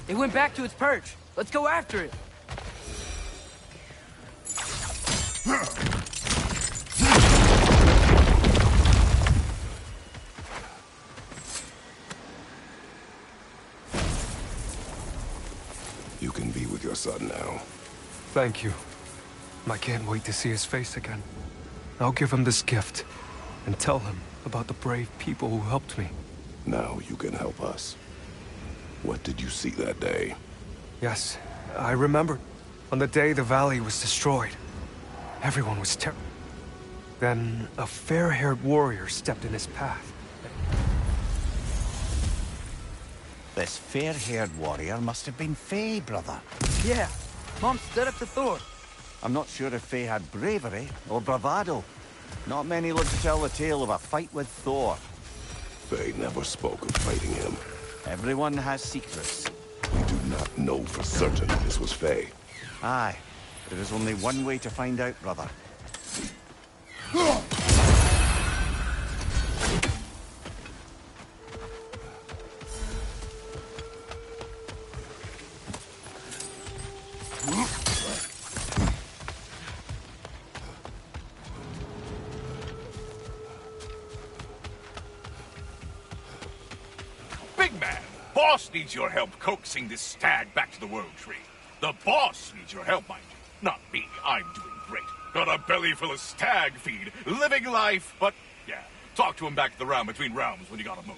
It went back to its perch. Let's go after it. You can be with your son now. Thank you. I can't wait to see his face again. I'll give him this gift and tell him about the brave people who helped me. Now you can help us. What did you see that day? Yes, I remembered. On the day the valley was destroyed, everyone was terrified. Then a fair-haired warrior stepped in his path. This fair-haired warrior must have been Faye, brother. Yeah, Mom stood up to Thor. I'm not sure if Faye had bravery or bravado. Not many live to tell the tale of a fight with Thor. Faye never spoke of fighting him. Everyone has secrets. We do not know for certain this was Faye. Aye. There is only one way to find out, brother. Big man, boss needs your help coaxing this stag back to the World Tree. The boss needs your help, mind you. Not me. I'm doing great. Got a belly full of stag feed, living life, but yeah, talk to him back to the realm between realms when you gotta move.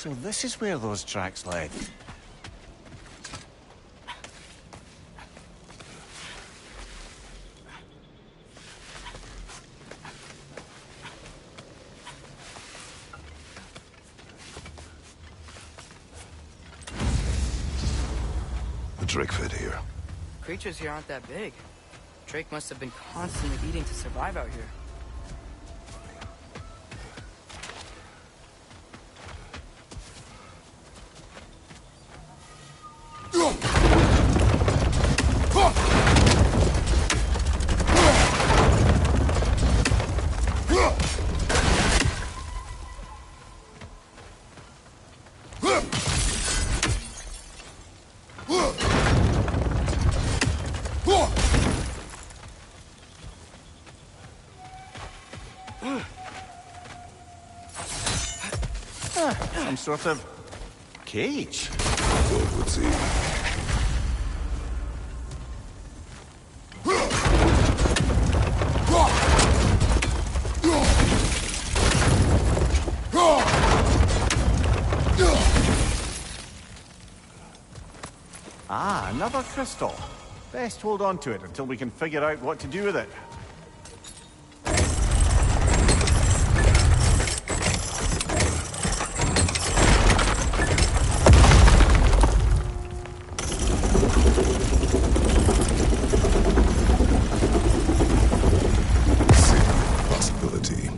So this is where those tracks led. The Drake fed here. Creatures here aren't that big. Drake must have been constantly eating to survive out here. Some sort of cage. One would see. Ah, another crystal. Best hold on to it until we can figure out what to do with it. Possibility.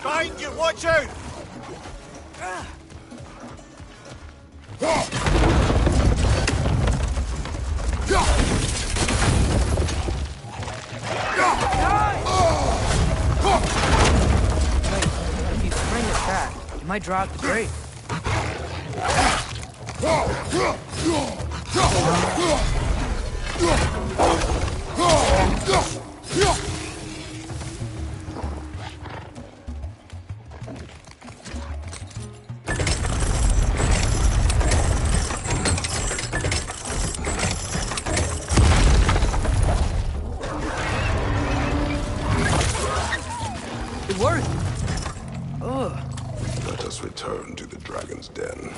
Behind you, watch out! If you spring attack, you might drop the Drake. It worked! Ugh. Let us return to the Dragon's Den.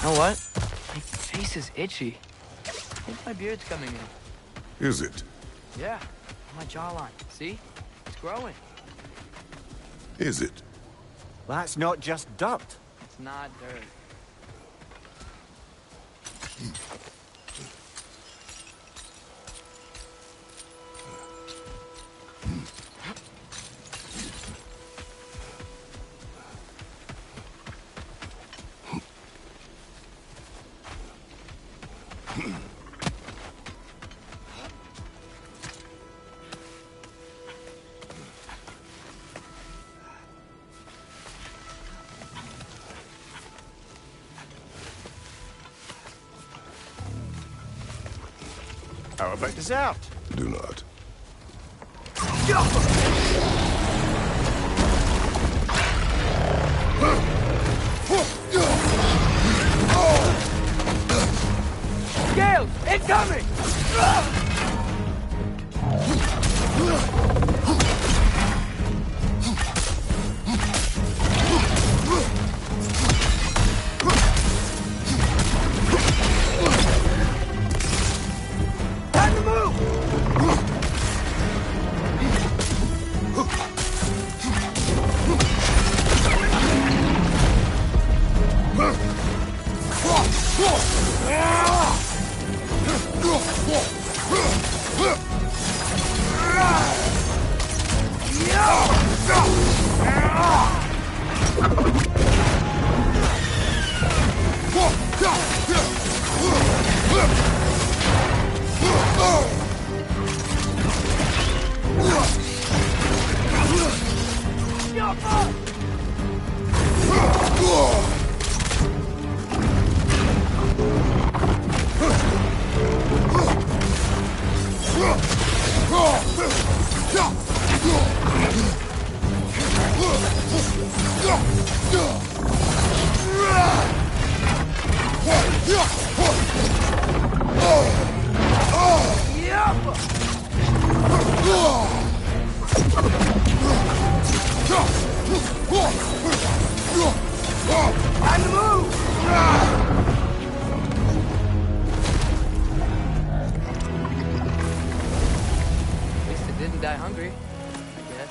You know what? My face is itchy. I think my beard's coming in. Is it? Yeah, on my jawline. See? It's growing. Is it? That's not just dirt. It's not dirt. How about dessert? Do not. Scales, incoming! Time to move! Time to move! At least it didn't die hungry, I guess.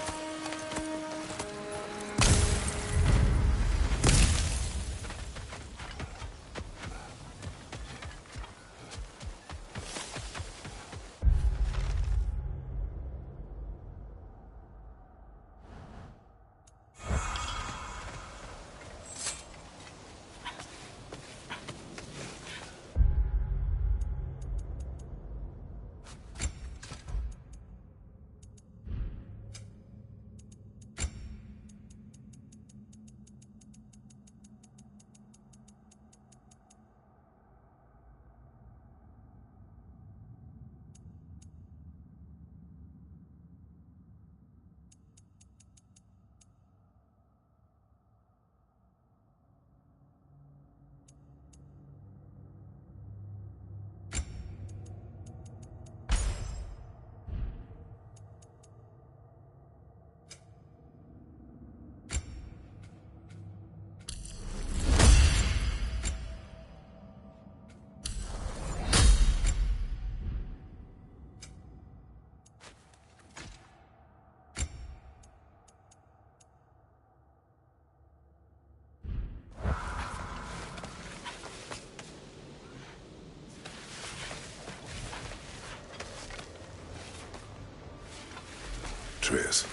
Triss,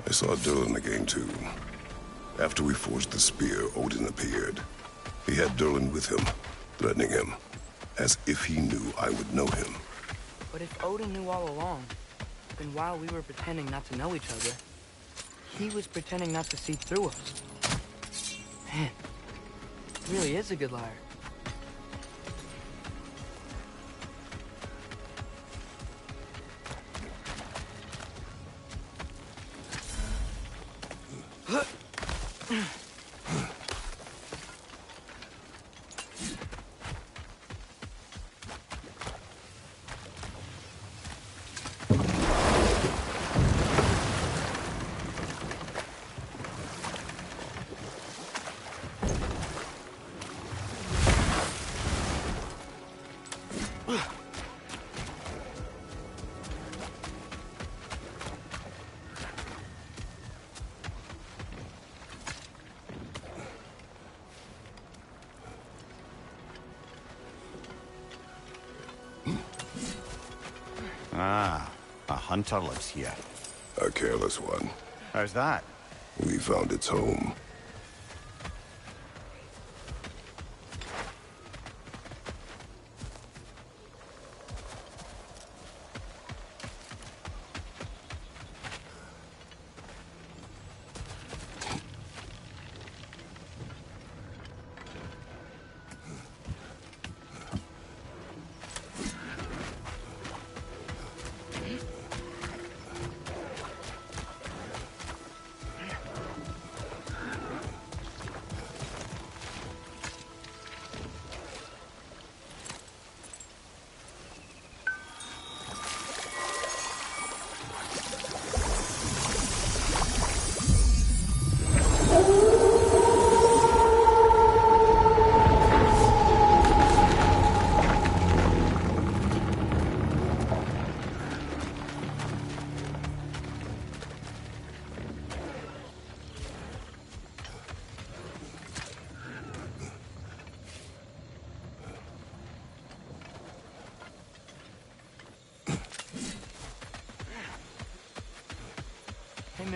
I saw Durlin again too. After we forged the spear, Odin appeared. He had Durlin with him, threatening him, as if he knew I would know him. But if Odin knew all along, then while we were pretending not to know each other, he was pretending not to see through us. Man, he really is a good liar. Ah, a hunter lives here. A careless one. How's that? We found its home.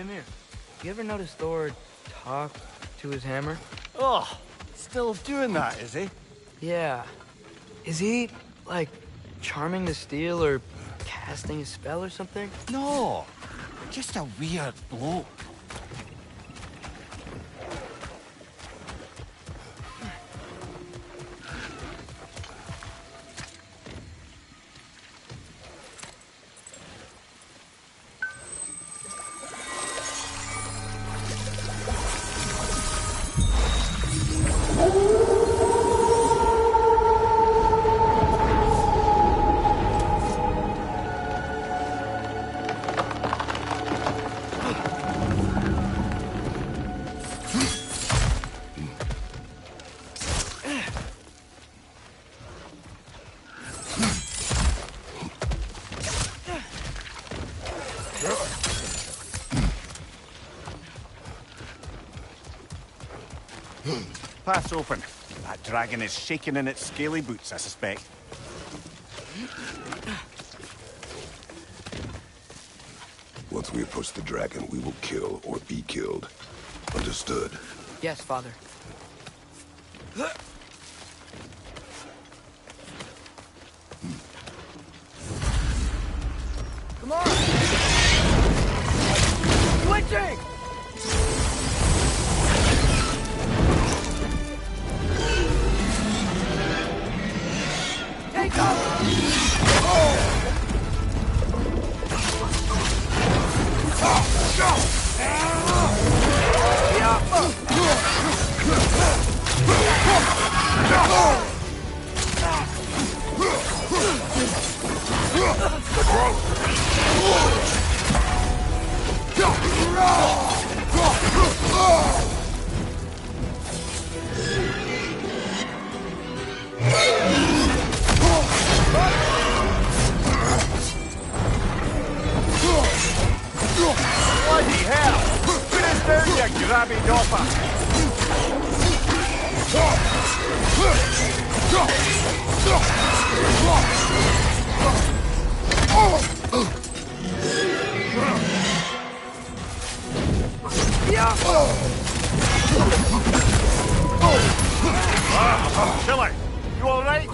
Mimir, you ever notice Thor talk to his hammer? Oh, still doing that, is he? Yeah. Is he, like, charming the steel or casting a spell or something? No, just a weird bloke. Path's open. That dragon is shaking in its scaly boots, I suspect. Once we approach the dragon, we will kill or be killed. Understood? Yes, Father. Come on! Switching! Take Bloody hell! Put us down, you grabby dopper! Killer, you all right?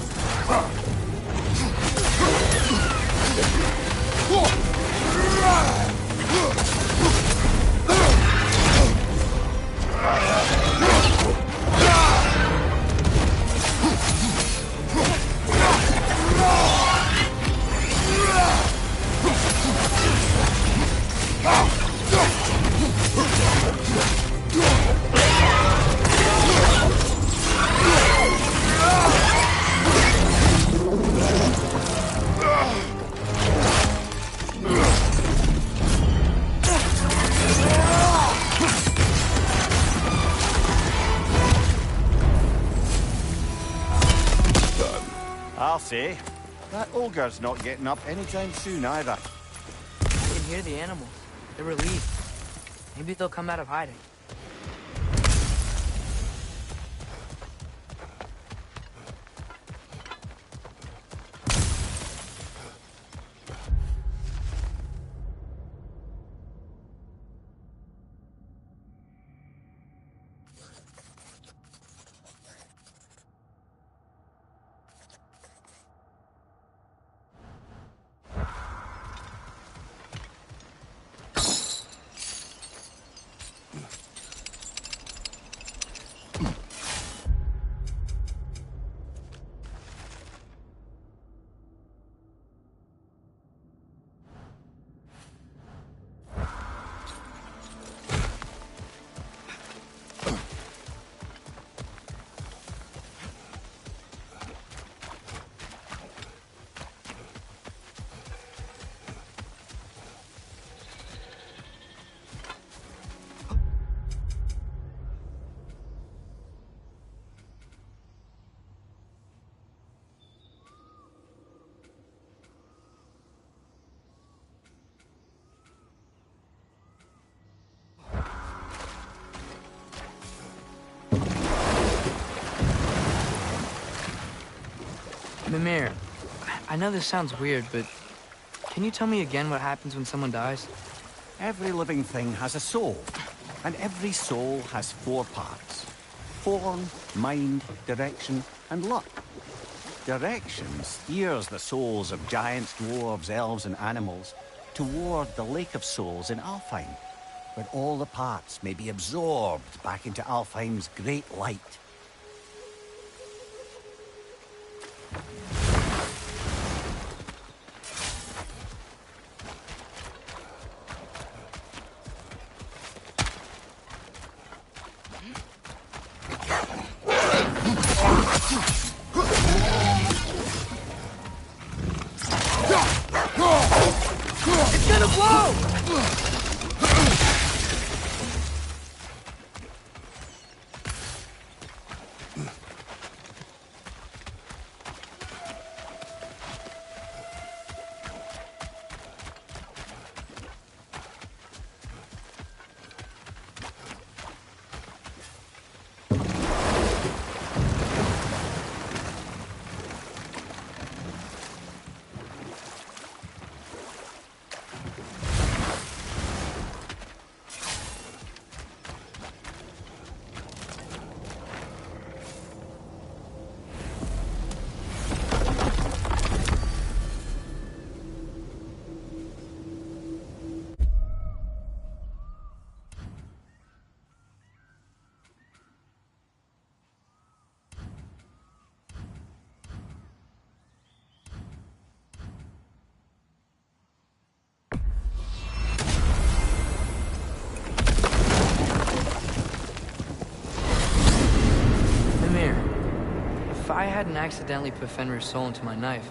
I'll say, that ogre's not getting up anytime soon either. I can hear the animals. They're relieved. Maybe they'll come out of hiding. Mimir, I know this sounds weird, but can you tell me again what happens when someone dies? Every living thing has a soul, and every soul has 4 parts. Form, mind, direction, and luck. Direction steers the souls of giants, dwarves, elves, and animals toward the Lake of Souls in Alfheim, where all the parts may be absorbed back into Alfheim's great light. It's gonna blow! If I hadn't accidentally put Fenrir's soul into my knife,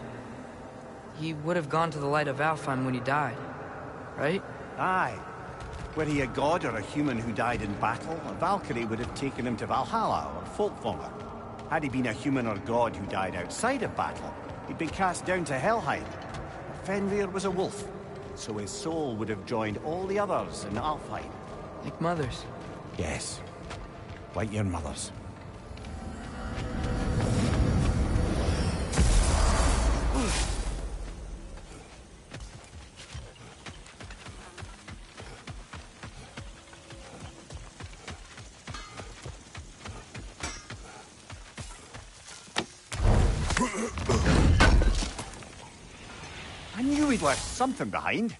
he would have gone to the light of Alfheim when he died, right? Aye. Were he a god or a human who died in battle, a Valkyrie would have taken him to Valhalla or Folkvanger. Had he been a human or god who died outside of battle, he'd been cast down to Helheim. Fenrir was a wolf, so his soul would have joined all the others in Alfheim. Like mothers? Yes. Like your mothers. I knew he'd left something behind.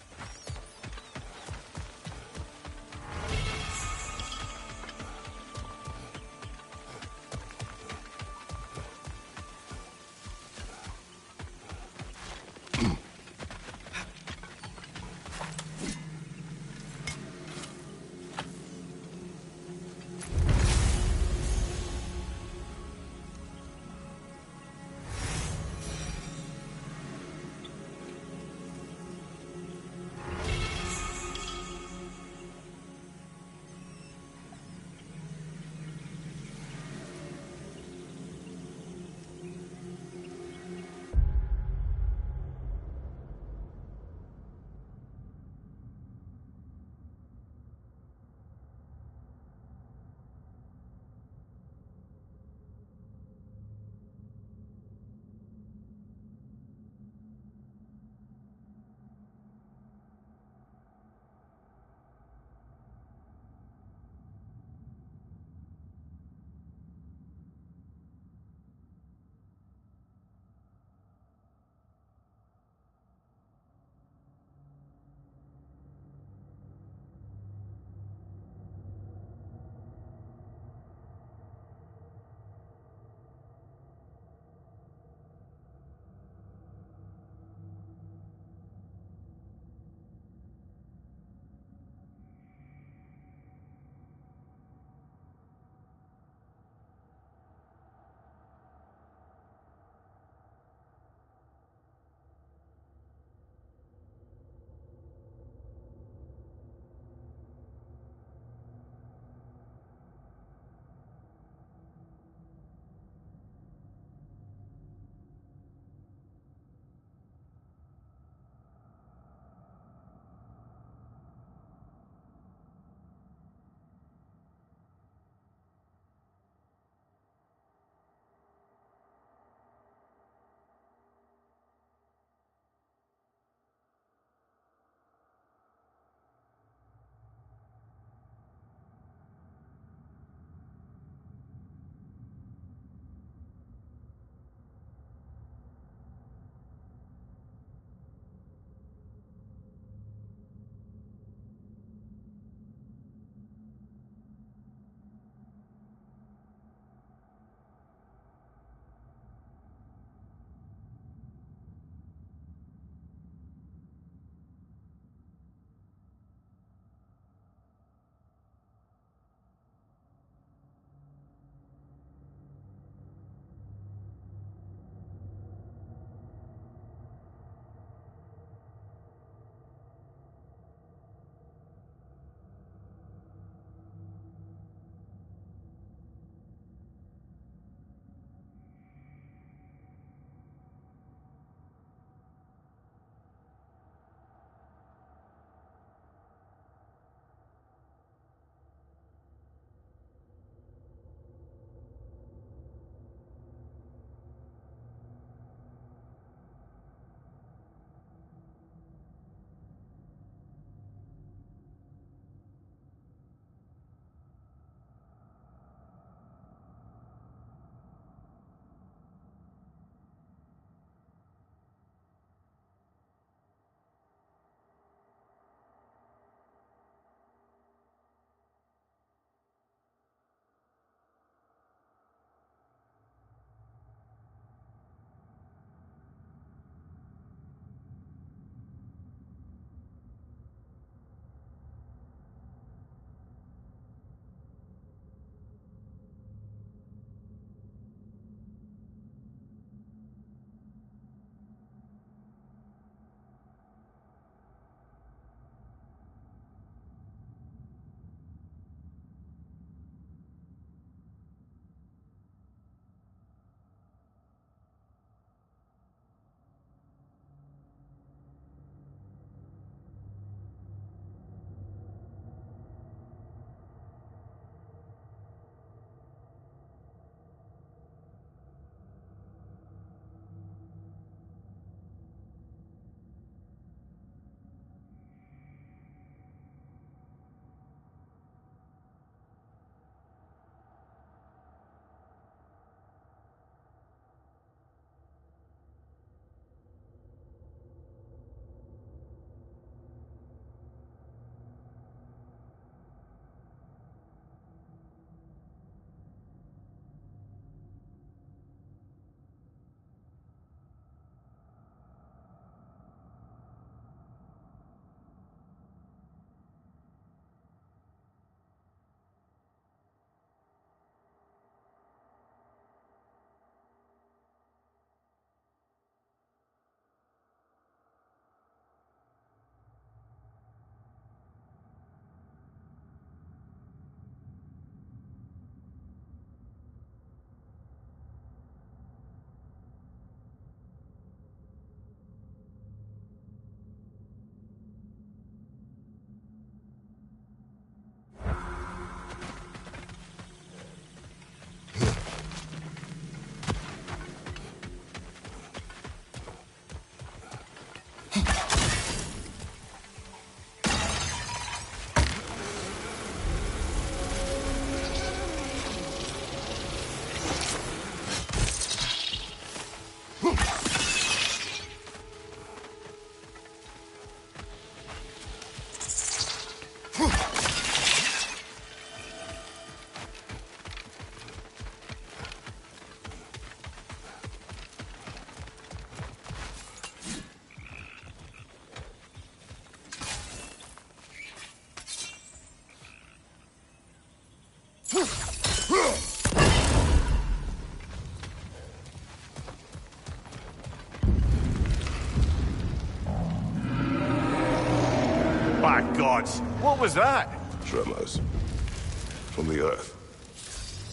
gods! What was that? Tremors. From the earth.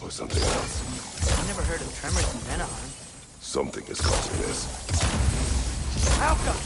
Or something else. I never heard of tremors in Vanaheim. Something is causing this. Malcolm!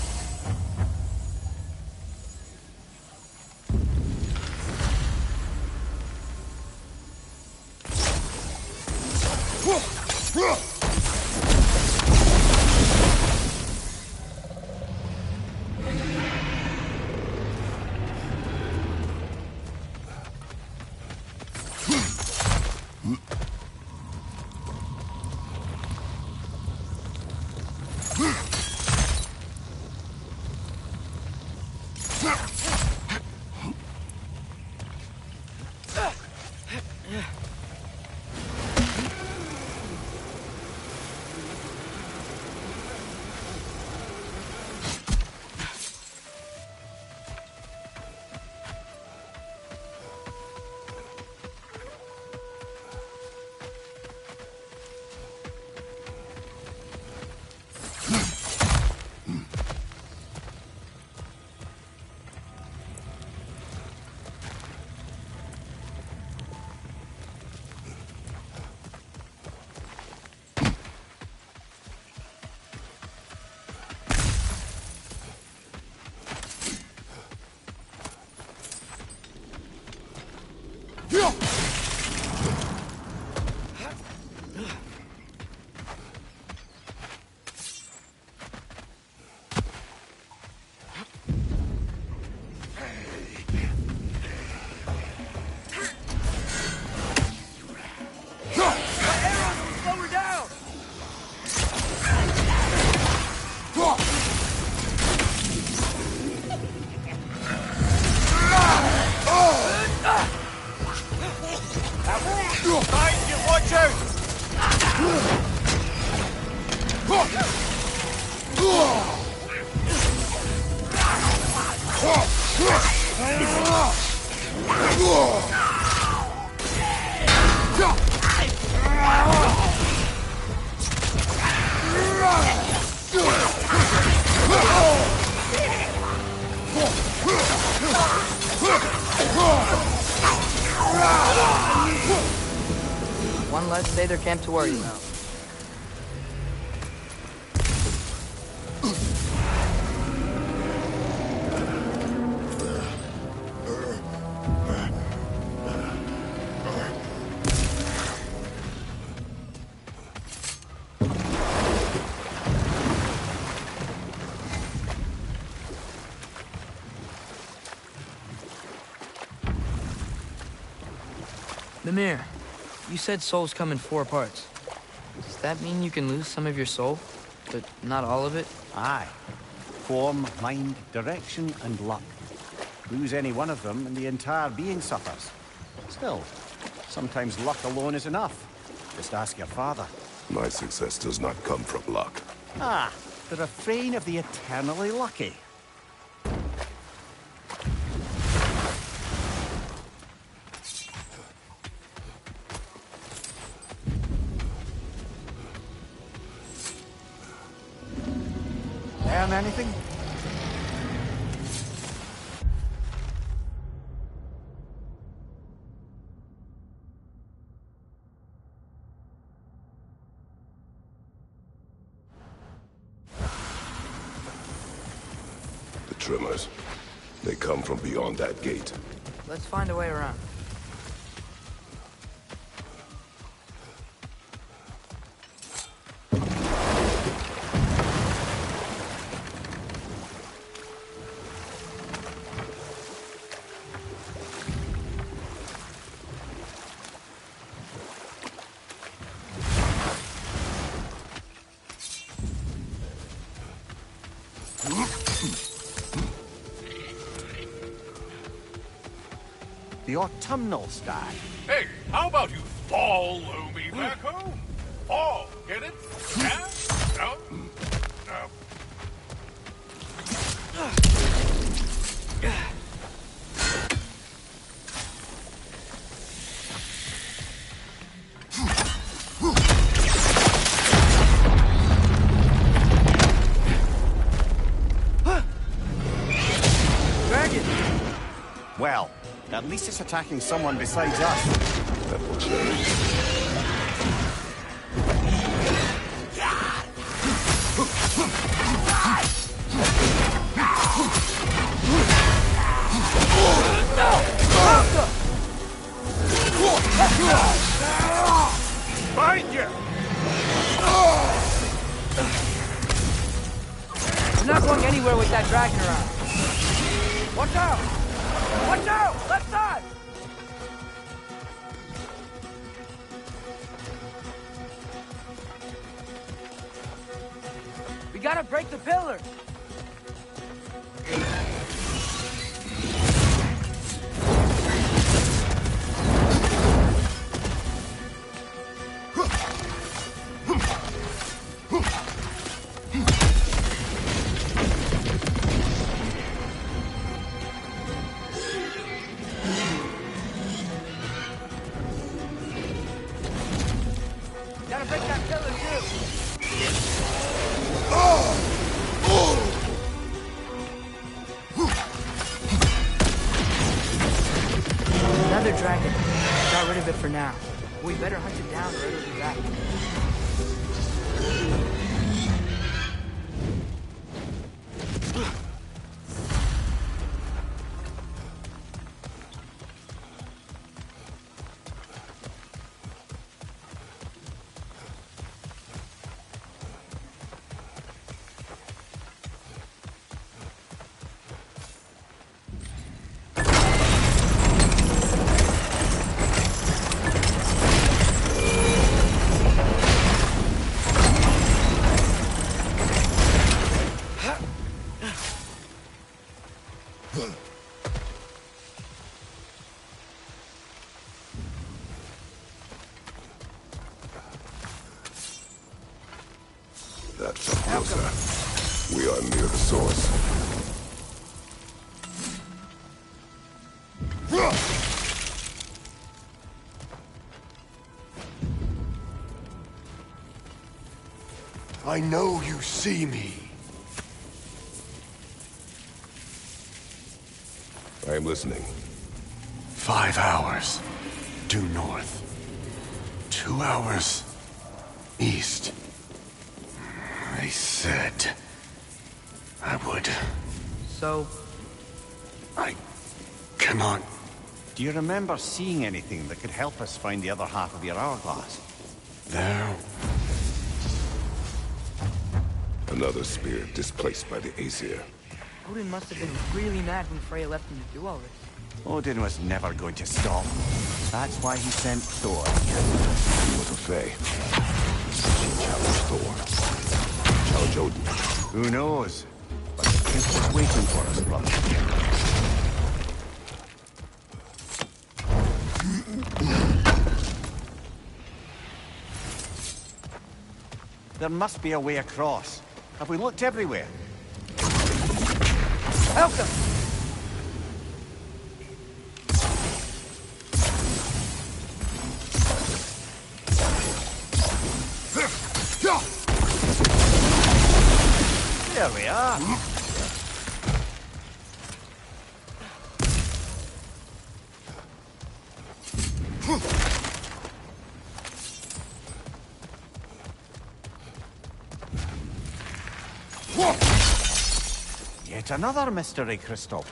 One less Sather camp to worry about. Mimir, you said souls come in 4 parts. Does that mean you can lose some of your soul, but not all of it? Aye. Form, mind, direction, and luck. Lose any one of them and the entire being suffers. Still, sometimes luck alone is enough. Just ask your father. My success does not come from luck. Ah, the refrain of the eternally lucky. Learn anything? The tremors. They come from beyond that gate. Let's find a way around. The autumnal stag. Hey, how about you follow me back home? Fall, get it? Yeah? No? No. At least it's attacking someone besides us. That will change. Find you! We're not going anywhere with that dragon around. Watch out! Watch out! Left side! We gotta break the pillar! Gotta break that pillar too! Another dragon. Got rid of it for now. We better hunt it down or it'll be back. That's closer. We are near the source. I know you see me. I am listening. 5 hours due north. 2 hours east. I said I would. So? I cannot. Do you remember seeing anything that could help us find the other half of your hourglass? There. Another spirit displaced by the Aesir. Odin must have been really mad when Freya left him to do all this. Odin was never going to stop. That's why he sent Thor. He was a Fae. She challenged Thor. Challenge Odin. Who knows? But the prince is waiting for us, brother. There must be a way across. Have we looked everywhere? Help them! There we are. Yet another mystery crystal.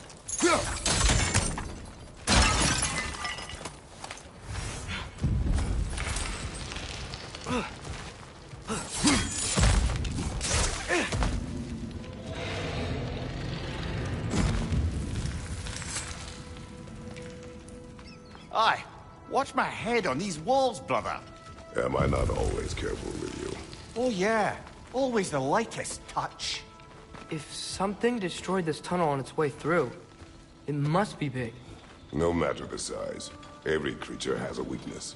Aye, watch my head on these walls, brother. Am I not always careful with you? Oh yeah, always the lightest touch. If something destroyed this tunnel on its way through, it must be big. No matter the size, every creature has a weakness.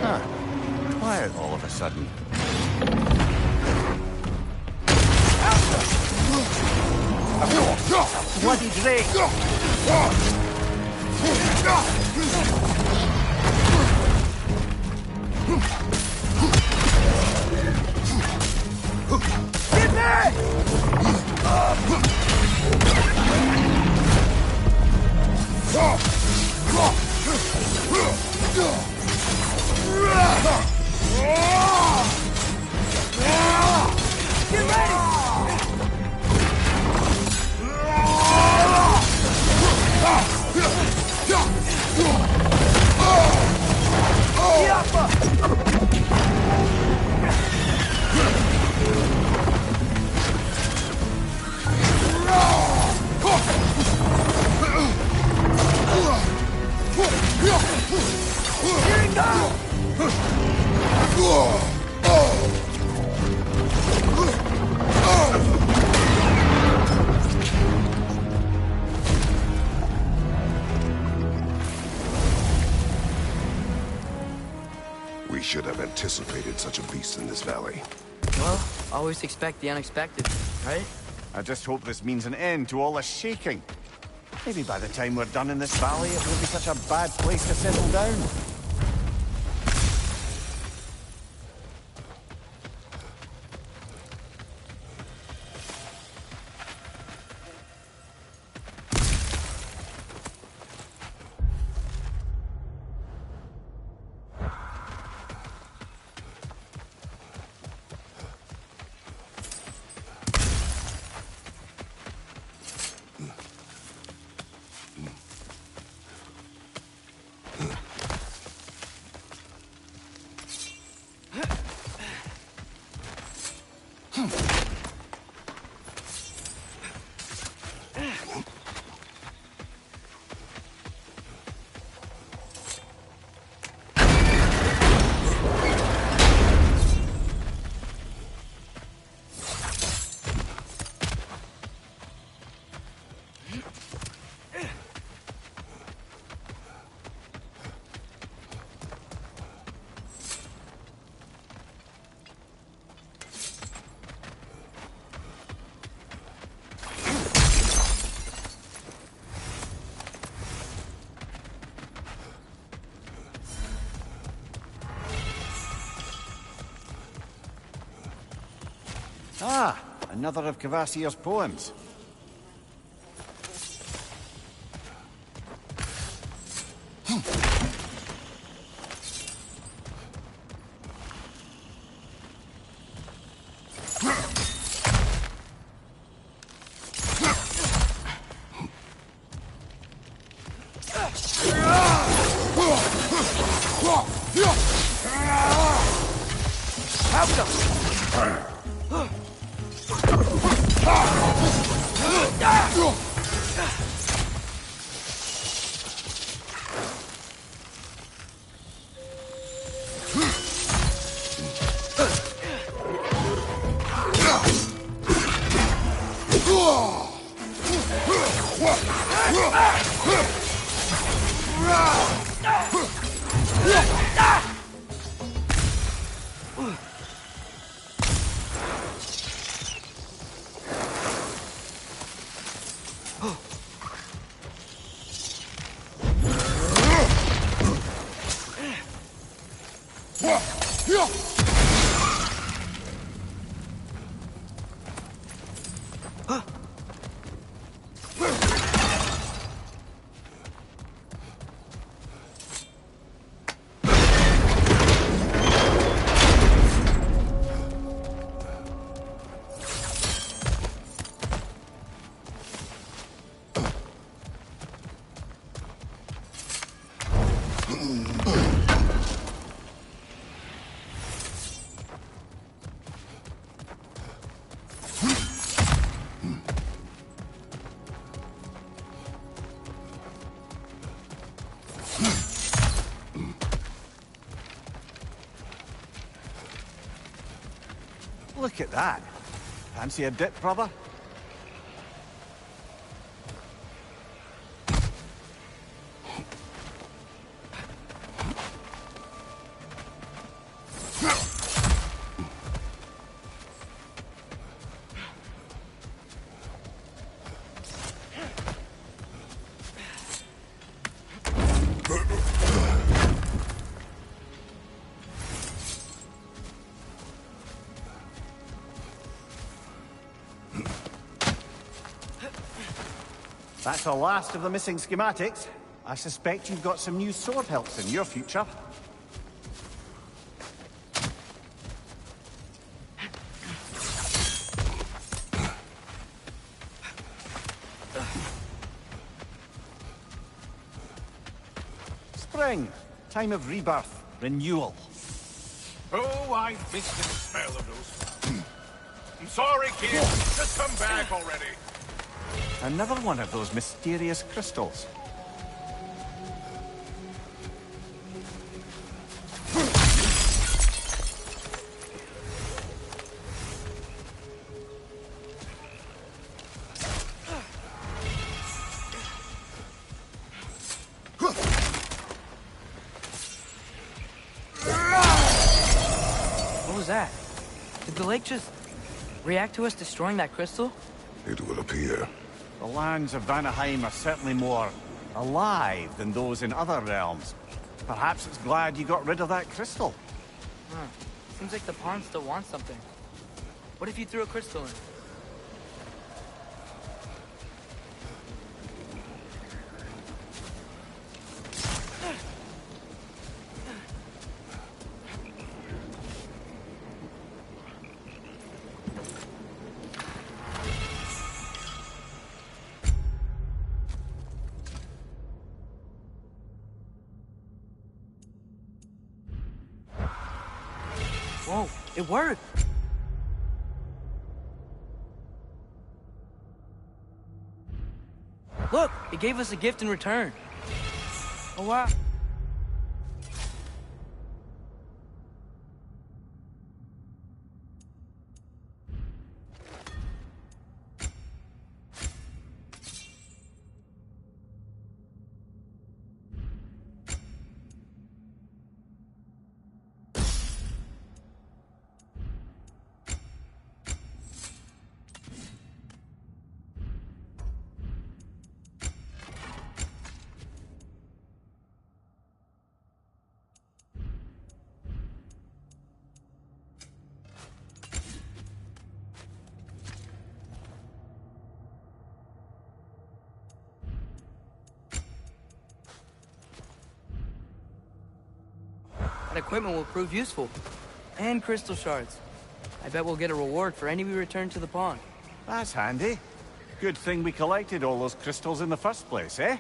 Huh. Quiet all of a sudden. Bloody Drake! Get back! We should have anticipated such a beast in this valley. Well, always expect the unexpected, right? I just hope this means an end to all this shaking. Maybe by the time we're done in this valley, it won't be such a bad place to settle down. Ah, another of Kvasir's poems. Look at that. Fancy a dip, brother? That's the last of the missing schematics. I suspect you've got some new sword hilts in your future. Spring. Time of rebirth. Renewal. Oh, I miss the smell of those. I'm sorry, kid. Just come back already. Another one of those mysterious crystals. was that? Did the lake just react to us destroying that crystal? It would appear. The lands of Vanaheim are certainly more alive than those in other realms. Perhaps it's glad you got rid of that crystal. Huh. Seems like the pond still wants something. What if you threw a crystal in? Whoa, it worked! Look, it gave us a gift in return. Oh, wow. That equipment will prove useful. And crystal shards. I bet we'll get a reward for any we return to the pond. That's handy. Good thing we collected all those crystals in the first place, eh?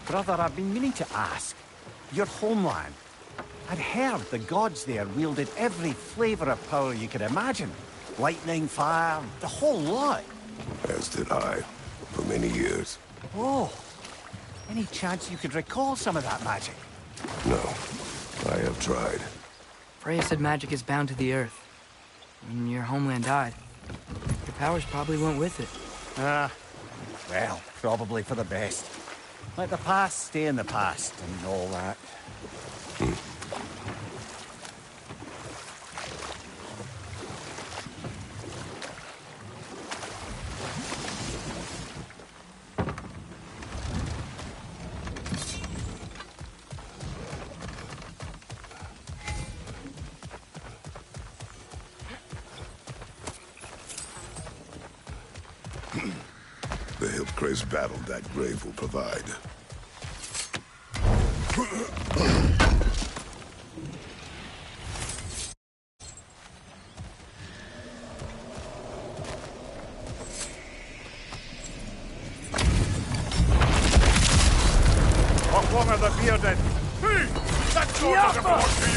Brother, I've been meaning to ask. Your homeland. I'd heard the gods there wielded every flavor of power you could imagine. Lightning, fire, the whole lot. As did I, for many years. Oh, any chance you could recall some of that magic? No, I have tried. Freya said magic is bound to the earth. When your homeland died, your powers probably went with it. Well, probably for the best. Let the past stay in the past and all that. The Hillcrest battle that grave will provide. What one of the bearded? Hey! That sword doesn't belong to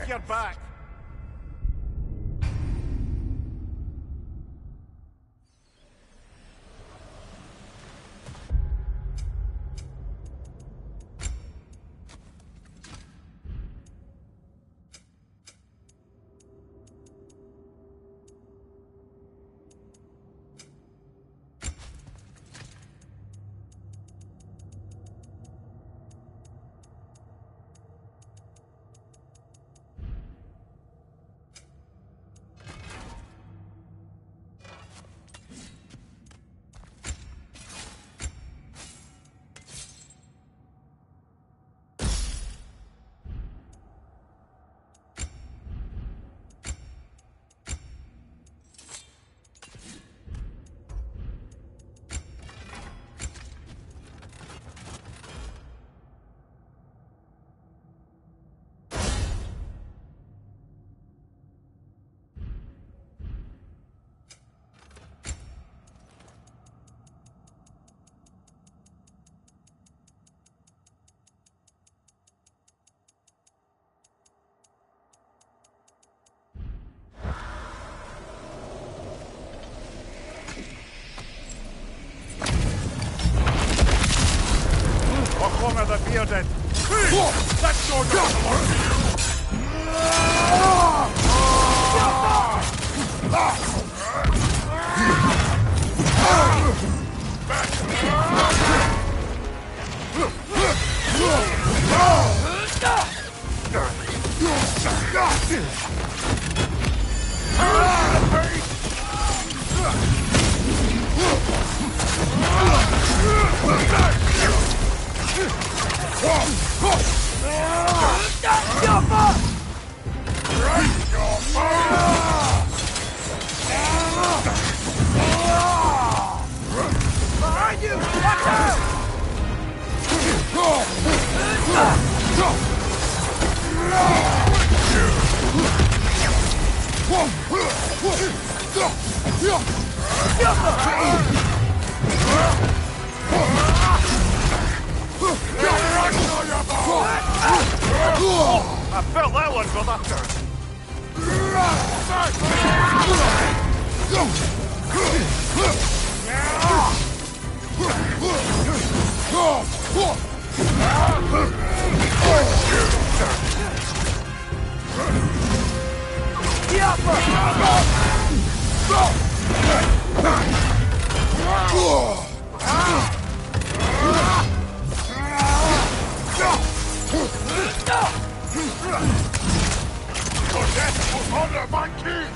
have your back. One of the bearded. That's your Behind you! Watch out! I felt that one, brother. Under my king!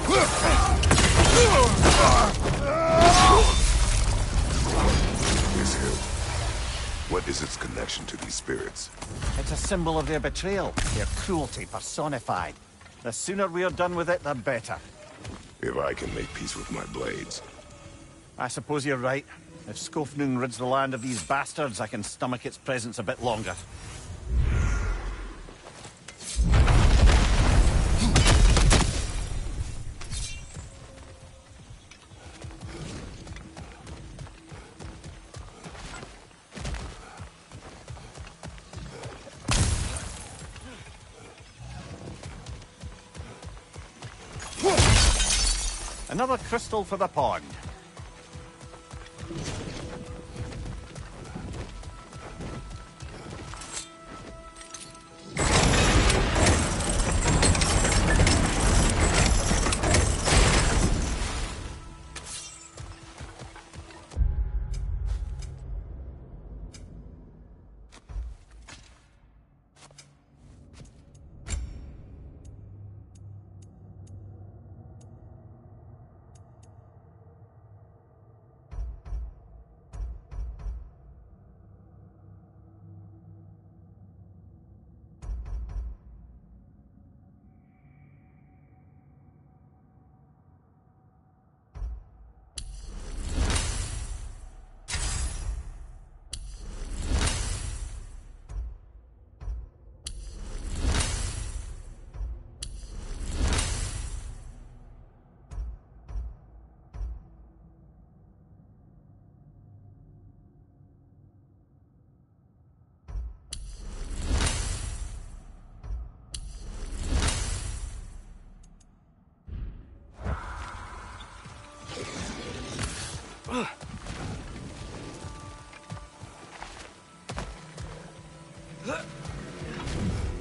This hill. What is its connection to these spirits? It's a symbol of their betrayal, their cruelty personified. The sooner we're done with it, the better. If I can make peace with my blades. I suppose you're right. If Skofnung rids the land of these bastards, I can stomach its presence a bit longer. Another crystal for the pond.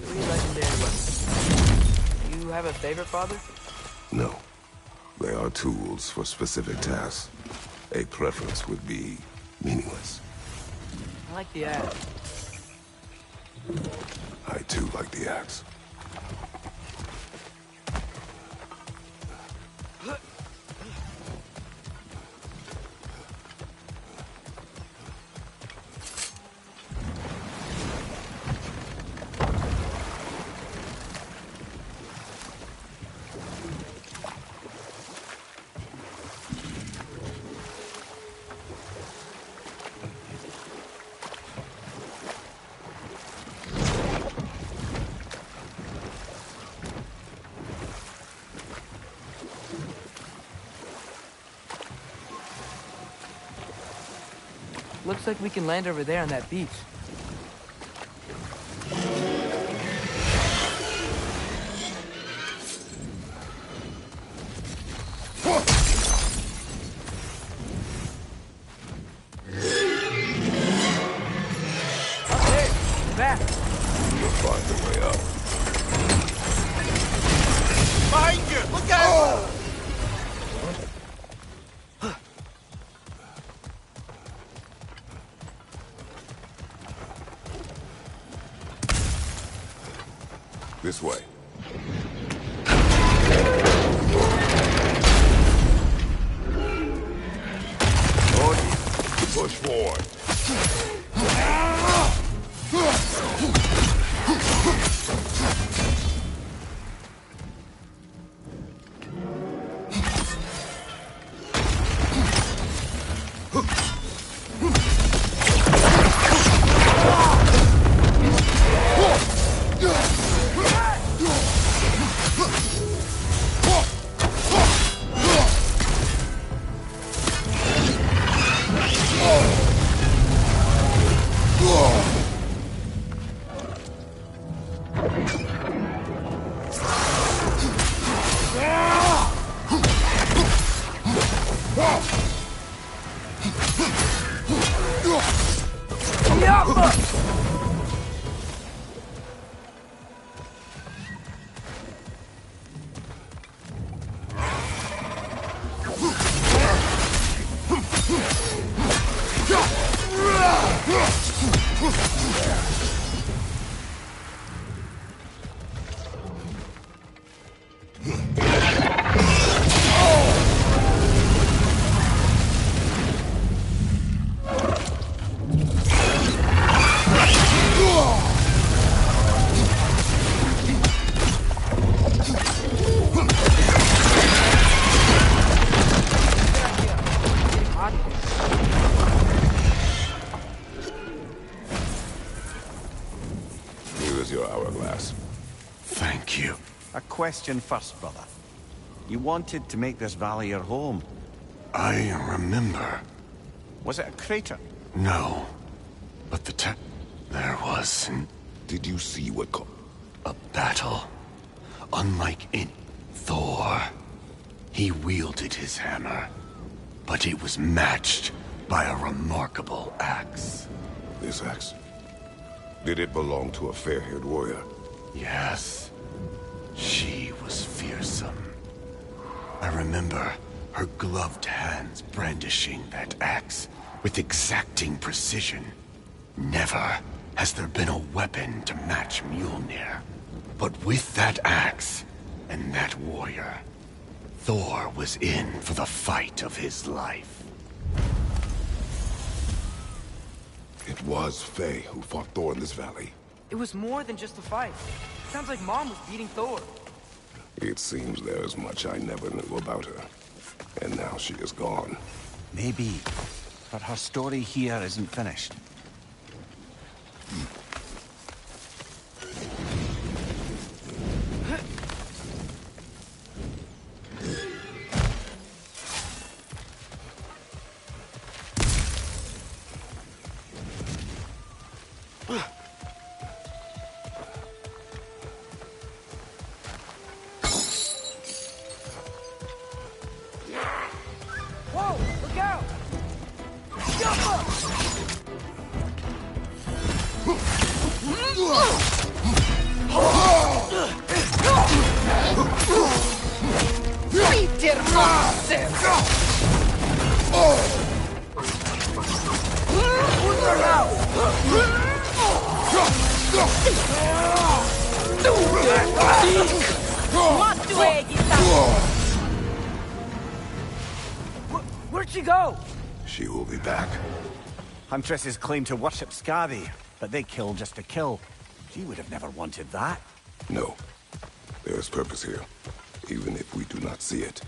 Three legendary weapons. You have a favorite, Father? No. They are tools for specific tasks. A preference would be meaningless. I like the axe. I too like the axe. Looks like we can land over there on that beach. Up there! Back! We'll find the way up. Behind you! Look out! This way. Push forward. question first, brother. You wanted to make this valley your home. I remember. Was it a crater? No. But there was... Did you see what a battle. Unlike in Thor. He wielded his hammer. But it was matched by a remarkable axe. This axe? Did it belong to a fair-haired warrior? Yes. She was fearsome. I remember her gloved hands brandishing that axe with exacting precision. Never has there been a weapon to match Mjolnir. But with that axe and that warrior, Thor was in for the fight of his life. It was Faye who fought Thor in this valley. It was more than just a fight. Sounds like Mom was beating Thor. It seems there is much I never knew about her. And now she is gone. Maybe. But her story here isn't finished. Whoa, look out! Jump up! Peter Monster! Who's her mouth? Where'd she go? She will be back. Huntresses claim to worship Skadi, but they kill just to kill. She would have never wanted that. No. There is purpose here, even if we do not see it.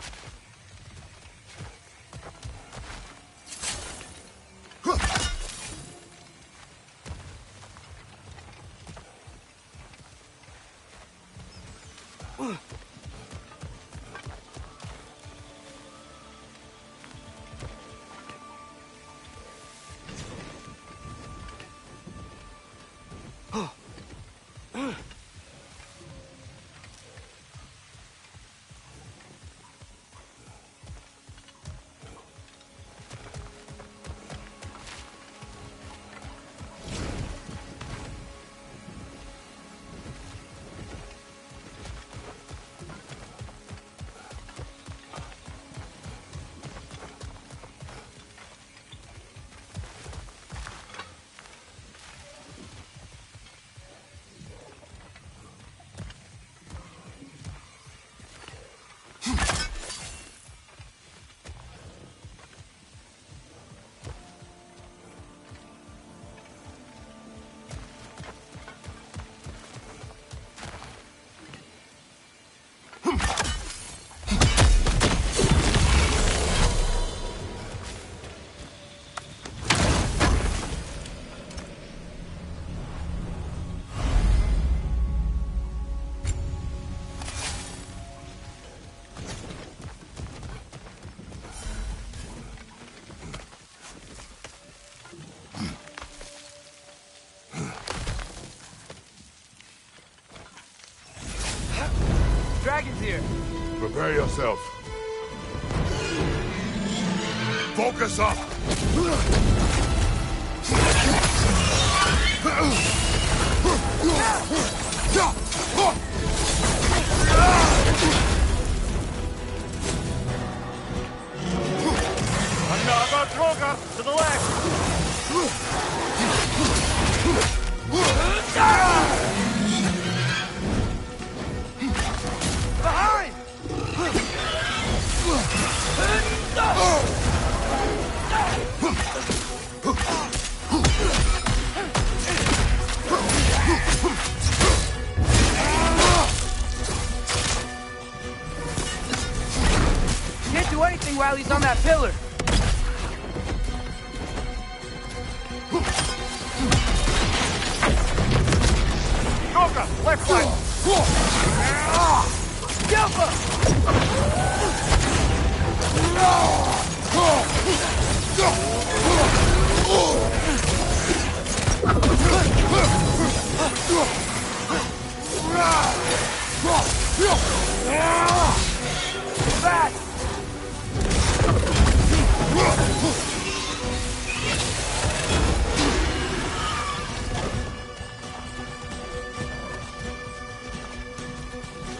Dragon's here. Prepare yourself. Focus up! Another Droga to the left! Behind! Can't do anything while he's on that pillar. Droga, left flank! Back!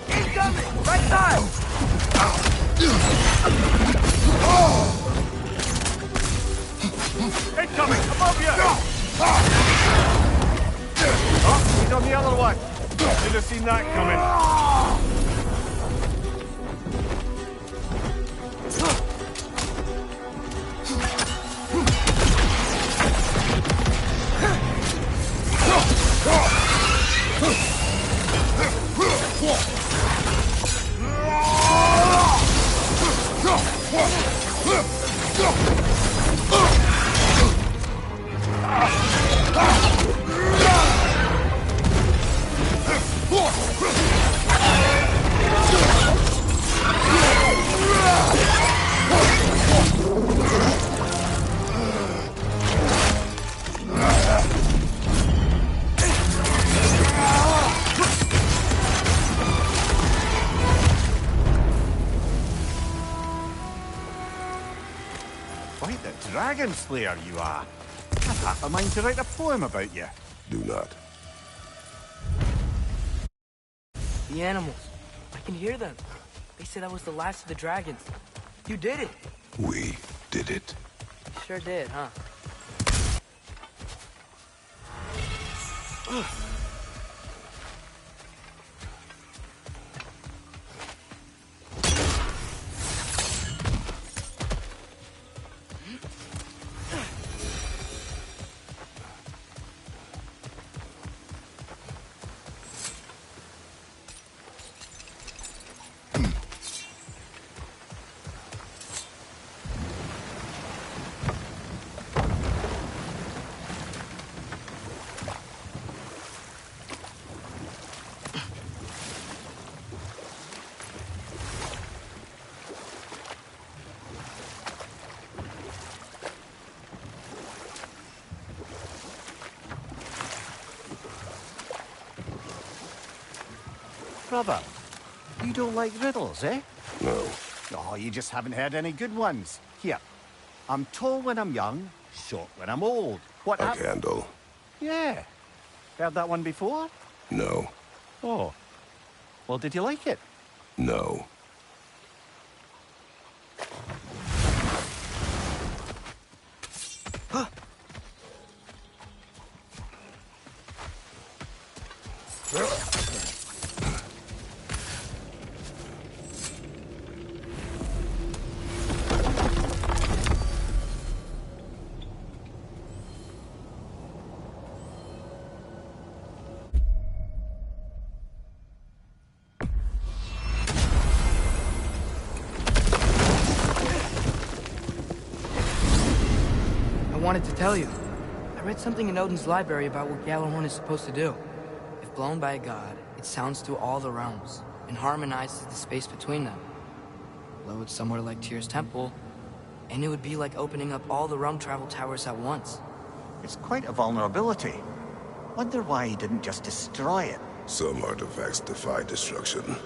Incoming! Right side! Incoming! Above you! Oh, he's on the other one. Should have seen that coming. Quite the dragon slayer you are. I've half a mind to write a poem about you. Do not. The animals. I can hear them. They said I was the last of the dragons. You did it. We did it. Sure did, huh? Brother, you don't like riddles, eh? No. Oh, you just haven't heard any good ones. Here, I'm tall when I'm young, short when I'm old. What A candle. Yeah. Heard that one before? No. Oh. Well, did you like it? No. I wanted to tell you. I read something in Odin's library about what Gjallarhorn is supposed to do. If blown by a god, it sounds through all the realms and harmonizes the space between them. Blow it somewhere like Tyr's temple, and it would be like opening up all the realm travel towers at once. It's quite a vulnerability. Wonder why he didn't just destroy it. Some artifacts defy destruction.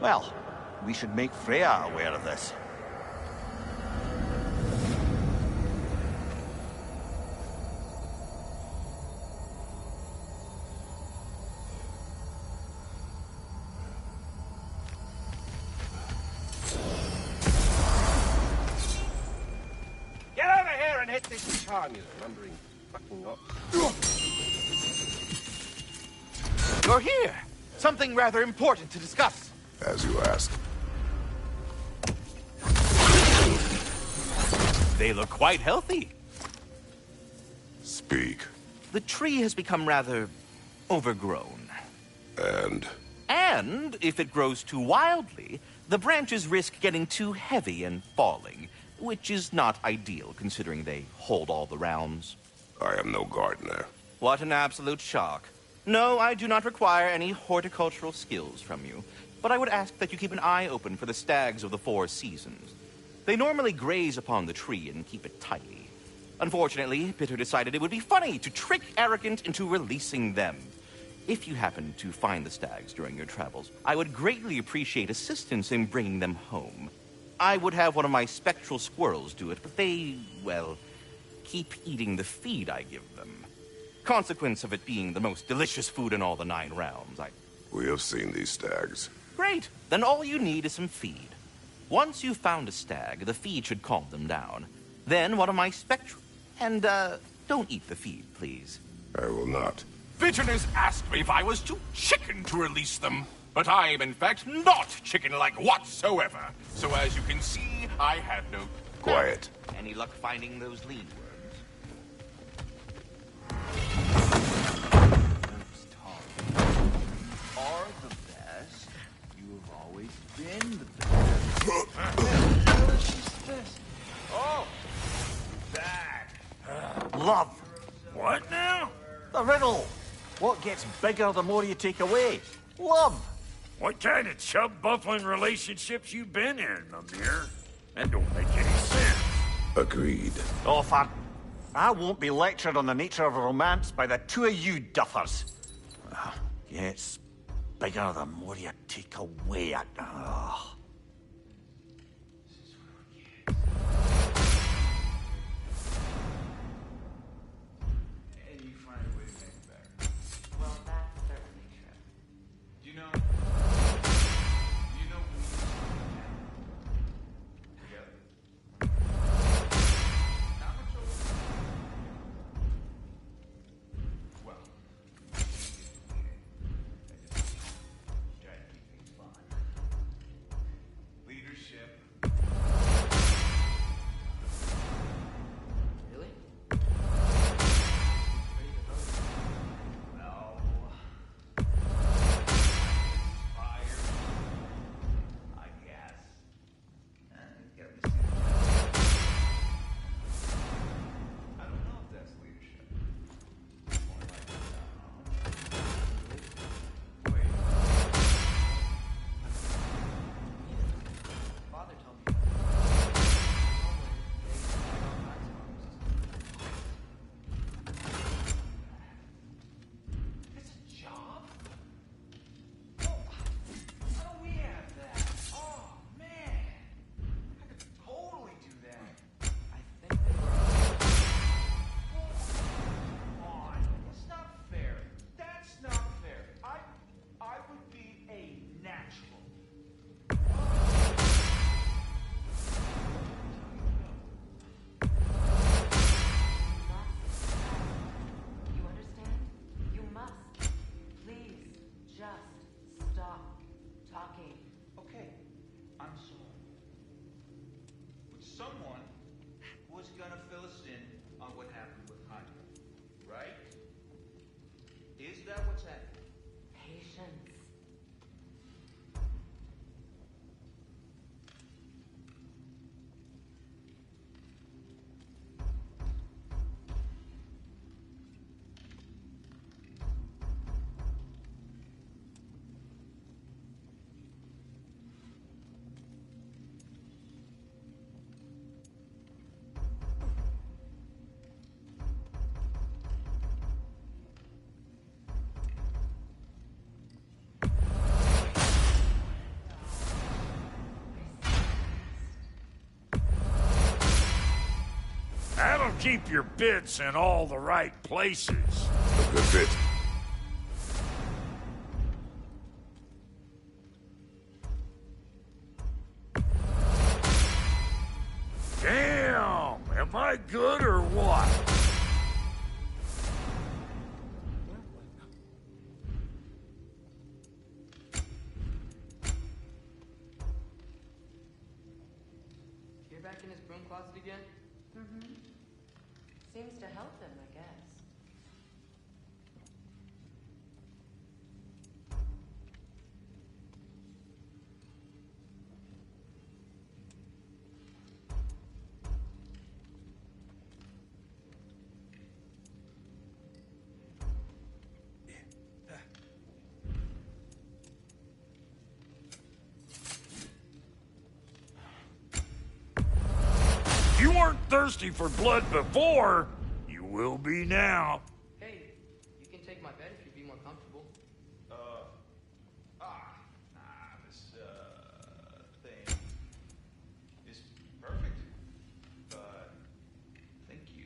Well, we should make Freya aware of this. Get over here and hit this charm, you lumbering fucking up. You're here. Something rather important to discuss. As you ask. They look quite healthy. Speak. The tree has become rather overgrown. And? And if it grows too wildly, the branches risk getting too heavy and falling, which is not ideal considering they hold all the realms. I am no gardener. What an absolute shock. No, I do not require any horticultural skills from you. but I would ask that you keep an eye open for the stags of the Four Seasons. They normally graze upon the tree and keep it tidy. Unfortunately, Bitter decided it would be funny to trick Arrogant into releasing them. If you happen to find the stags during your travels, I would greatly appreciate assistance in bringing them home. I would have one of my spectral squirrels do it, but they, well, keep eating the feed I give them. Consequence of it being the most delicious food in all the 9 realms, We have seen these stags. Great! Then all you need is some feed. Once you've found a stag, the feed should calm them down. Then one of my spectral... And, don't eat the feed, please. I will not. Bitterness asked me if I was too chicken to release them. But I am, in fact, not chicken-like whatsoever. So as you can see, I have no... Quiet. Any luck finding those lean worms? Are the best. You have always been the best. What the hell is this? Oh! Back. Love. What now? The riddle. What gets bigger the more you take away? Love. What kind of chub-buffling relationships you been in, Mimir? That don't make any sense. Agreed. Oh, I won't be lectured on the nature of romance by the two of you duffers. Gets bigger the more you take away it. And you find a way to make it better. Well, that's certainly true. Do you know we together? How much over? Well, try to keep things fun. Leadership. Really? No. I guess. I don't know if that's leadership. More like, wait. Father told me. It's a job? Oh, how do we have that? Oh, man. I could totally do that. I think they were... Come on. It's not fair. That's not fair. I would be a natural. You understand? You must. Please, just stop talking. Okay, I'm sorry. But someone was gonna fill us in on what happened with Hydra, right? Is that what's happening? Patience. That'll keep your bits in all the right places. A good bit. Damn! Am I good or what? You're back in his broom closet again? Mm-hmm. Seems to help him, I guess. weren't thirsty for blood before, you will be now. Hey, you can take my bed if you'd be more comfortable. This, thing is perfect. But, thank you.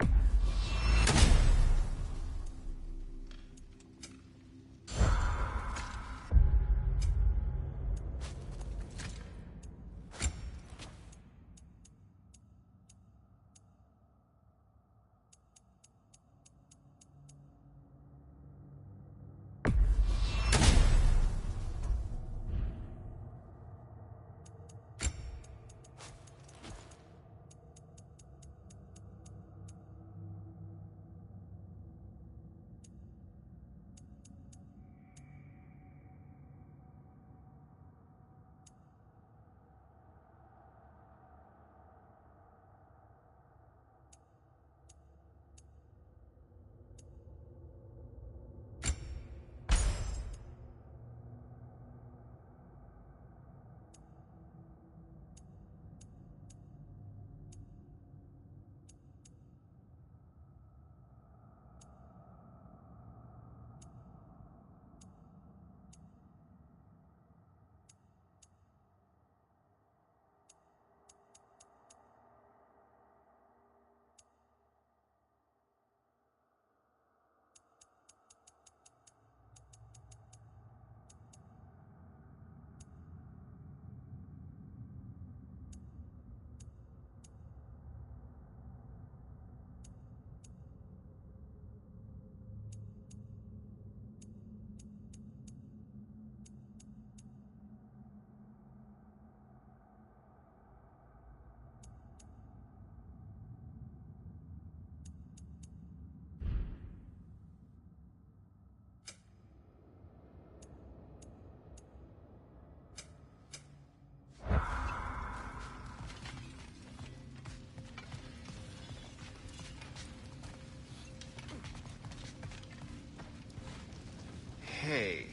Hey,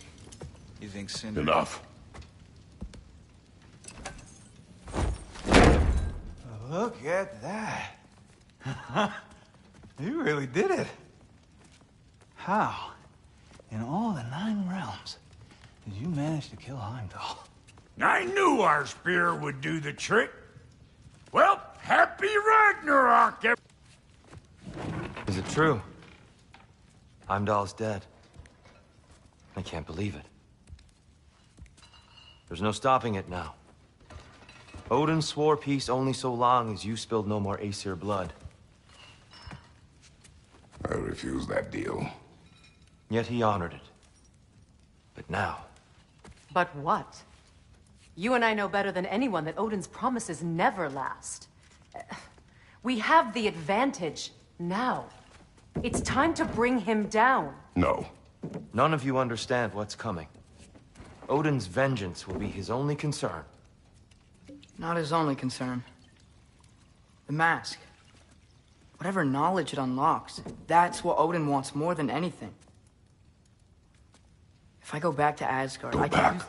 you think Cinder... Enough. Look at that. You really did it. How, in all the 9 realms, did you manage to kill Heimdall? I knew our spear would do the trick. Well, happy Ragnarok! Is it true? Heimdall's dead. I can't believe it. There's no stopping it now. Odin swore peace only so long as you spilled no more Aesir blood. I refuse that deal. Yet he honored it. But now... But what? You and I know better than anyone that Odin's promises never last. We have the advantage now. It's time to bring him down. No. None of you understand what's coming. Odin's vengeance will be his only concern. Not his only concern. The mask. Whatever knowledge it unlocks, that's what Odin wants more than anything. If I go back to Asgard, I can use...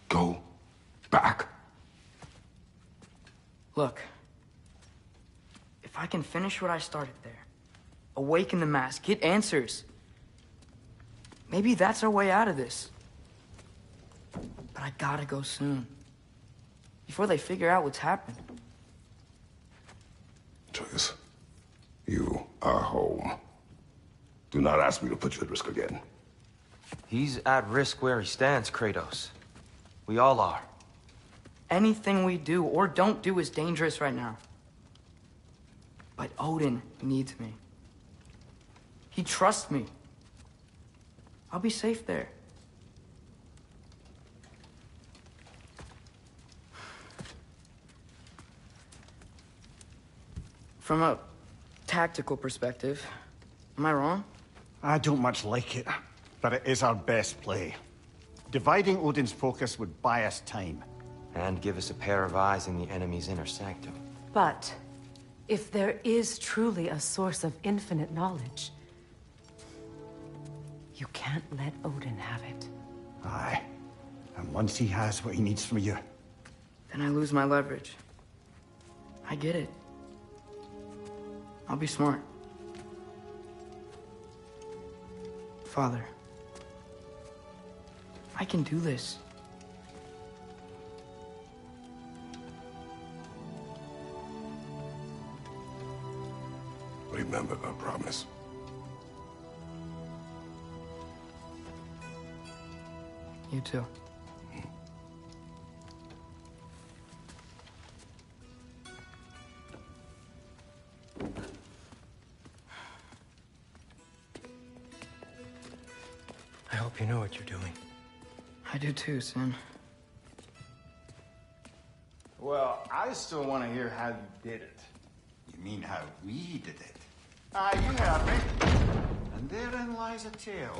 Go back. Look. If I can finish what I started there, awaken the mask, get answers, maybe that's our way out of this. But I gotta go soon. Before they figure out what's happened. Atreus, you are home. Do not ask me to put you at risk again. He's at risk where he stands, Kratos. We all are. Anything we do or don't do is dangerous right now. But Odin needs me. He trusts me. I'll be safe there. From a tactical perspective, am I wrong? I don't much like it, but it is our best play. Dividing Odin's focus would buy us time. And give us a pair of eyes in the enemy's inner sanctum. But if there is truly a source of infinite knowledge, you can't let Odin have it. Aye. And once he has what he needs from you... Then I lose my leverage. I get it. I'll be smart. Father, I can do this. Remember our promise. You too. I hope you know what you're doing. I do too, Sin. Well, I still want to hear how you did it. You mean how we did it? Ah, you have me. And therein lies a tale